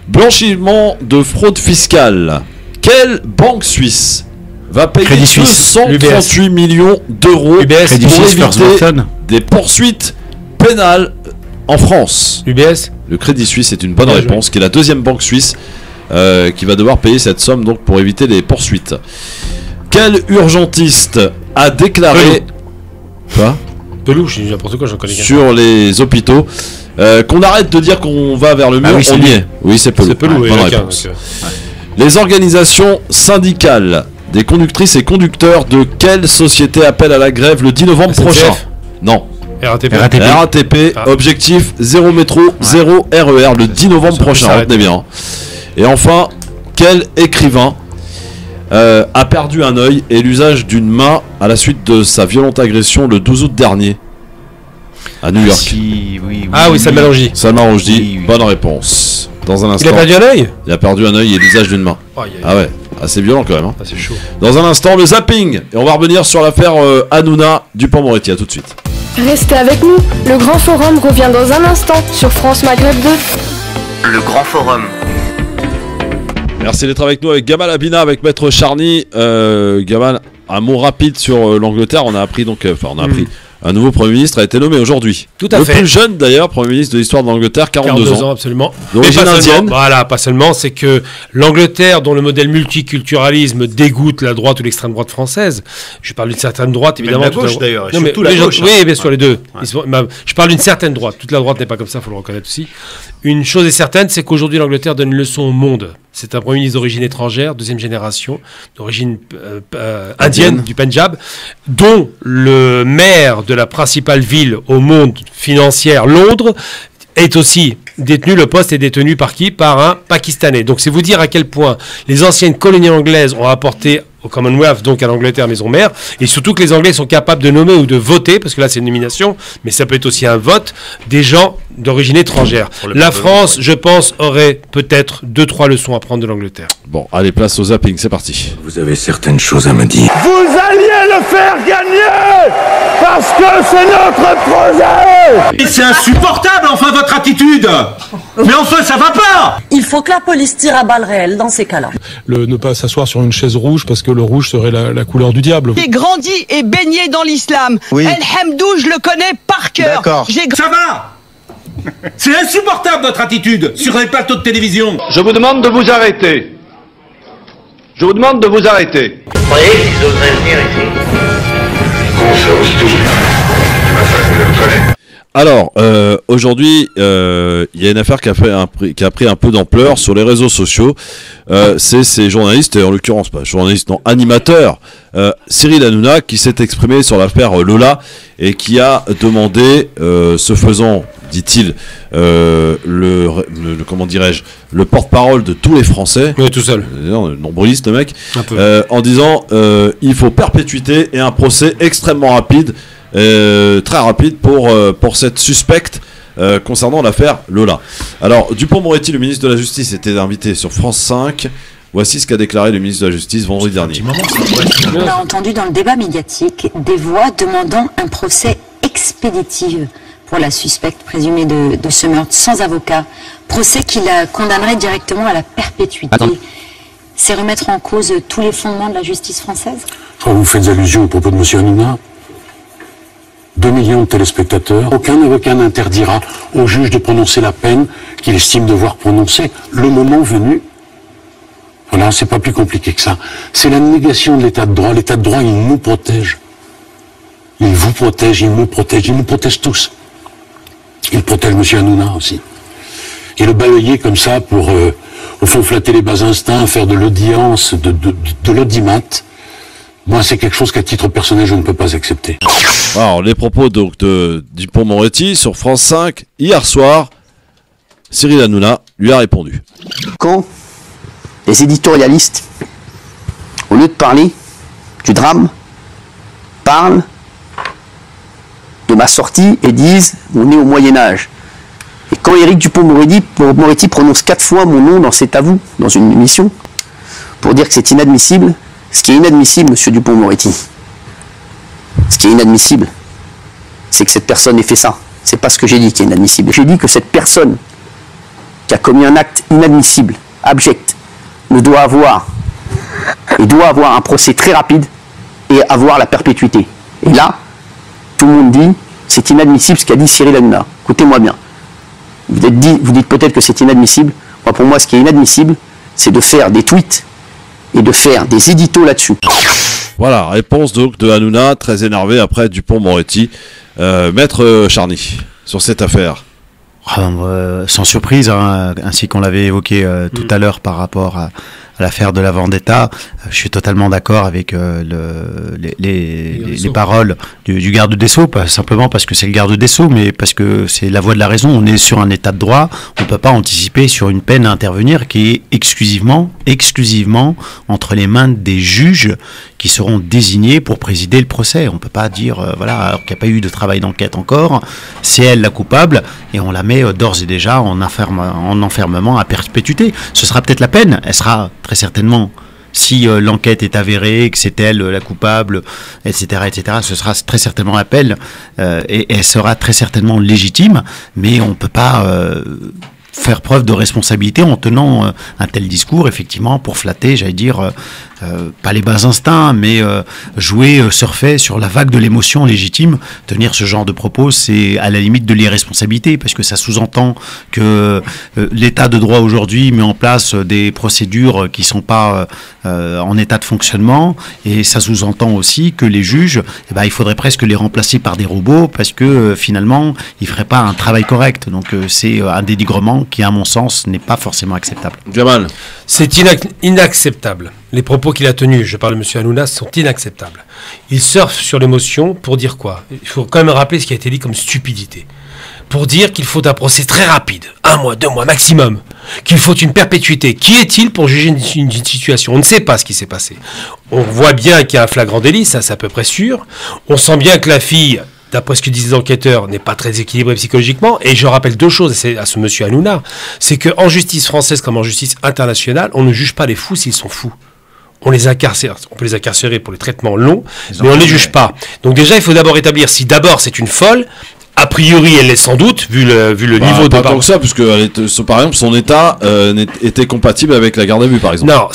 Blanchiment de fraude fiscale. Quelle banque suisse va payer 238 millions d'euros pour éviter des poursuites pénales en France? UBS. Le Crédit Suisse est une bonne réponse, qui est la deuxième banque suisse qui va devoir payer cette somme donc pour éviter les poursuites. Quel urgentiste a déclaré quoi? Pelou, je dis n'importe quoi, j'en connais qu'un. Sur les hôpitaux qu'on arrête de dire qu'on va vers le mur, oui, on y est. Oui, c'est Pelou. C'est Pelou, bonne réponse. Les organisations syndicales des conductrices et conducteurs de quelle société appellent à la grève le 10 novembre prochain? Non. RATP. Objectif 0 métro, 0 RER le 10 novembre prochain, retenez bien. Et enfin, quel écrivain a perdu un œil et l'usage d'une main à la suite de sa violente agression le 12 août dernier à New York? Salman Rushdie. Salman Rushdie, bonne réponse. Dans un instant. Il a perdu un œil? Il a perdu un œil et l'usage d'une main. Ah ouais, assez violent quand même. Hein. C'est chaud. Dans un instant, le zapping. Et on va revenir sur l'affaire Hanouna Dupond-Moretti. À tout de suite. Restez avec nous, le Grand Forum revient dans un instant sur France Maghreb 2. Le Grand Forum. Merci d'être avec nous avec Gamal Abina, avec Maître Charny. Gamal, un mot rapide sur l'Angleterre. On a appris un nouveau Premier ministre a été nommé aujourd'hui. Tout à fait. Le plus jeune d'ailleurs Premier ministre de l'histoire de l'Angleterre, 42 ans. Absolument. D'origine indienne. Voilà, pas seulement. C'est que l'Angleterre, dont le modèle multiculturalisme dégoûte la droite ou l'extrême droite française. Je parle d'une certaine droite, évidemment. Même la gauche d'ailleurs. Surtout la gauche. Oui, bien sûr, les deux. Ouais. Je parle d'une certaine droite. Toute la droite n'est pas comme ça, il faut le reconnaître aussi. Une chose est certaine, c'est qu'aujourd'hui l'Angleterre donne une leçon au monde. C'est un Premier ministre d'origine étrangère, deuxième génération, d'origine indienne, du Pendjab, dont le maire de la principale ville au monde financière, Londres, est aussi détenu. Le poste est détenu par qui? Par un Pakistanais. Donc c'est vous dire à quel point les anciennes colonies anglaises ont apporté au Commonwealth, donc à l'Angleterre, maison mère, et surtout que les Anglais sont capables de nommer ou de voter, parce que là c'est une nomination, mais ça peut être aussi un vote, des gens d'origine étrangère. La France, je pense, aurait peut-être 2-3 leçons à prendre de l'Angleterre. Bon, allez, place au zapping, c'est parti. Vous avez certaines choses à me dire. Vous alliez le faire gagner parce que c'est notre projet. C'est insupportable, enfin, votre attitude. Mais enfin, ça va pas. Il faut que la police tire à balles réelles dans ces cas-là. Ne pas s'asseoir sur une chaise rouge parce que le rouge serait la couleur du diable. J'ai grandi et baigné dans l'islam. Oui. El Hamdou, je le connais par cœur. D'accord. Ça va. C'est insupportable votre attitude sur les plateaux de télévision. Je vous demande de vous arrêter. Je vous demande de vous arrêter. Vous croyez qu'ils oseraient venir ici? Alors, aujourd'hui, il y a une affaire qui a pris un peu d'ampleur sur les réseaux sociaux. C'est ces journalistes, et en l'occurrence pas journalistes, non, animateurs, Cyril Hanouna, qui s'est exprimé sur l'affaire Lola et qui a demandé, ce faisant, dit-il, comment dirais-je, le porte-parole de tous les Français. Oui, tout seul. Nombriliste, le mec. En disant, il faut perpétuité et un procès extrêmement rapide. Très rapide pour cette suspecte concernant l'affaire Lola. Alors, Dupond-Moretti, le ministre de la Justice, était invité sur France 5. Voici ce qu'a déclaré le ministre de la Justice vendredi dernier. On a entendu dans le débat médiatique des voix demandant un procès expéditif pour la suspecte présumée de ce meurtre sans avocat. Procès qui la condamnerait directement à la perpétuité. C'est remettre en cause tous les fondements de la justice française? Vous faites allusion au propos de M. Hanouna. 2 millions de téléspectateurs. Aucun avocat n'interdira au juge de prononcer la peine qu'il estime devoir prononcer le moment venu. Voilà, c'est pas plus compliqué que ça. C'est la négation de l'état de droit. L'état de droit, il nous protège. Il vous protège, il me protège, il nous protège tous. Il protège M. Hanouna aussi. Et le balayer comme ça pour, au fond, flatter les bas instincts, faire de l'audience, de l'audimat, moi, c'est quelque chose qu'à titre personnel, je ne peux pas accepter. Alors, les propos donc de Dupond-Moretti sur France 5, hier soir, Cyril Hanouna lui a répondu. Quand les éditorialistes, au lieu de parler du drame, parlent de ma sortie et disent « on est au Moyen-Âge ». Et quand Éric Dupond-Moretti prononce 4 fois mon nom dans C'est à vous, dans une émission, pour dire que c'est inadmissible, ce qui est inadmissible, monsieur Dupond-Moretti, ce qui est inadmissible, c'est que cette personne ait fait ça. C'est pas ce que j'ai dit qui est inadmissible. J'ai dit que cette personne qui a commis un acte inadmissible, abject, doit avoir un procès très rapide et avoir la perpétuité. Et là, tout le monde dit, c'est inadmissible ce qu'a dit Cyril Hanouna. Écoutez-moi bien. Vous dites peut-être que c'est inadmissible. Moi, pour moi, ce qui est inadmissible, c'est de faire des tweets et de faire des éditos là-dessus. Voilà, réponse donc de Hanouna, très énervé après Dupond-Moretti. Maître Charny, sur cette affaire. Sans surprise, hein, ainsi qu'on l'avait évoqué tout à l'heure par rapport à l'affaire de la Vendetta, je suis totalement d'accord avec les paroles du garde des Sceaux, pas simplement parce que c'est le garde des Sceaux, mais parce que c'est la voie de la raison. On est sur un état de droit, on ne peut pas anticiper sur une peine à intervenir qui est exclusivement entre les mains des juges qui seront désignés pour présider le procès. On ne peut pas dire, voilà, alors qu'il n'y a pas eu de travail d'enquête encore, c'est elle la coupable, et on la met d'ores et déjà en enfermement à perpétuité. Ce sera peut-être la peine, elle sera très certainement, si l'enquête est avérée, que c'est elle la coupable, etc., ce sera très certainement la peine, et elle sera très certainement légitime, mais on ne peut pas faire preuve de responsabilité en tenant un tel discours, effectivement, pour flatter, j'allais dire, pas les bas instincts, mais surfer sur la vague de l'émotion légitime. Tenir ce genre de propos, c'est à la limite de l'irresponsabilité, parce que ça sous-entend que l'état de droit aujourd'hui met en place des procédures qui ne sont pas en état de fonctionnement, et ça sous-entend aussi que les juges, il faudrait presque les remplacer par des robots, parce que finalement, ils ne feraient pas un travail correct. Donc c'est un dénigrement qui, à mon sens, n'est pas forcément acceptable. Jamal. C'est inacceptable. Les propos qu'il a tenus, je parle de M. Hanouna, sont inacceptables. Il surfe sur l'émotion pour dire quoi? Il faut quand même rappeler ce qui a été dit comme stupidité. Pour dire qu'il faut un procès très rapide, 1 mois, 2 mois maximum, qu'il faut une perpétuité. Qui est-il pour juger une situation? On ne sait pas ce qui s'est passé. On voit bien qu'il y a un flagrant délit, ça c'est à peu près sûr. On sent bien que la fille, d'après ce que disent les enquêteurs, n'est pas très équilibrée psychologiquement. Et je rappelle 2 choses à ce monsieur Hanouna, c'est qu'en justice française comme en justice internationale, on ne juge pas les fous s'ils sont fous. On les incarcère, on peut les incarcérer pour les traitements longs, mais on ne les juge pas. Donc déjà, il faut d'abord établir si d'abord c'est une folle, A priori, elle l'est sans doute, vu le niveau de... Pas tant que ça, puisque par exemple, son état était compatible avec la garde à vue, par exemple. Non,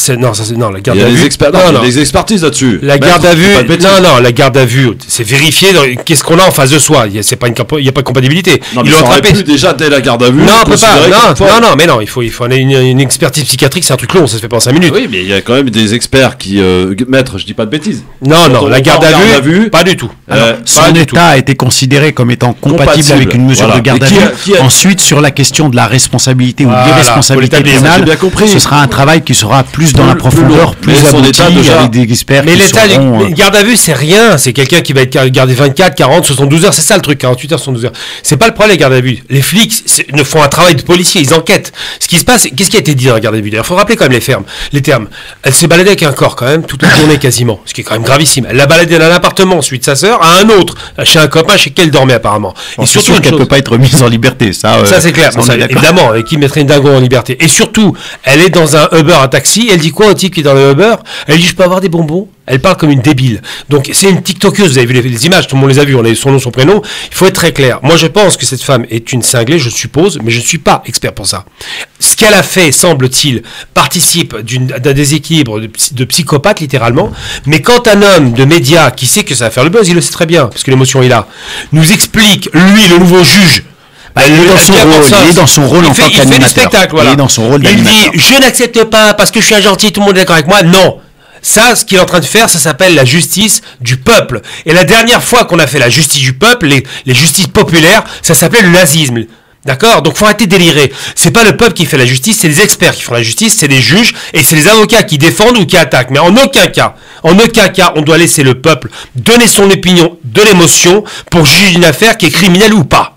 la garde à vue... Il y a des expertises là-dessus. La garde à vue... la garde à vue, c'est vérifié qu'est-ce qu'on a en face de soi. Il n'y a pas de compatibilité. Non, mais ça aurait pu déjà dès la garde à vue... Non, on peut pas. Mais non, il faut une expertise psychiatrique, c'est un truc long, ça se fait pas en 5 minutes. Oui, mais il y a quand même des experts qui... Maître, je dis pas de bêtises. Non, la garde à vue, pas du tout. Son état a été considéré comme étant compatible avec une mesure de garde à vue. Ensuite, sur la question de la responsabilité ou l'irresponsabilité pénale, ce sera un travail qui sera plus dans la profondeur, plus abouti, avec des experts. Mais l'état de garde à vue, c'est rien. C'est quelqu'un qui va être gardé 24, 40, 72 heures. C'est ça le truc, 48 heures, 72 heures. C'est pas le problème, les gardes à vue. Les flics ne font un travail de policier, ils enquêtent. Ce qui se passe, qu'est-ce qui a été dit dans la garde à vue? D'ailleurs, il faut rappeler quand même les termes. Elle s'est baladée avec un corps quand même toute la journée quasiment, ce qui est quand même gravissime. Elle l'a baladé dans un appartement, ensuite sa sœur, à un autre, chez un copain chez qui elle dormait apparemment. Et surtout qu'elle peut pas être mise en liberté, ça c'est clair. Évidemment, qui mettrait une dingo en liberté. Et surtout, elle est dans un Uber, un taxi. Elle dit quoi au type qui est dans le Uber? Elle dit je peux avoir des bonbons. Elle parle comme une débile. Donc c'est une TikTokeuse. Vous avez vu les images, tout le monde les a vues. On a son nom, son prénom. Il faut être très clair. Moi, je pense que cette femme est une cinglée, je suppose, mais je ne suis pas expert pour ça. Ce qu'elle a fait, semble-t-il, participe d'un déséquilibre de psychopathe, littéralement. Mais quand un homme de médias qui sait que ça va faire le buzz, il le sait très bien, parce que l'émotion est là, nous explique, lui, le nouveau juge, il est dans son rôle en tant qu'animateur. Il fait des spectacles, voilà. Il est dans son rôle d'animateur. Il dit, je n'accepte pas parce que je suis un gentil, tout le monde est d'accord avec moi. Non. Ça, ce qu'il est en train de faire, ça s'appelle la justice du peuple. Et la dernière fois qu'on a fait la justice du peuple, les justices populaires, ça s'appelait le nazisme. D'accord? Donc faut arrêter de délirer. C'est pas le peuple qui fait la justice, c'est les experts qui font la justice, c'est les juges et c'est les avocats qui défendent ou qui attaquent. Mais en aucun cas, on doit laisser le peuple donner son opinion de l'émotion pour juger une affaire qui est criminelle ou pas.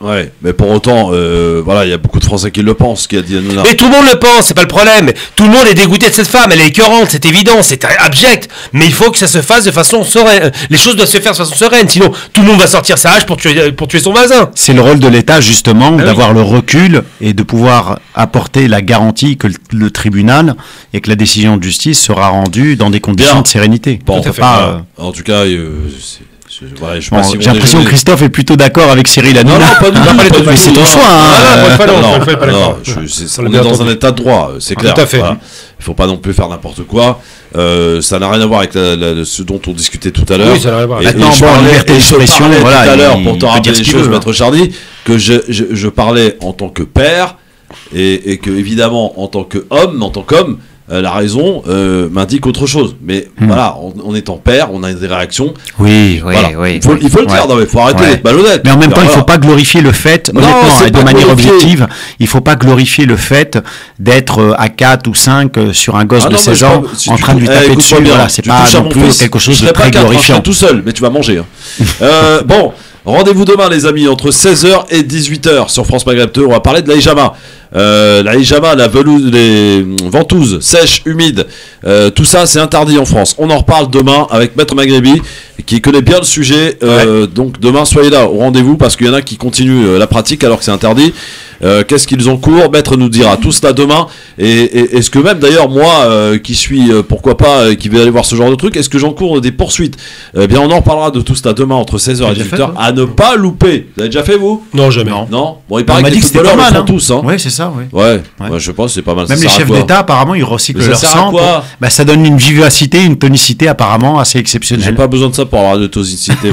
Ouais, mais pour autant, il y a beaucoup de Français qui le pensent, qui a dit Hanouna. Mais tout le monde le pense, c'est pas le problème. Tout le monde est dégoûté de cette femme, elle est écœurante, c'est évident, c'est abject. Mais il faut que ça se fasse de façon sereine. Les choses doivent se faire de façon sereine, sinon tout le monde va sortir sa hache pour tuer son voisin. C'est le rôle de l'État, justement, d'avoir le recul et de pouvoir apporter la garantie que le tribunal et que la décision de justice sera rendue dans des conditions de sérénité. Bon, en tout cas, j'ai l'impression que Christophe est plutôt d'accord avec Cyril Hanouna. Non, pas du tout. Mais c'est ton choix. On est dans un état de droit, c'est clair. Tout à fait. Voilà. Il ne faut pas non plus faire n'importe quoi. Ça n'a rien à voir avec ce dont on discutait tout à l'heure. Oui, ça n'a rien à voir. Maintenant, liberté d'expression, tout à l'heure, pour te rappeler les choses, Maître Charny, que je parlais en tant que père et que, évidemment, en tant qu'homme, la raison m'indique autre chose. Mais voilà, en étant père, on a des réactions. Oui. Il faut le dire, il faut arrêter d'être malhonnête. Mais en même temps, il ne faut pas glorifier le fait, honnêtement, de manière objective, il ne faut pas glorifier le fait d'être à 4 ou 5 sur un gosse de 16 ans en train de lui taper dessus. Voilà, c'est pas non plus quelque chose de très glorifiant. Tout seul, mais tu vas manger. Bon, rendez-vous demain, les amis, entre 16h et 18h sur France Maghreb 2. On va parler de la hijama. La hijama, les ventouses sèches, humides, tout ça c'est interdit en France. On en reparle demain avec Maître Maghrebi qui connaît bien le sujet. Donc demain soyez là au rendez-vous parce qu'il y en a qui continuent la pratique alors que c'est interdit. Qu'est-ce qu'ils ont cours? Maître nous dira tout cela demain. Et est-ce que même d'ailleurs moi qui suis pourquoi pas qui vais aller voir ce genre de truc, est-ce que j'encours des poursuites? Eh bien on en reparlera de tout cela demain entre 16h et 18h à ne pas louper. Vous avez déjà fait vous? Non, jamais. Non. Bon, il paraît que les footballeurs le font tous. Oui, c'est ça. Ouais, je pense que c'est pas mal. Même les chefs d'État, apparemment, ils recyclent leur sang. Ça donne une vivacité, une tonicité apparemment assez exceptionnelle. J'ai pas besoin de ça pour avoir de tonicité.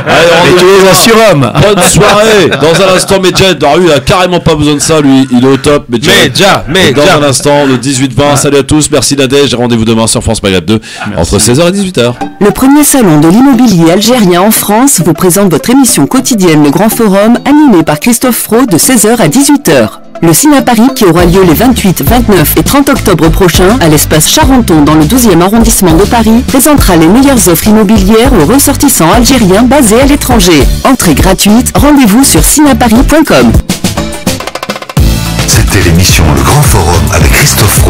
Allez, tu es un surhomme. Bonne soirée. Dans un instant, Medja Daru, il a carrément pas besoin de ça, lui. Il est au top. Medja. Dans un instant, le 18-20. Salut à tous. Merci Nadège. Rendez-vous demain sur France Maghreb 2 entre 16h et 18h. Le premier salon de l'immobilier algérien en France vous présente votre émission quotidienne Le Grand Forum, animée par Christophe Fraud de 16h à 18h. Le Ciné Paris, qui aura lieu les 28, 29 et 30 octobre prochains à l'espace Charenton dans le 12e arrondissement de Paris, présentera les meilleures offres immobilières aux ressortissants algériens basés à l'étranger. Entrée gratuite, rendez-vous sur cinéparis.com. C'était l'émission Le Grand Forum avec Christophe Fraud.